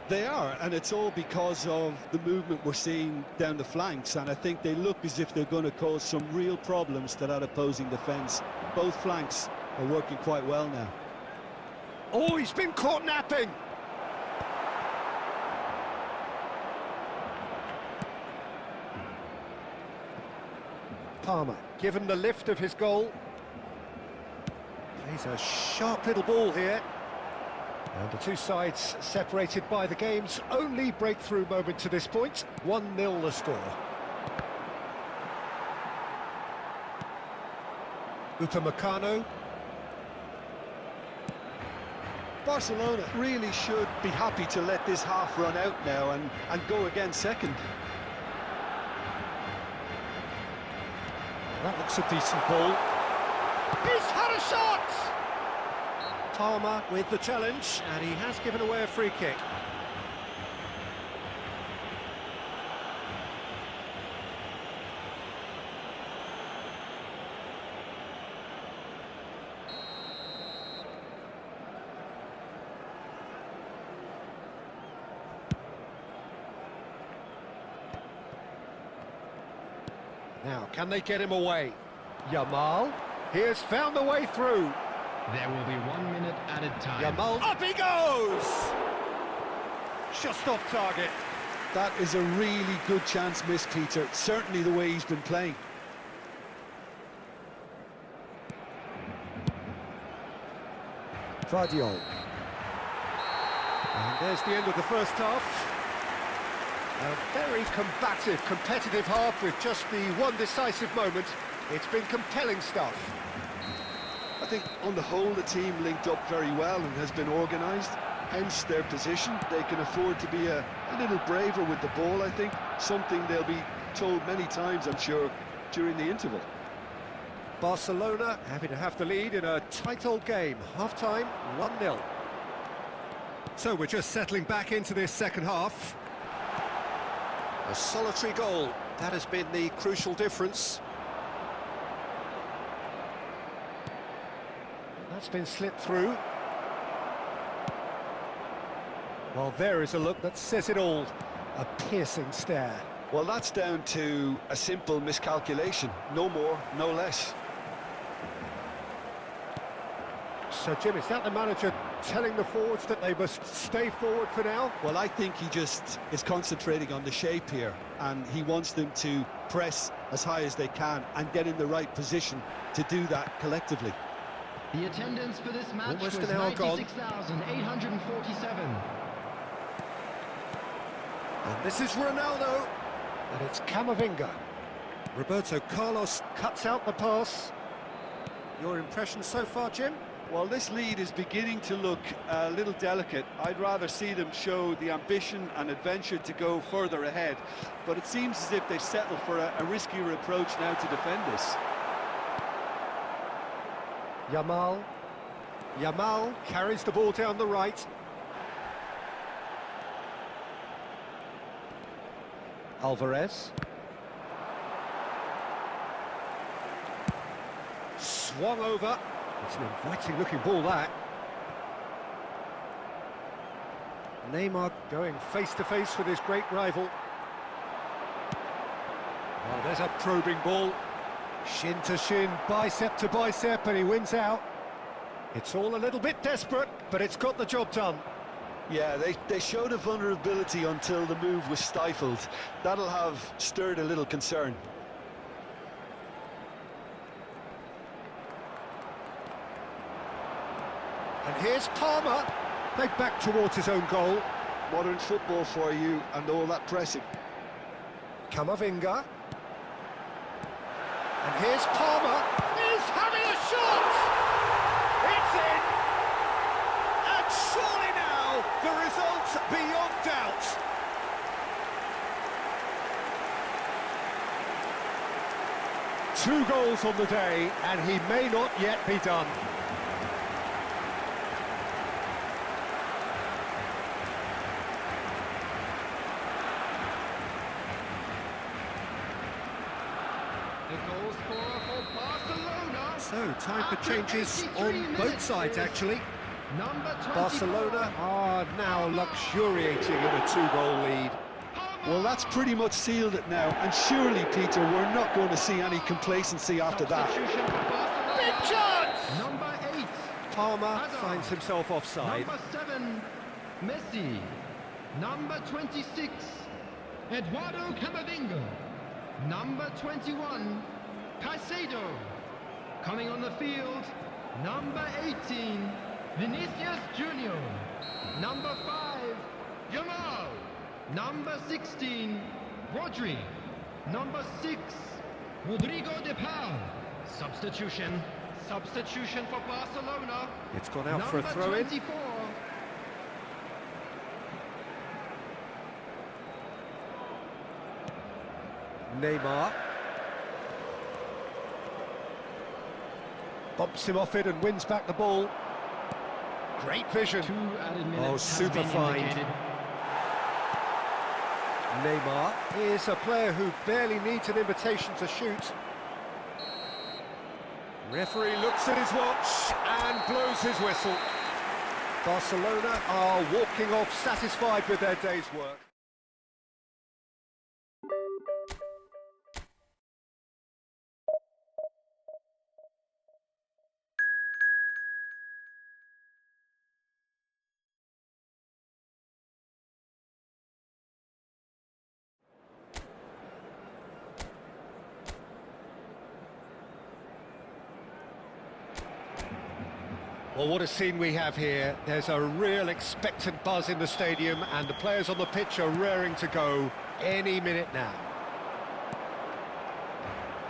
They are, and it's all because of the movement we're seeing down the flanks, and I think they look as if they're going to cause some real problems to that opposing defence. Both flanks are working quite well now. Oh, he's been caught napping. Palmer, given the lift of his goal. He's a sharp little ball here. And the two sides separated by the game's only breakthrough moment to this point. 1-0 the score. Upamecano. Barcelona really should be happy to let this half run out now and go again second. That looks a decent ball. He's had a shot! Palmer with the challenge, and he has given away a free kick. Now, can they get him away? Yamal, he has found the way through. There will be 1 minute added time. Yamal, up he goes! Just off target. That is a really good chance missed, Peter. Certainly the way he's been playing. Vardiol. And there's the end of the first half. A very combative, competitive half with just the one decisive moment. It's been compelling stuff. I think on the whole the team linked up very well and has been organised, hence their position. They can afford to be a little braver with the ball, I think, something they'll be told many times, I'm sure, during the interval. Barcelona happy to have the lead in a tight old game. Half-time, 1-0. So we're just settling back into this second half. A solitary goal, that has been the crucial difference. That's been slipped through. Well, there is a look that says it all. A piercing stare. Well, that's down to a simple miscalculation. No more, no less. So, Jim, is that the manager telling the forwards that they must stay forward for now? Well, I think he just is concentrating on the shape here, and he wants them to press as high as they can and get in the right position to do that collectively. The attendance for this match Almost was an hour gone. 96,847. And this is Ronaldo, and it's Camavinga. Roberto Carlos cuts out the pass. Your impression so far, Jim? Well, this lead is beginning to look a little delicate. I'd rather see them show the ambition and adventure to go further ahead. But it seems as if they've settled for a riskier approach now to defend this. Yamal. Yamal carries the ball down the right. Alvarez. Swung over. It's an inviting looking ball, that. Neymar going face to face with his great rival. Oh, there's a probing ball. Shin to shin, bicep to bicep, and he wins out. It's all a little bit desperate, but it's got the job done. Yeah, they showed a vulnerability until the move was stifled. That'll have stirred a little concern. And here's Palmer. They back towards his own goal. Modern football for you and all that pressing. Camavinga. And here's Palmer. He's having a shot! It's in! And surely now, the result's beyond doubt. Two goals on the day, and he may not yet be done. The goal scorer for Barcelona. So, time for After changes 83 on both minutes sides, is actually. Number 24. Barcelona are now luxuriating in a two-goal lead. Well, that's pretty much sealed it now, and surely, Peter, we're not going to see any complacency after that. Substitution for Barcelona. Big chance! Number 8. Palmer Hazard. finds himself offside. Number 7, Messi. Number 26, Eduardo Camavinga. Number 21, Caicedo. Coming on the field, number 18, Vinicius Junior. Number 5, Jamal. Number 16, Rodri. Number 6, Rodrigo de Paul. Substitution for Barcelona. It's gone out for a Number throw-in. 24. Neymar. Bumps him off it and wins back the ball. Great vision. 2 added minutes Oh, has super been find. indicated. Neymar is a player who barely needs an invitation to shoot. Referee looks at his watch and blows his whistle. Barcelona are walking off satisfied with their day's work. Well, what a scene we have here. There's a real expectant buzz in the stadium and the players on the pitch are raring to go any minute now.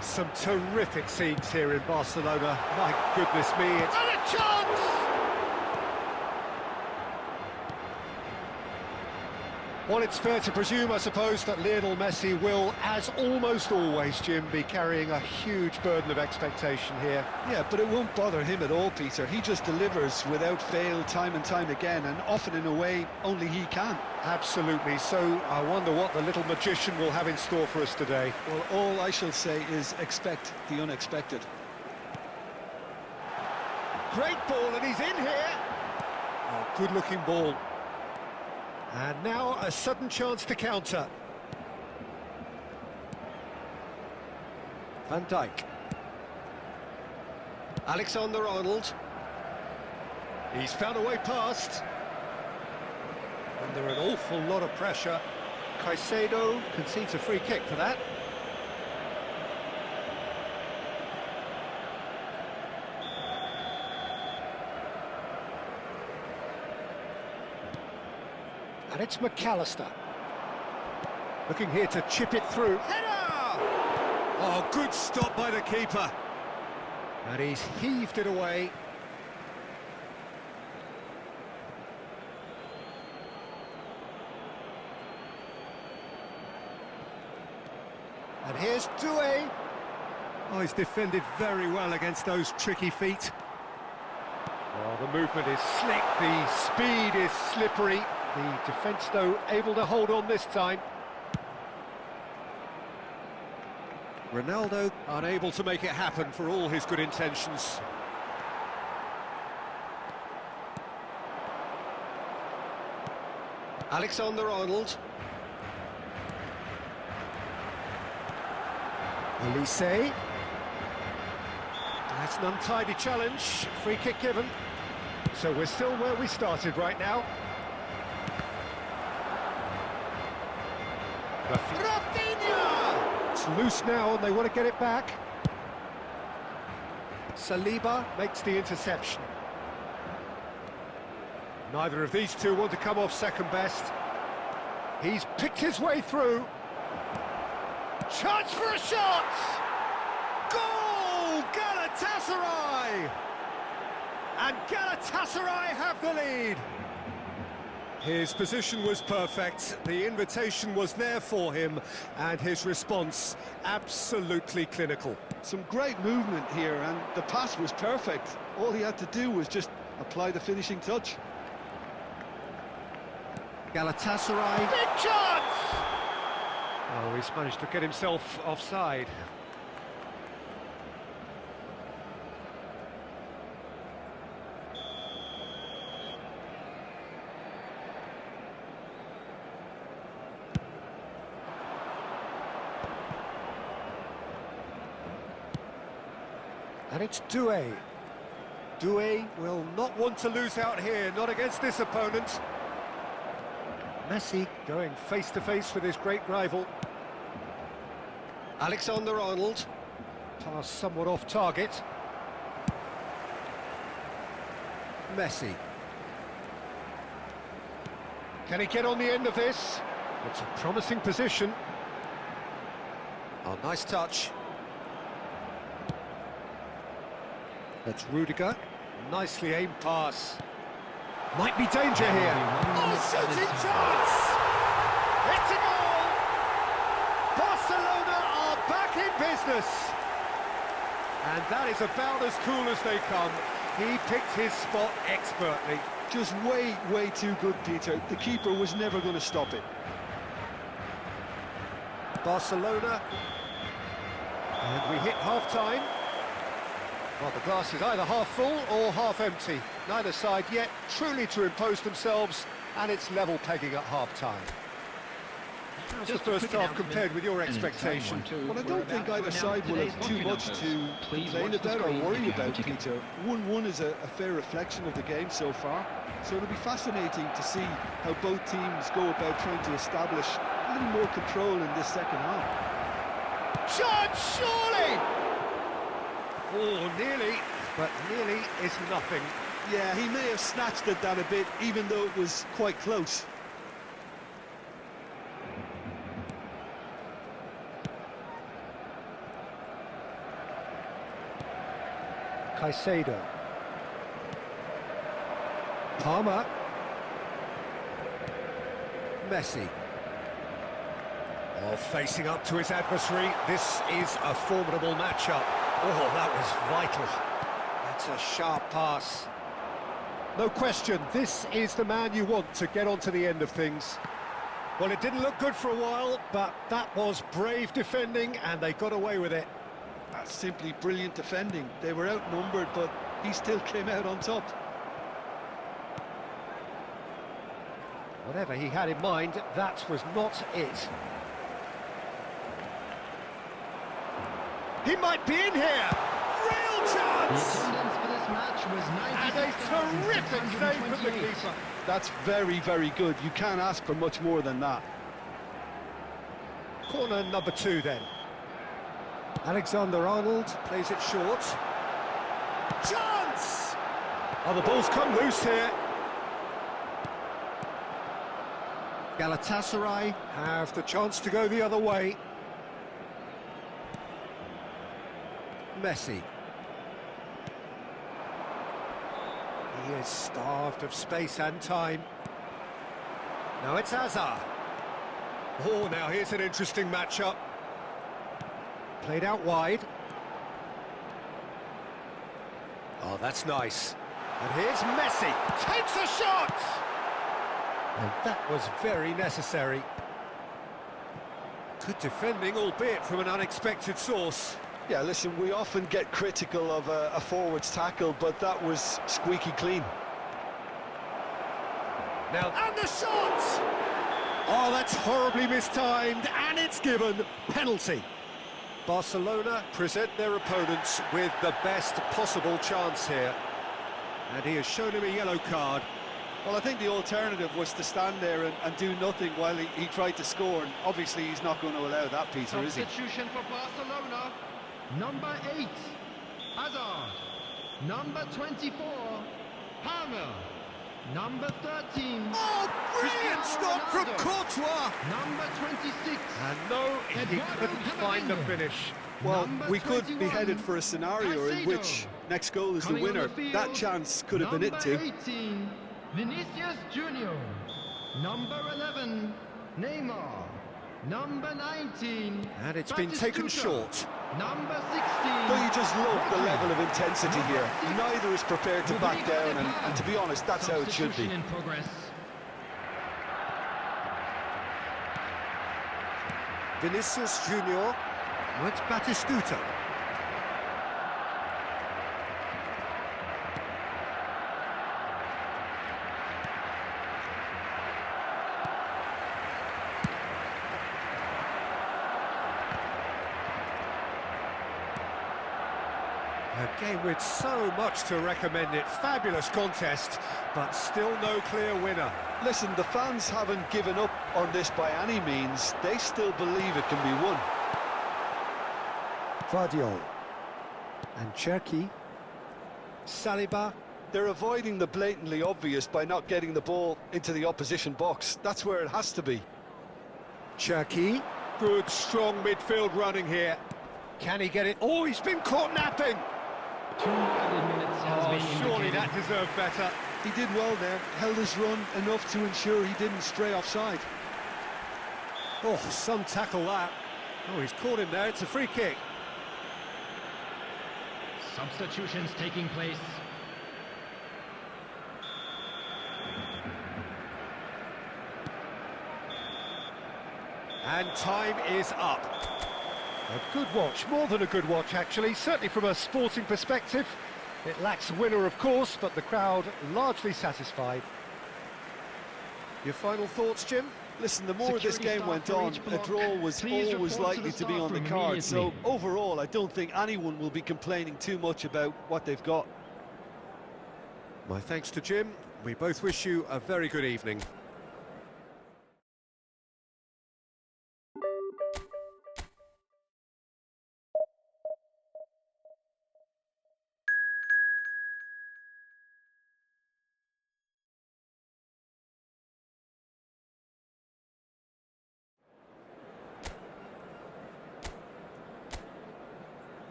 Some terrific scenes here in Barcelona. My goodness me, it's... And a chance! Well, it's fair to presume, I suppose, that Lionel Messi will, as almost always, Jim, be carrying a huge burden of expectation here. Yeah, but it won't bother him at all, Peter. He just delivers without fail time and time again, and often in a way only he can. Absolutely. So I wonder what the little magician will have in store for us today. Well, all I shall say is expect the unexpected. Great ball, and he's in here. Oh, good-looking ball. And now a sudden chance to counter. Van Dijk. Alexander-Arnold. He's found a way past. Under an awful lot of pressure. Caicedo concedes a free kick for that. And it's McAllister. Looking here to chip it through. Header! Oh, good stop by the keeper. And he's heaved it away. And here's Doué. Oh, he's defended very well against those tricky feet. Oh, the movement is slick, the speed is slippery. The defence, though, able to hold on this time. Ronaldo unable to make it happen for all his good intentions. Alexander-Arnold. Elise. That's an untidy challenge. Free kick given. So we're still where we started right now. Rafinha! It's loose now and they want to get it back. Saliba makes the interception. Neither of these two want to come off second best. He's picked his way through. Chance for a shot! Goal! Galatasaray! And Galatasaray have the lead. His position was perfect, the invitation was there for him, and his response absolutely clinical. Some great movement here, and the pass was perfect. All he had to do was just apply the finishing touch. Galatasaray. Big chance! Oh, he's managed to get himself offside. And it's Doué. Doué will not want to lose out here, not against this opponent. Messi going face-to-face with his great rival. Alexander-Arnold. Pass somewhat off target. Messi. Can he get on the end of this? It's a promising position. Oh, nice touch. That's Rudiger. Nicely aimed pass. Might be danger here. Oh, shooting chance! It's a goal! Barcelona are back in business. And that is about as cool as they come. He picked his spot expertly. Just way too good, Peter. The keeper was never going to stop it. Barcelona. And we hit half-time. Well, the glass is either half full or half empty. Neither side yet truly to impose themselves, and it's level pegging at half-time. How's the first half compared with your expectation? Well, I don't think either side will have too much to complain about or worry about, Peter. 1-1 is a fair reflection of the game so far, so it'll be fascinating to see how both teams go about trying to establish a little more control in this second half. Shot, surely! Oh, nearly, but nearly is nothing. Yeah, he may have snatched at that a bit, even though it was quite close. Caicedo. Palmer. Messi. Oh, facing up to his adversary. This is a formidable matchup. Oh, that was vital. That's a sharp pass. No question, this is the man you want to get onto the end of things. Well, it didn't look good for a while, but that was brave defending, and they got away with it. That's simply brilliant defending. They were outnumbered, but he still came out on top. Whatever he had in mind, that was not it. He might be in here! Real The chance! attendance for this match was And a terrific save from the keeper. That's very good. You can't ask for much more than that. Corner number 2 then. Alexander-Arnold plays it short. Chance! Oh, the ball's come loose here. Galatasaray have the chance to go the other way. Messi. He is starved of space and time. Now it's Hazard. Oh, now here's an interesting matchup. Played out wide. Oh, that's nice. And here's Messi. Takes a shot! And that was very necessary. Good defending, albeit from an unexpected source. Yeah, listen, we often get critical of a forward's tackle, but that was squeaky clean. Now, and the shot! Oh, that's horribly mistimed, and it's given. Penalty. Barcelona present their opponents with the best possible chance here. And he has shown him a yellow card. Well, I think the alternative was to stand there and do nothing while he tried to score, and obviously he's not going to allow that, Peter, is he? Substitution for Barcelona. Number 8, Hazard. Number 24, Palmer. Number 13. Oh, brilliant stop from Courtois! Number 26. And no, he couldn't find the finish. Well, Number we could be 21, headed for a scenario in which next goal is the Coming on winner. the field, That chance could have been it too. Number 18, Vinicius Junior. Number 11, Neymar. Number 19, And it's been taken Batistuta. short. Number 16. Don't you just love the level of intensity here? Neither is prepared to back down, and to be honest, that's how it should be. Substitution in progress. Vinicius Junior. Oh, it's Batistuta. A game with so much to recommend it. Fabulous contest, but still no clear winner. Listen, the fans haven't given up on this by any means. They still believe it can be won. Vardiol. And Cherki. Saliba. They're avoiding the blatantly obvious by not getting the ball into the opposition box. That's where it has to be. Cherki. Good, strong midfield running here. Can he get it? Oh, he's been caught napping! 2 added minutes has been Surely indicated. that deserved better. He did well there, held his run enough to ensure he didn't stray offside. Oh, some tackle that. Oh, he's caught him there, it's a free kick. Substitutions taking place. And time is up. A good watch, more than a good watch actually, certainly from a sporting perspective. It lacks winner of course, but the crowd largely satisfied. Your final thoughts, Jim? Listen, the more this Security game staff went for on, each a block. draw was Please always report to likely the to be staff on the room card. So immediately. overall, I don't think anyone will be complaining too much about what they've got. My thanks to Jim. We both wish you a very good evening.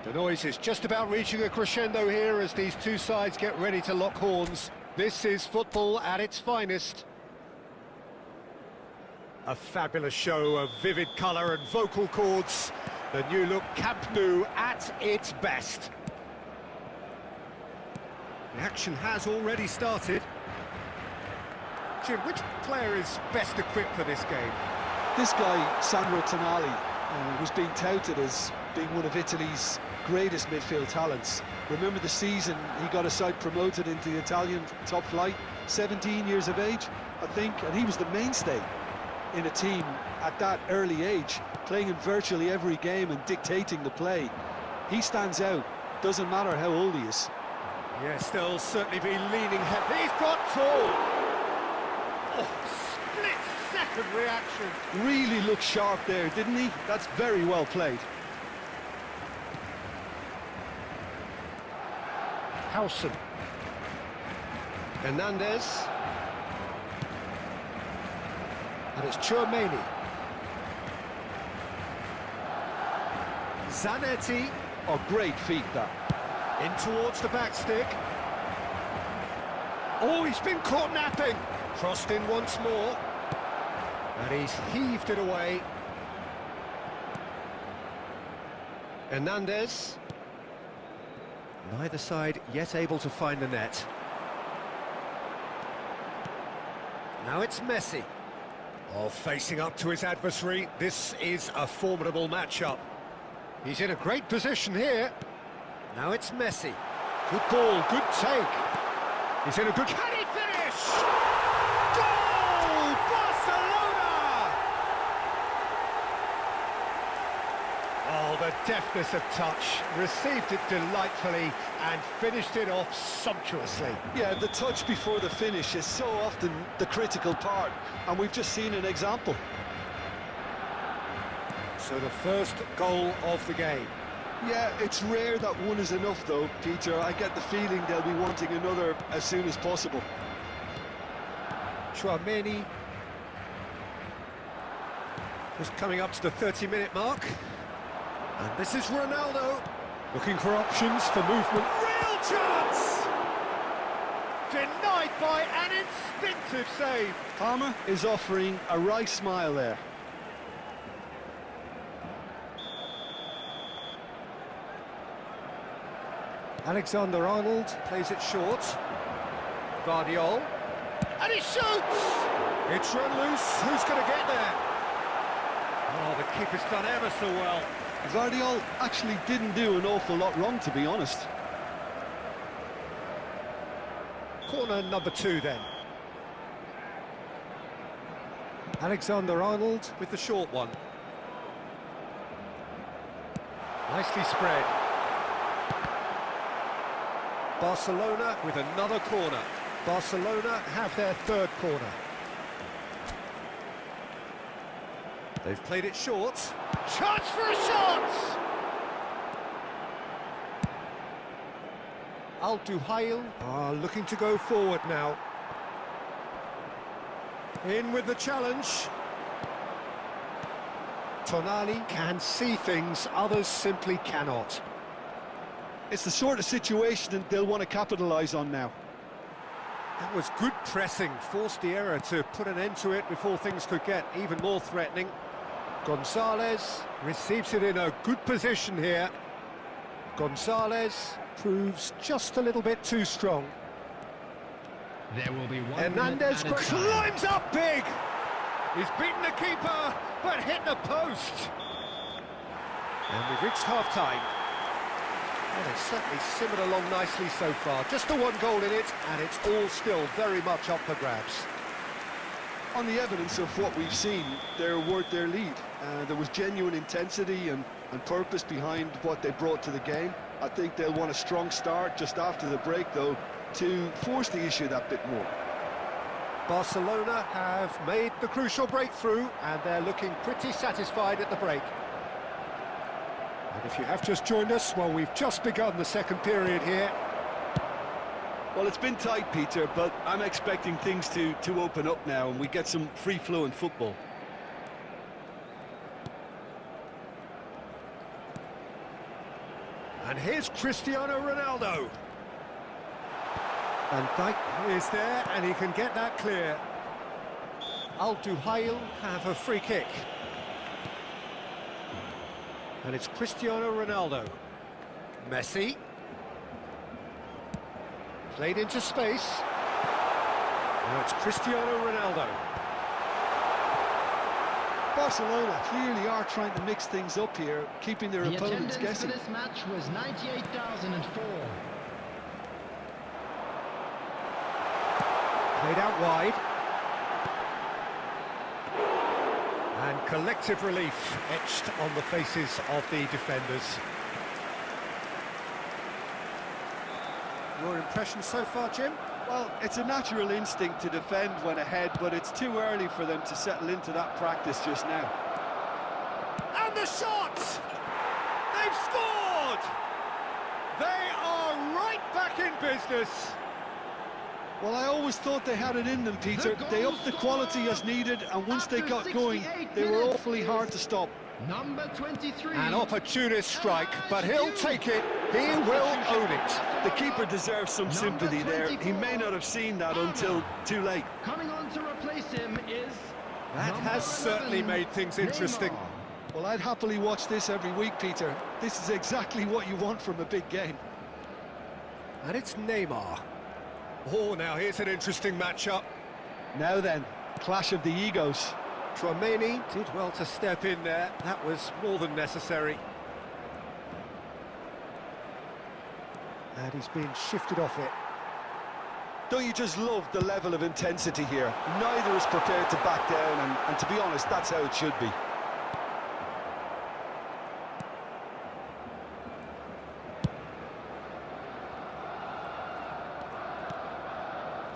The noise is just about reaching a crescendo here as these two sides get ready to lock horns. This is football at its finest. A fabulous show of vivid colour and vocal cords. The new look Camp Nou at its best. The action has already started. Jim, which player is best equipped for this game? This guy, Sandro Tonali, was being touted as being one of Italy's greatest midfield talents. Remember the season he got a side promoted into the Italian top flight, 17 years of age, I think, and he was the mainstay in a team at that early age, playing in virtually every game and dictating the play. He stands out, doesn't matter how old he is. Yes, they'll certainly be leaning heavily. He's got tall! Oh, split-second reaction. Really looked sharp there, didn't he? That's very well played. Howson. Hernandez. And it's Chouameni. Zanetti. Oh, great feat that. In towards the back stick. Oh, he's been caught napping. Crossed in once more. And he's heaved it away. Hernandez. Neither side yet able to find the net. Now it's Messi. Oh, facing up to his adversary. This is a formidable matchup. He's in a great position here. Now it's Messi. Good ball, good take. He's in a good... Can he finish? Goal! Barcelona! Oh, the deftness of touch. Received it delightfully and finished it off sumptuously. Yeah, the touch before the finish is so often the critical part, and we've just seen an example. So the first goal of the game. Yeah, it's rare that one is enough though, Peter. I get the feeling they'll be wanting another as soon as possible. Chouameni. Just coming up to the 30-minute mark. And this is Ronaldo. Looking for options for movement. Real chance! Denied by an instinctive save. Palmer is offering a wry smile there. Alexander-Arnold plays it short. Guardiola. And he shoots! It's run loose. Who's going to get there? Oh, the keeper's done ever so well. Guardiola actually didn't do an awful lot wrong, to be honest. Corner number 2 then. Alexander-Arnold with the short one. Nicely spread. Barcelona with another corner. Barcelona have their third corner. They've played it short. Chance for a shot! Al-Duhail are looking to go forward now. In with the challenge. Tonali can see things others simply cannot. It's the sort of situation that they'll want to capitalise on now. That was good pressing, forced the error to put an end to it before things could get even more threatening. Gonzalez receives it in a good position here. Gonzalez proves just a little bit too strong. There will be one Hernandez minute added time. climbs up big. He's beaten the keeper, but hit the post. And we've reached half-time. Well, they've certainly simmered along nicely so far. Just the one goal in it, and it's all still very much up for grabs. On the evidence of what we've seen, they're worth their lead. There was genuine intensity and purpose behind what they brought to the game. I think they'll want a strong start just after the break, though, to force the issue that bit more. Barcelona have made the crucial breakthrough, and they're looking pretty satisfied at the break. And if you have just joined us, well, we've just begun the second period here. Well, it's been tight, Peter, but I'm expecting things to open up now and we get some free-flowing football. And here's Cristiano Ronaldo. Van Dijk is there, and he can get that clear. Al-Duhail have a free kick. And it's Cristiano Ronaldo. Messi. Played into space. Now it's Cristiano Ronaldo. Barcelona clearly are trying to mix things up here, keeping their The opponents attendance guessing. for this match was 98,004. Played out wide. And collective relief etched on the faces of the defenders. Your impression so far, Jim? Well, it's a natural instinct to defend when ahead, but it's too early for them to settle into that practice just now. And the shot! They've scored! They are right back in business. Well, I always thought they had it in them, Peter. They upped the quality as needed, and once they got going, they were awfully hard to stop. Number 23. An opportunist strike, but he'll take it. He will own it. The keeper deserves some sympathy there. He may not have seen that until too late. Coming on to replace him is That number has certainly 11, made things interesting. Neymar. Well, I'd happily watch this every week, Peter. This is exactly what you want from a big game. And it's Neymar. Oh, now here's an interesting matchup. Now then, clash of the egos. Tchouaméni did well to step in there. That was more than necessary. And he's being shifted off it. Don't you just love the level of intensity here? Neither is prepared to back down, and to be honest, that's how it should be.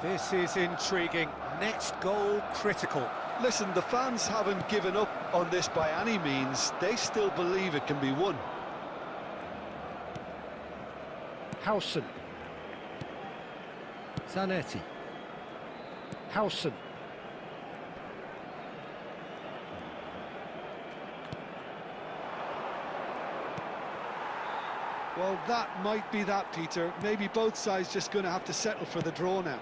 This is intriguing. Next goal critical. Listen, the fans haven't given up on this by any means. They still believe it can be won. Howson. Zanetti. Howson. Well, that might be that, Peter. Maybe both sides just going to have to settle for the draw now.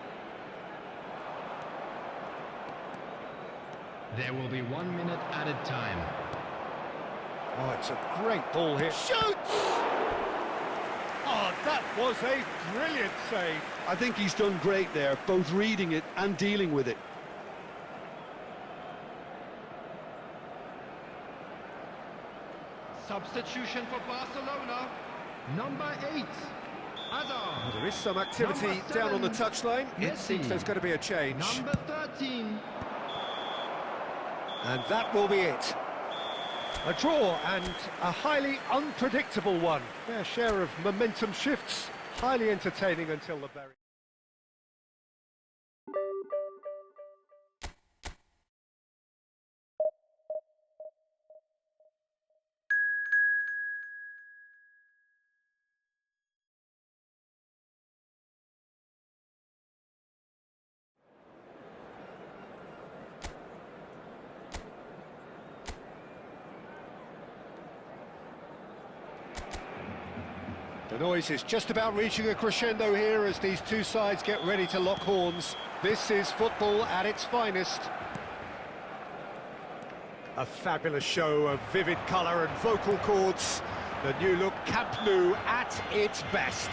There will be 1 minute added time. Oh, it's a great ball here. Shoots! Oh, that was a brilliant save. I think he's done great there, both reading it and dealing with it. Substitution for Barcelona. Number 8. Hazard. Well, there is some activity Number down on the 7, touchline. It Messi. seems there's going to be a change. Number 13. And that will be it. A draw, and a highly unpredictable one. Fair share of momentum shifts, highly entertaining until the very... noise is just about reaching a crescendo here as these two sides get ready to lock horns. This is football at its finest. A fabulous show of vivid colour and vocal cords. The new look Camp Nou at its best.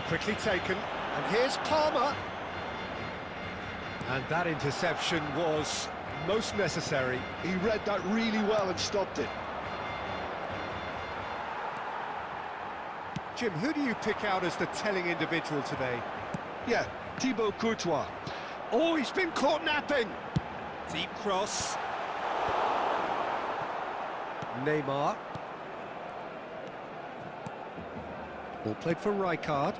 Quickly taken, and here's Palmer. And that interception was most necessary. He read that really well and stopped it. Jim, who do you pick out as the telling individual today? Yeah, Thibaut Courtois. Oh, he's been caught napping. Deep cross. Neymar. Ball played for Rijkaard.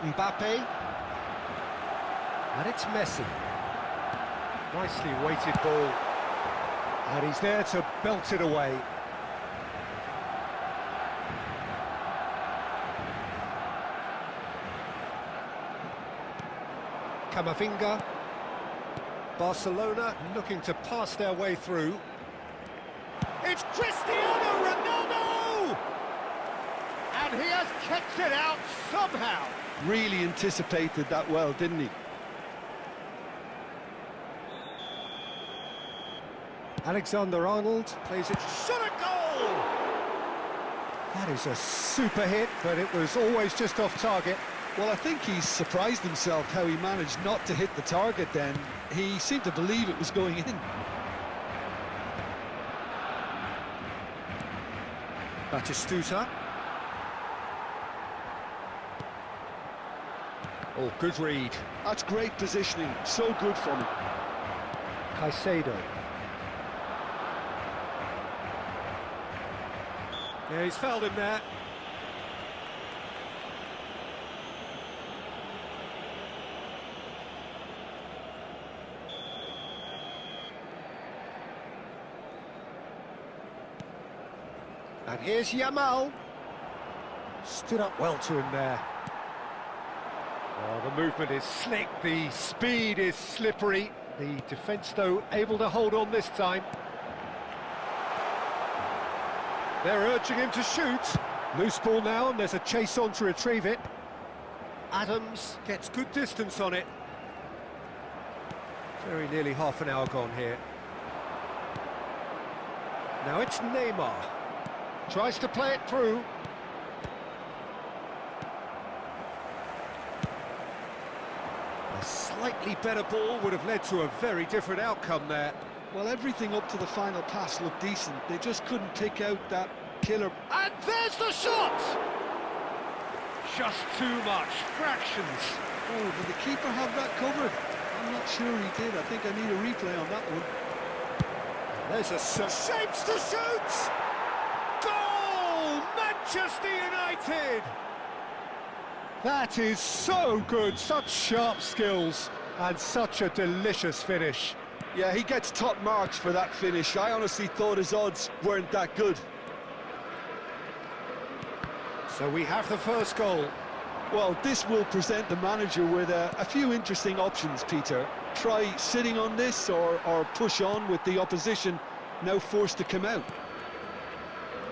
Mbappe. And it's Messi. Nicely weighted ball. And he's there to belt it away. Camavinga. Barcelona looking to pass their way through. It's Cristiano Ronaldo! And he has kept it out somehow. Really anticipated that well, didn't he? Alexander-Arnold plays it, shot a goal! That is a super hit, but it was always just off target. Well, I think he's surprised himself how he managed not to hit the target then. He seemed to believe it was going in. Batistuta. Oh, good read. That's great positioning, so good from him. Caicedo. Yeah, he's fouled him there. And here's Yamal. Stood up well to him there. Oh, the movement is slick, the speed is slippery. The defence, though, able to hold on this time. They're urging him to shoot. Loose ball now, and there's a chase on to retrieve it. Adams gets good distance on it. Very nearly half an hour gone here. Now it's Neymar. Tries to play it through. A slightly better ball would have led to a very different outcome there. Well, everything up to the final pass looked decent. They just couldn't pick out that killer. And there's the shot! Just too much, fractions. Oh, did the keeper have that covered? I'm not sure he did. I think I need a replay on that one. There's a shapes to shoot! Goal! Manchester United! That is so good, such sharp skills, and such a delicious finish. Yeah, he gets top marks for that finish. I honestly thought his odds weren't that good. So we have the first goal. Well, this will present the manager with a few interesting options, Peter. Try sitting on this or push on with the opposition now forced to come out.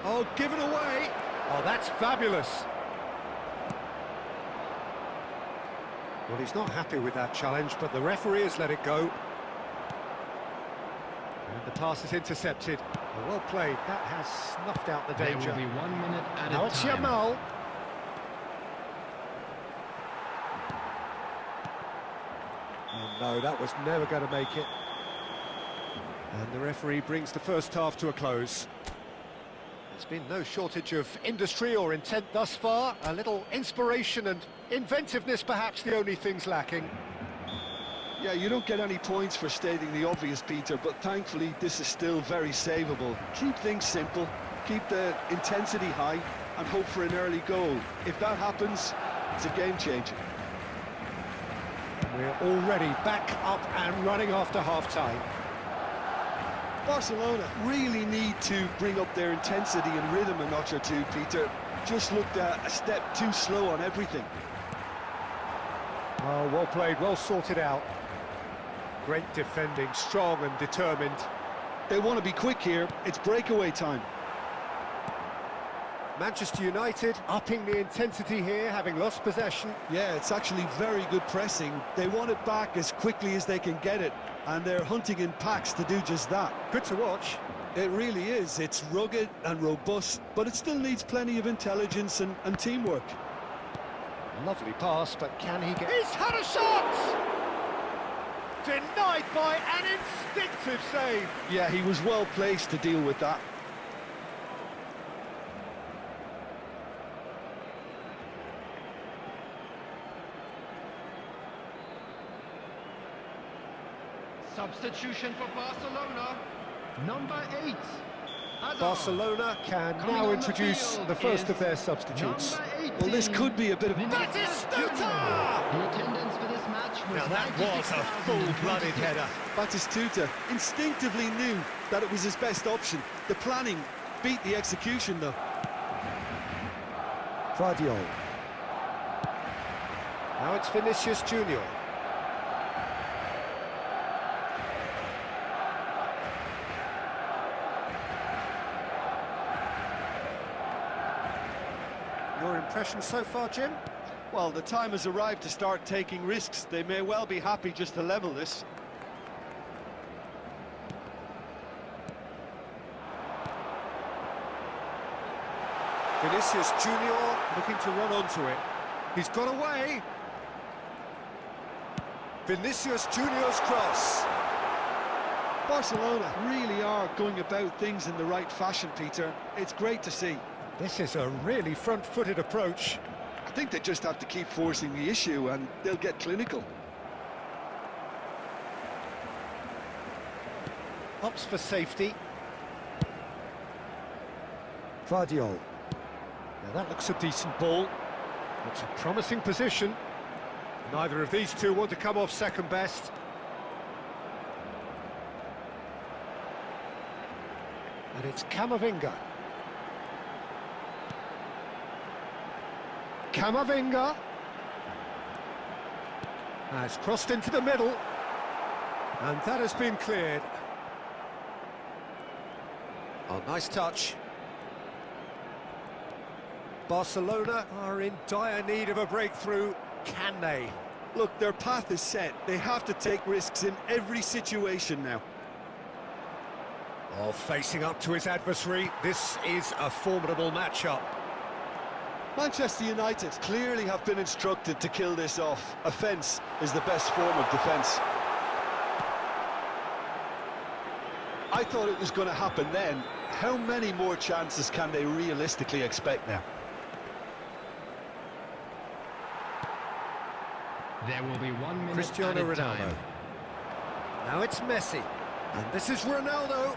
Oh, given away. Oh, that's fabulous. Well, he's not happy with that challenge, but the referee has let it go. And the pass is intercepted. Well played. That has snuffed out the danger. There will be 1 minute at Now a it's time. Yamal. Oh no, that was never going to make it. And the referee brings the first half to a close. There's been no shortage of industry or intent thus far. A little inspiration and inventiveness, perhaps the only things lacking. Yeah, you don't get any points for stating the obvious, Peter, but thankfully this is still very savable. Keep things simple, keep the intensity high, and hope for an early goal. If that happens, it's a game changer. We're already back up and running after half-time. Barcelona really need to bring up their intensity and rhythm a notch or two, Peter. Just looked a step too slow on everything. Oh, well played, well sorted out. Great defending, strong and determined. They want to be quick here. It's breakaway time. Manchester United upping the intensity here, having lost possession. Yeah, it's actually very good pressing. They want it back as quickly as they can get it, and they're hunting in packs to do just that. Good to watch. It really is. It's rugged and robust, but it still needs plenty of intelligence and teamwork. Lovely pass, but can he get... He's had a shot! Denied by an instinctive save. Yeah, he was well placed to deal with that. Substitution for Barcelona. Number 8. Hazard. Barcelona can Coming now on the introduce field the first is of their substitutes. number 18. Well, this could be a bit of... Batistuta! The attendance for this match was Now that was a full-blooded header. Batistuta instinctively knew that it was his best option. The planning beat the execution, though. Guardiola. Now it's Vinicius Junior. Your impression so far, Jim? Well, the time has arrived to start taking risks. They may well be happy just to level this. Vinicius Junior looking to run onto it. He's got away. Vinicius Junior's cross. Barcelona really are going about things in the right fashion, Peter. It's great to see. This is a really front-footed approach. I think they just have to keep forcing the issue and they'll get clinical. Ups for safety. Guardiola. Now that looks a decent ball. It's a promising position. Neither of these two want to come off second best. And it's Camavinga. Camavinga. Has crossed into the middle. And that has been cleared. Oh, nice touch. Barcelona are in dire need of a breakthrough. Can they? Look, their path is set. They have to take risks in every situation now. Oh, facing up to his adversary, this is a formidable matchup. Manchester United clearly have been instructed to kill this off. Offence is the best form of defence. I thought it was going to happen then. How many more chances can they realistically expect now? There will be 1 minute Cristiano added Ronaldo. time. Now it's Messi. And this is Ronaldo.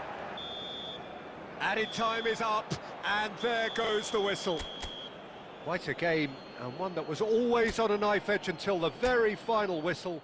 Added time is up, and there goes the whistle. Quite a game, and one that was always on a knife edge until the very final whistle.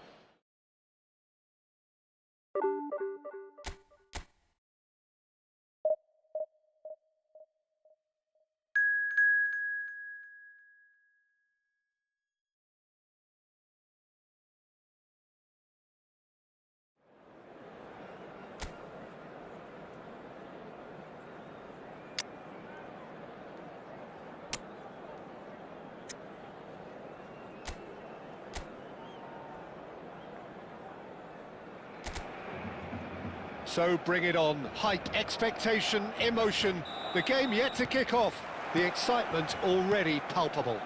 So bring it on. Hype, expectation, emotion. The game yet to kick off. The excitement already palpable.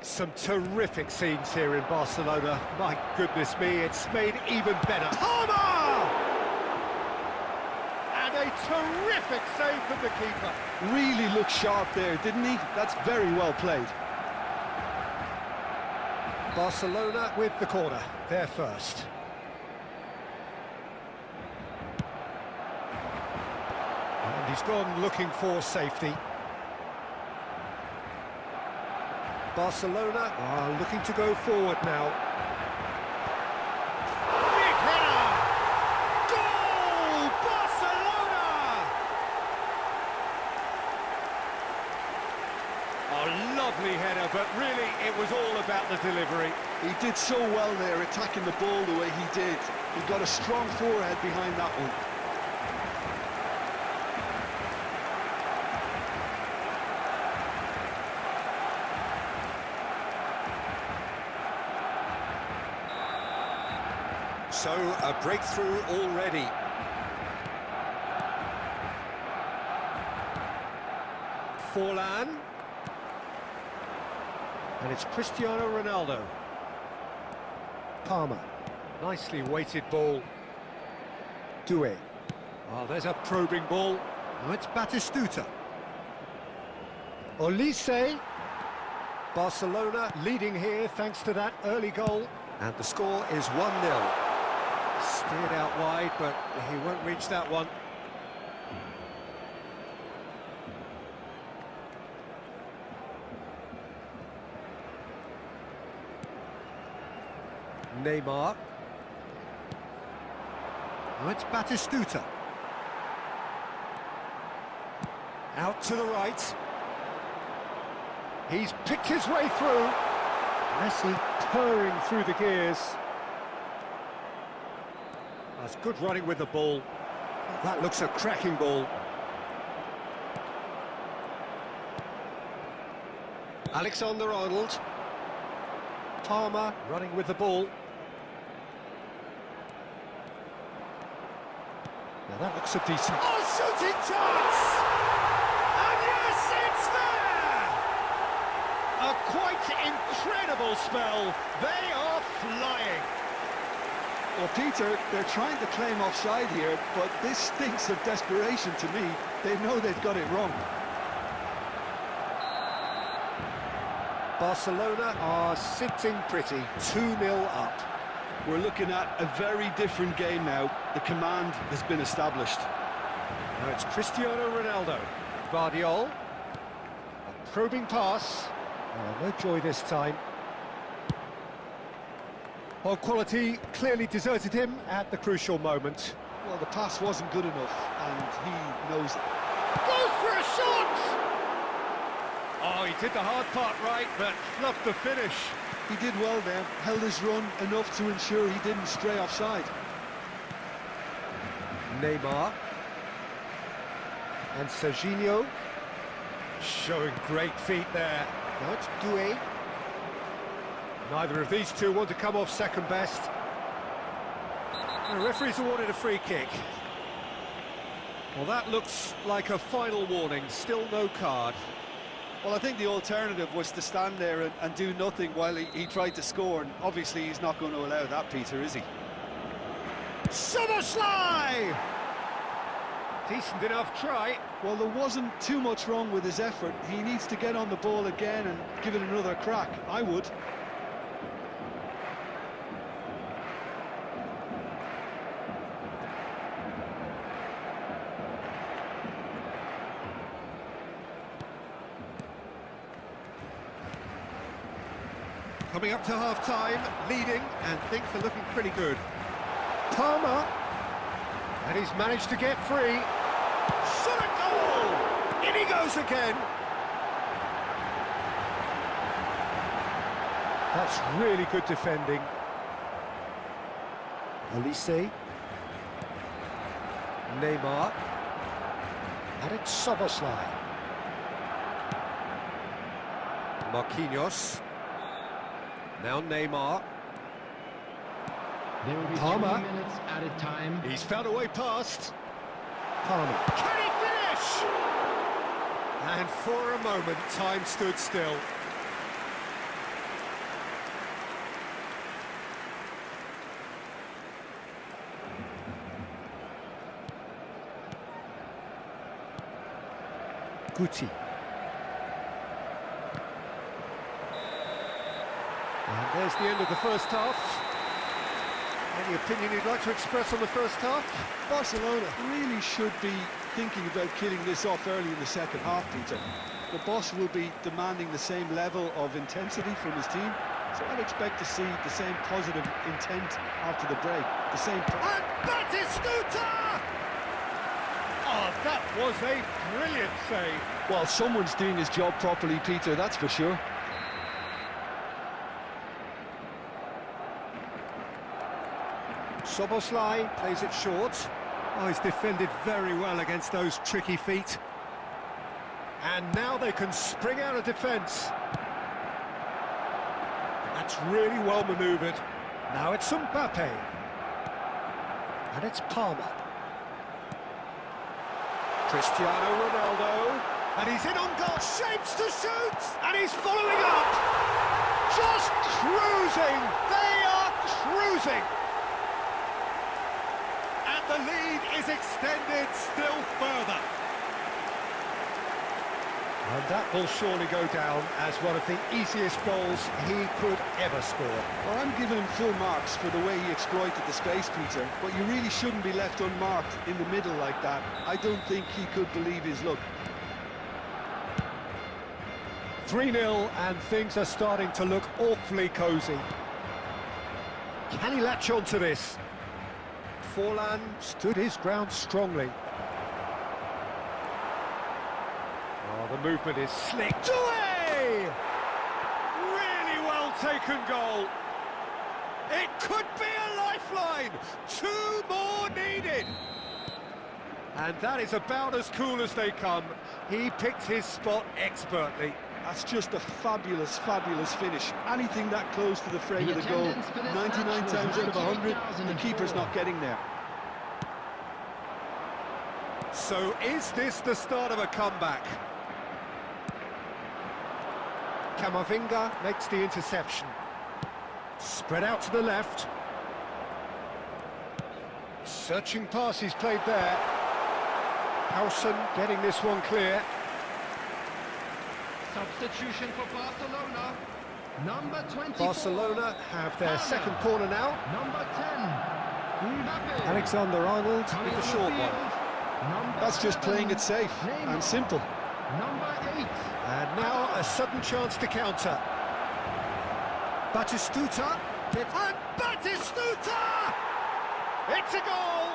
Some terrific scenes here in Barcelona. My goodness me, it's made even better. Palmer! And a terrific save from the keeper. Really looked sharp there, didn't he? That's very well played. Barcelona with the corner. They're first. And he's gone looking for safety. Barcelona are looking to go forward now. Big header! Goal! Barcelona! A lovely header, but really it was all about the delivery. He did so well there, attacking the ball the way he did. He got a strong forehead behind that one. So, a breakthrough already. Forlan. And it's Cristiano Ronaldo. Palmer. Nicely weighted ball. Doué. Oh, there's a probing ball. Now it's Batistuta. Olise. Barcelona leading here thanks to that early goal. And the score is 1-0. Steered out wide, but he won't reach that one. Neymar. Now it's Batistuta. Out to the right. He's picked his way through. Messi purring through the gears. That's good running with the ball. That looks a cracking ball. Alexander-Arnold. Palmer running with the ball. Now that looks a decent... Oh, shooting chance! And yes, it's there! A quite incredible spell. They are flying. Well, Peter, they're trying to claim offside here, but this stinks of desperation to me. They know they've got it wrong. Barcelona are sitting pretty, 2-0 up. We're looking at a very different game now. The command has been established. Now it's Cristiano Ronaldo. Guardiol. A probing pass. Oh, no joy this time. Well, quality clearly deserted him at the crucial moment. Well, the pass wasn't good enough, and he knows it. Goes for a shot! Oh, he did the hard part right, but fluffed the finish. He did well there, held his run enough to ensure he didn't stray offside. Neymar. And Serginho. Showing great feet there. Now it's Doué. Neither of these two want to come off second best. The referee's awarded a free kick. Well, that looks like a final warning. Still no card. Well, I think the alternative was to stand there and do nothing while he tried to score, and obviously he's not going to allow that, Peter, is he? Szoboszlai! Decent enough try. Well, there wasn't too much wrong with his effort. He needs to get on the ball again and give it another crack. I would. Coming up to half-time, leading, and things are looking pretty good. Palmer, and he's managed to get free. Shot a goal! In he goes again. That's really good defending. Olise. Neymar. And it's Szoboszlai. Marquinhos. Now Neymar. There will be Palmer. 3 minutes added time. He's found a way past. Palmer. Can he finish? And for a moment, time stood still. Guti. And there's the end of the first half. Any opinion you'd like to express on the first half? Barcelona really should be thinking about killing this off early in the second half, Peter. The boss will be demanding the same level of intensity from his team, so I'd expect to see the same positive intent after the break. The same... And Batistuta! Oh, that was a brilliant save. Well, someone's doing his job properly, Peter, that's for sure. Szoboszlai plays it short. Oh, he's defended very well against those tricky feet. And now they can spring out of defence. That's really well manoeuvred. Now it's Mbappe. And it's Palmer. Cristiano Ronaldo. And he's in on goal. Shapes to shoot. And he's following up. Just cruising. They are cruising. And the lead is extended still further. And that will surely go down as one of the easiest goals he could ever score. Well, I'm giving him full marks for the way he exploited the space, Peter, but you really shouldn't be left unmarked in the middle like that. I don't think he could believe his luck. 3-0 and things are starting to look awfully cosy. Can he latch on to this? Forlan stood his ground strongly. Oh, the movement is slick. Doué! Really well taken goal. It could be a lifeline. 2 more needed. And that is about as cool as they come. He picked his spot expertly. That's just a fabulous, fabulous finish. Anything that close to the frame of the goal, 99 times out of 100, the keeper's not getting there. So is this the start of a comeback? Camavinga makes the interception. Spread out to the left. Searching pass he's played there. Howson getting this one clear. Substitution for Barcelona. Number 24. Barcelona have their second corner now. Number 10. Mbappe. Alexander-Arnold with the short one. That's just playing it safe and simple. Number 8. And now a sudden chance to counter. Batistuta. And Batistuta! It's a goal!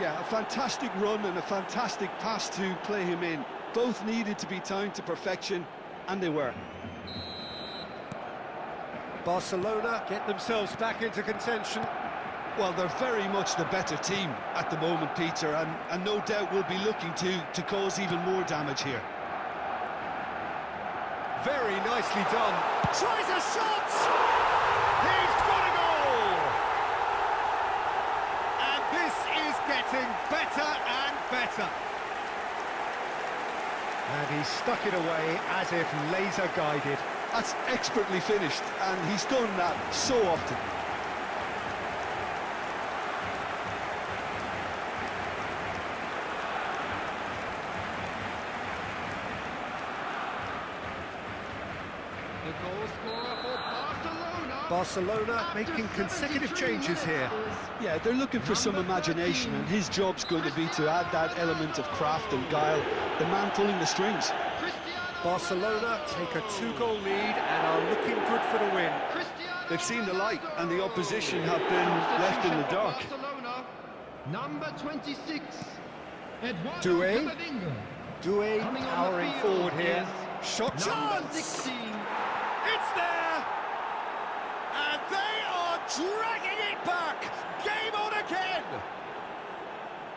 Yeah, a fantastic run and a fantastic pass to play him in. Both needed to be timed to perfection, and they were. Barcelona get themselves back into contention. Well, they're very much the better team at the moment, Peter, and no doubt will be looking to cause even more damage here. Very nicely done. Tries a shot! He's got a goal! And this is getting better and better. And he stuck it away as if laser guided. That's expertly finished, and he's done that so often. The goal scorer for Barcelona. Barcelona making consecutive changes here. Yeah, they're looking for some imagination, and his job's going to be to add that element of craft and guile. The man pulling the strings. Barcelona take a 2-goal lead and are looking good for the win. They've seen the light, and the opposition have been left in the dark. Barcelona. Number 26. Doué. Camavinga. Doué Coming on the powering field forward here. is Shot Number chance! 16. It's there! And they are dragging it back! Game on again!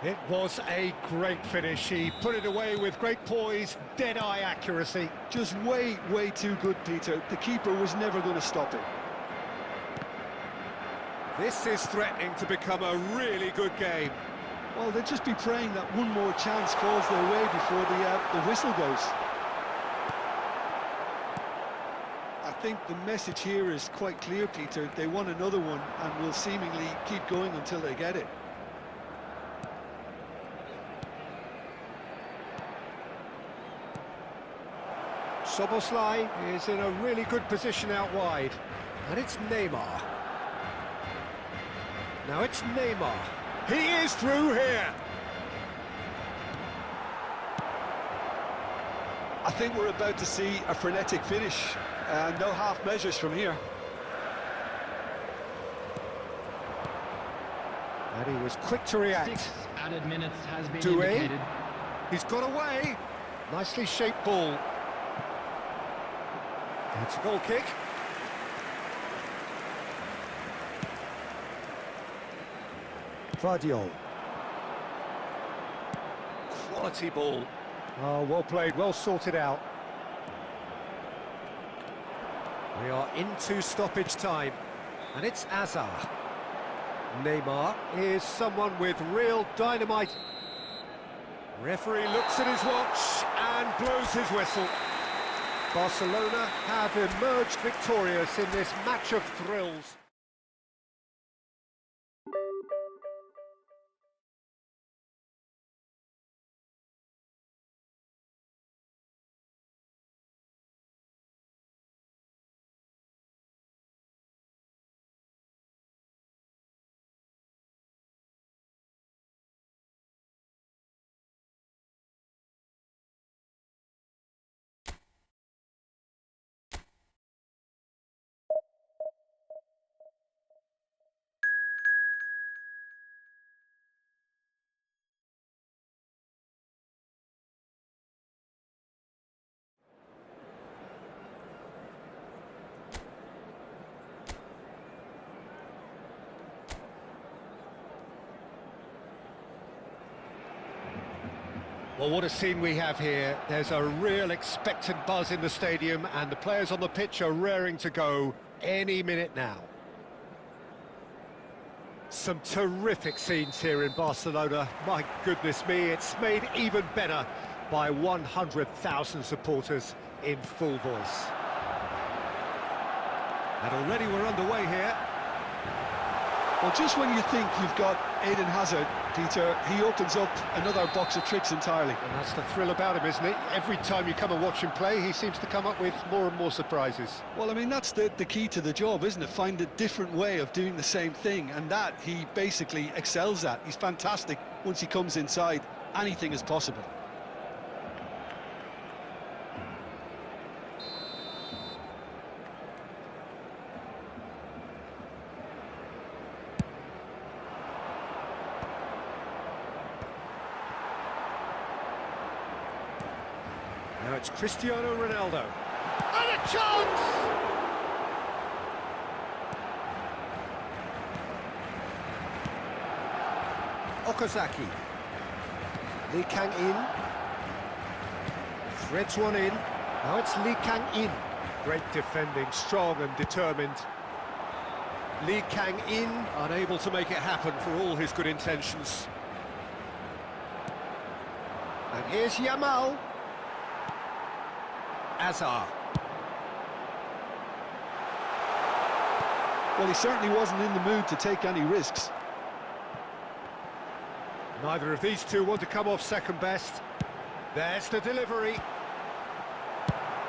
It was a great finish. He put it away with great poise, dead-eye accuracy. Just way, way too good, Peter. The keeper was never going to stop it. This is threatening to become a really good game. Well, they'll just be praying that one more chance falls their way before the whistle goes. I think the message here is quite clear, Peter. They want another one and will seemingly keep going until they get it. Szoboszlai is in a really good position out wide. And it's Neymar. Now it's Neymar. He is through here. I think we're about to see a frenetic finish. No half measures from here. And he was quick to react. 6 added minutes has been Doué. indicated. He's got away. Nicely shaped ball. It's a goal kick. Vardiol. Quality ball. Oh, well played, well sorted out. We are into stoppage time. And it's Azar. Neymar is someone with real dynamite. Referee looks at his watch and blows his whistle. Barcelona have emerged victorious in this match of thrills. Well, what a scene we have here. There's a real expectant buzz in the stadium and the players on the pitch are raring to go any minute now. Some terrific scenes here in Barcelona. My goodness me, it's made even better by 100,000 supporters in full voice. And already we're underway here. Well, just when you think you've got Eden Hazard, Peter, he opens up another box of tricks entirely. And that's the thrill about him, isn't it? Every time you come and watch him play, he seems to come up with more and more surprises. Well, I mean, that's the key to the job, isn't it? Find a different way of doing the same thing, and that he basically excels at. He's fantastic once he comes inside. Anything is possible. Now it's Cristiano Ronaldo. And a chance! Okazaki. Lee Kang-in. Threads one in. Now it's Lee Kang-in. Great defending, strong and determined. Lee Kang-in unable to make it happen for all his good intentions. And here's Yamal. Azar. Well, he certainly wasn't in the mood to take any risks. Neither of these two want to come off second best. There's the delivery.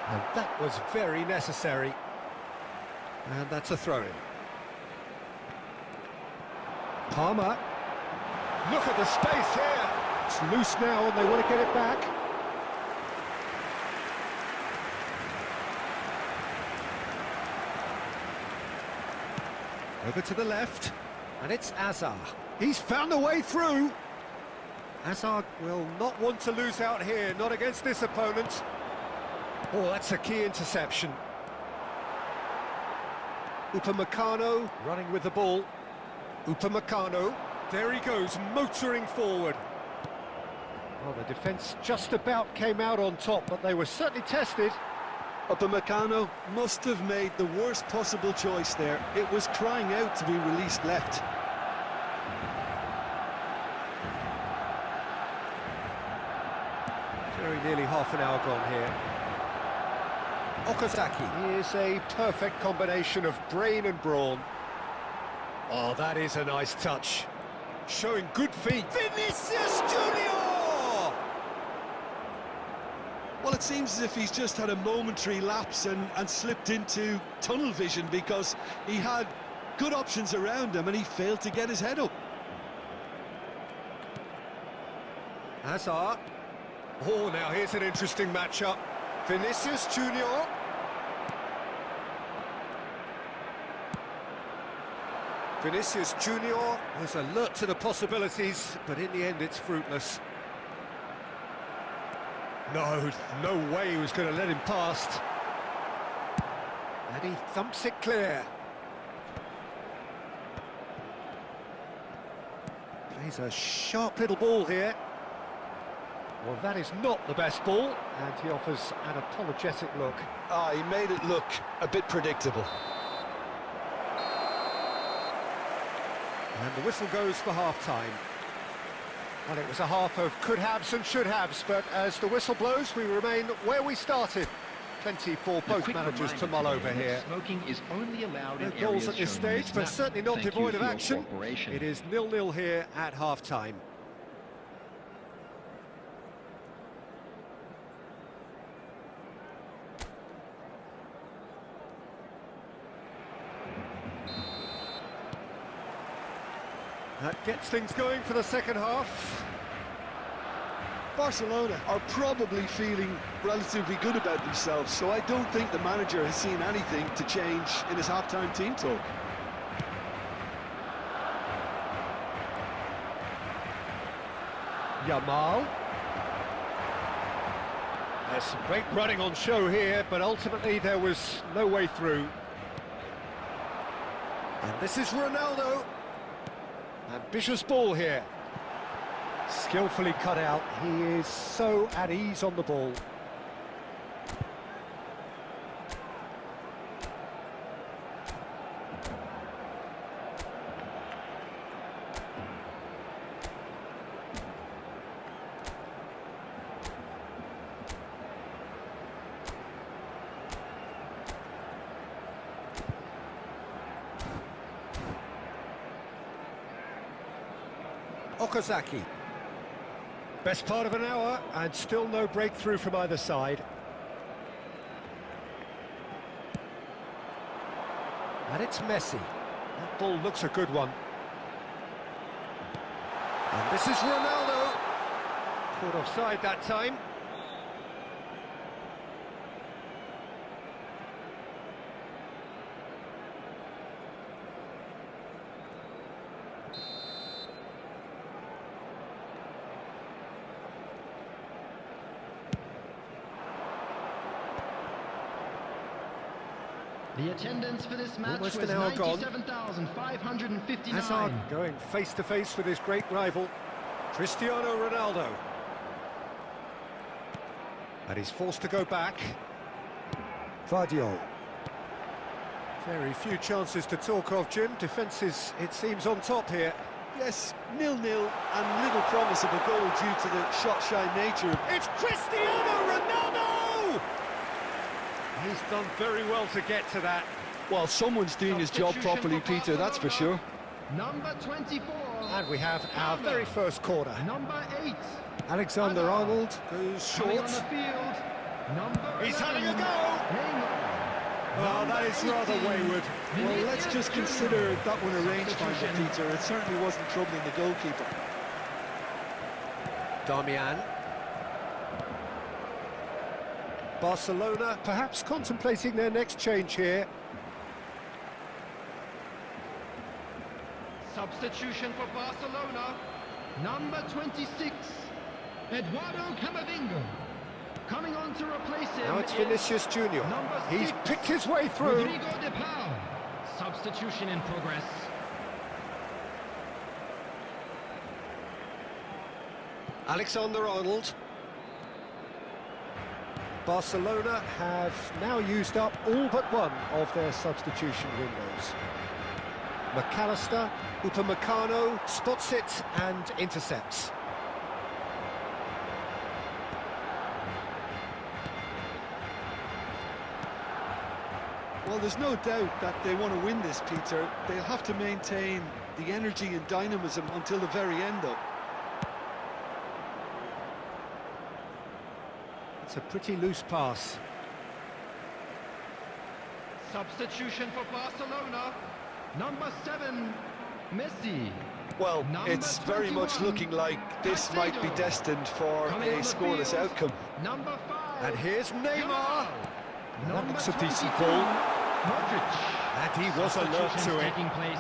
And that was very necessary. And that's a throw-in. Palmer. Look at the space here. It's loose now and they want to get it back. Over to the left, and it's Azar. He's found a way through. Azar will not want to lose out here, not against this opponent. Oh, that's a key interception. Upamecano running with the ball. Upamecano, there he goes, motoring forward. Well, the defence just about came out on top, but they were certainly tested. Upamecano must have made the worst possible choice there. It was crying out to be released left. Very nearly half an hour gone here. Okazaki is a perfect combination of brain and brawn. Oh, that is a nice touch. Showing good feet. Vinicius Junior! Well, it seems as if he's just had a momentary lapse and slipped into tunnel vision because he had good options around him and he failed to get his head up. Hazard. Oh, now here's an interesting matchup. Vinicius Junior. Vinicius Junior was alert to the possibilities, but in the end it's fruitless. No way he was going to let him past. And he thumps it clear. Plays a sharp little ball here. Well, that is not the best ball, and he offers an apologetic look. He made it look a bit predictable. And the whistle goes for half-time. Well, it was a half of could-haves and should-haves, but as the whistle blows, we remain where we started. Plenty for both managers to mull over here. Smoking is only allowed No in goals areas at this shown on stage, but map. certainly not Thank you devoid of for your action. cooperation. It is 0-0 here at half-time. That gets things going for the second half. Barcelona are probably feeling relatively good about themselves, so I don't think the manager has seen anything to change in his half-time team talk. Yamal. There's some great running on show here, but ultimately there was no way through. And this is Ronaldo. Ambitious ball here. Skillfully cut out. He is so at ease on the ball. Okazaki. Best part of an hour, and still no breakthrough from either side. And it's Messi. That ball looks a good one. And this is Ronaldo. Caught offside that time. The attendance for this match Almost was an hour gone. 97,559. Hazard going face-to-face with his great rival, Cristiano Ronaldo. And he's forced to go back. Vardio. Very few chances to talk of, Jim. Defence is, it seems, on top here. Yes, 0-0 and little promise of a goal due to the shot-shy nature of... It's Cristiano Ronaldo! He's done very well to get to that. Well, someone's doing his job properly, Peter, that's for sure. Number 24. And we have our very first corner. Number 8. Alexander-Arnold goes Coming short. on the field. Number He's 11. having a go! Neymar. Well, that is rather wayward. Well, let's just consider that one a rangefinder, Peter. It certainly wasn't troubling the goalkeeper. Darmian. Barcelona perhaps contemplating their next change here. Substitution for Barcelona. Number 26. Eduardo Camavinga. Coming on to replace him. Now it's is Vinicius Junior. number He's 6, picked his way through. Rodrigo de Paul. Substitution in progress. Alexander-Arnold. Barcelona have now used up all but one of their substitution windows. McAllister, Upamecano spots it and intercepts. Well, there's no doubt that they want to win this, Peter. They'll have to maintain the energy and dynamism until the very end, though. It's a pretty loose pass. Substitution for Barcelona. Number 7, Messi. Well, Number it's very much 21, looking like this might be Caicedo. destined for Coming a on the scoreless field. outcome. Number 5. And here's Neymar. That Number looks a decent 22, ball. Modric. And he was alert Substitutions to it. taking place.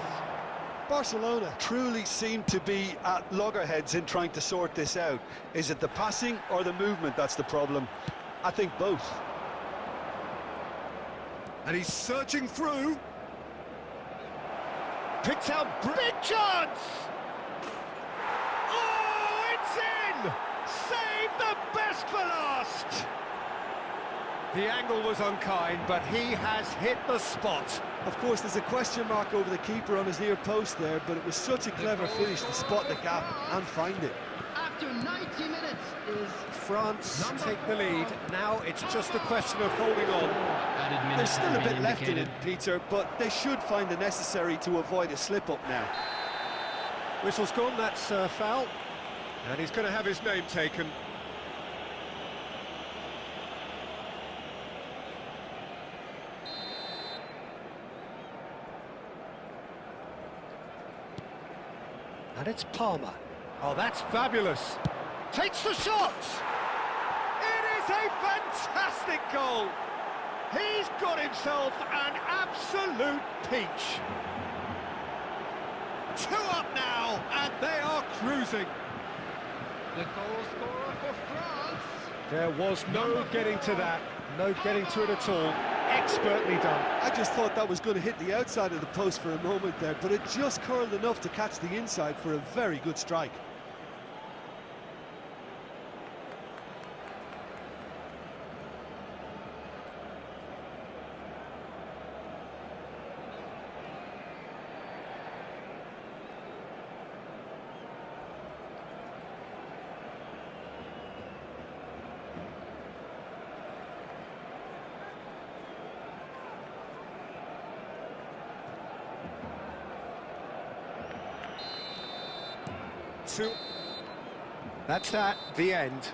Barcelona truly seem to be at loggerheads in trying to sort this out. Is it the passing or the movement that's the problem? I think both. And he's surging through. Picked out, big chance! Oh, it's in! Save the best for last! The angle was unkind, but he has hit the spot. Of course, there's a question mark over the keeper on his near post there, but it was such a clever finish to spot the gap and find it. After 90 minutes is France number take the lead. Now it's just a question of holding on. added There's minutes still a have bit been left in it, indicated. Peter, but they should find the necessary to avoid a slip-up now. Whistle's gone, that's foul. And he's going to have his name taken. And it's Palmer. Oh, that's fabulous. Takes the shot! It is a fantastic goal. He's got himself an absolute peach. 2 up now, and they are cruising. The goal scorer for France. There was no getting to that. No getting to it at all. Expertly done. I just thought that was going to hit the outside of the post for a moment there, but it just curled enough to catch the inside for a very good strike. That's that, the end.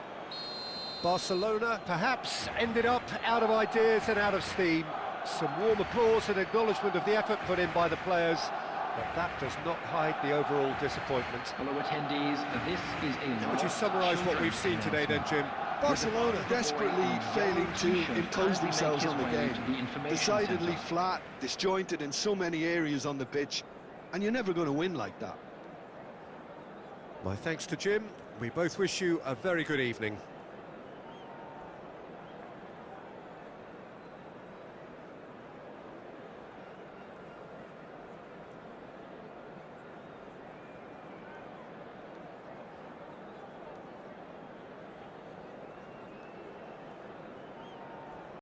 Barcelona perhaps ended up out of ideas and out of steam. Some warm applause and acknowledgement of the effort put in by the players, but that does not hide the overall disappointment. Fellow attendees, this is a Would you summarise what we've seen today then, Jim? Barcelona desperately failing to impose themselves on the game. Decidedly flat, disjointed in so many areas on the pitch, and you're never going to win like that. My thanks to Jim. We both wish you a very good evening.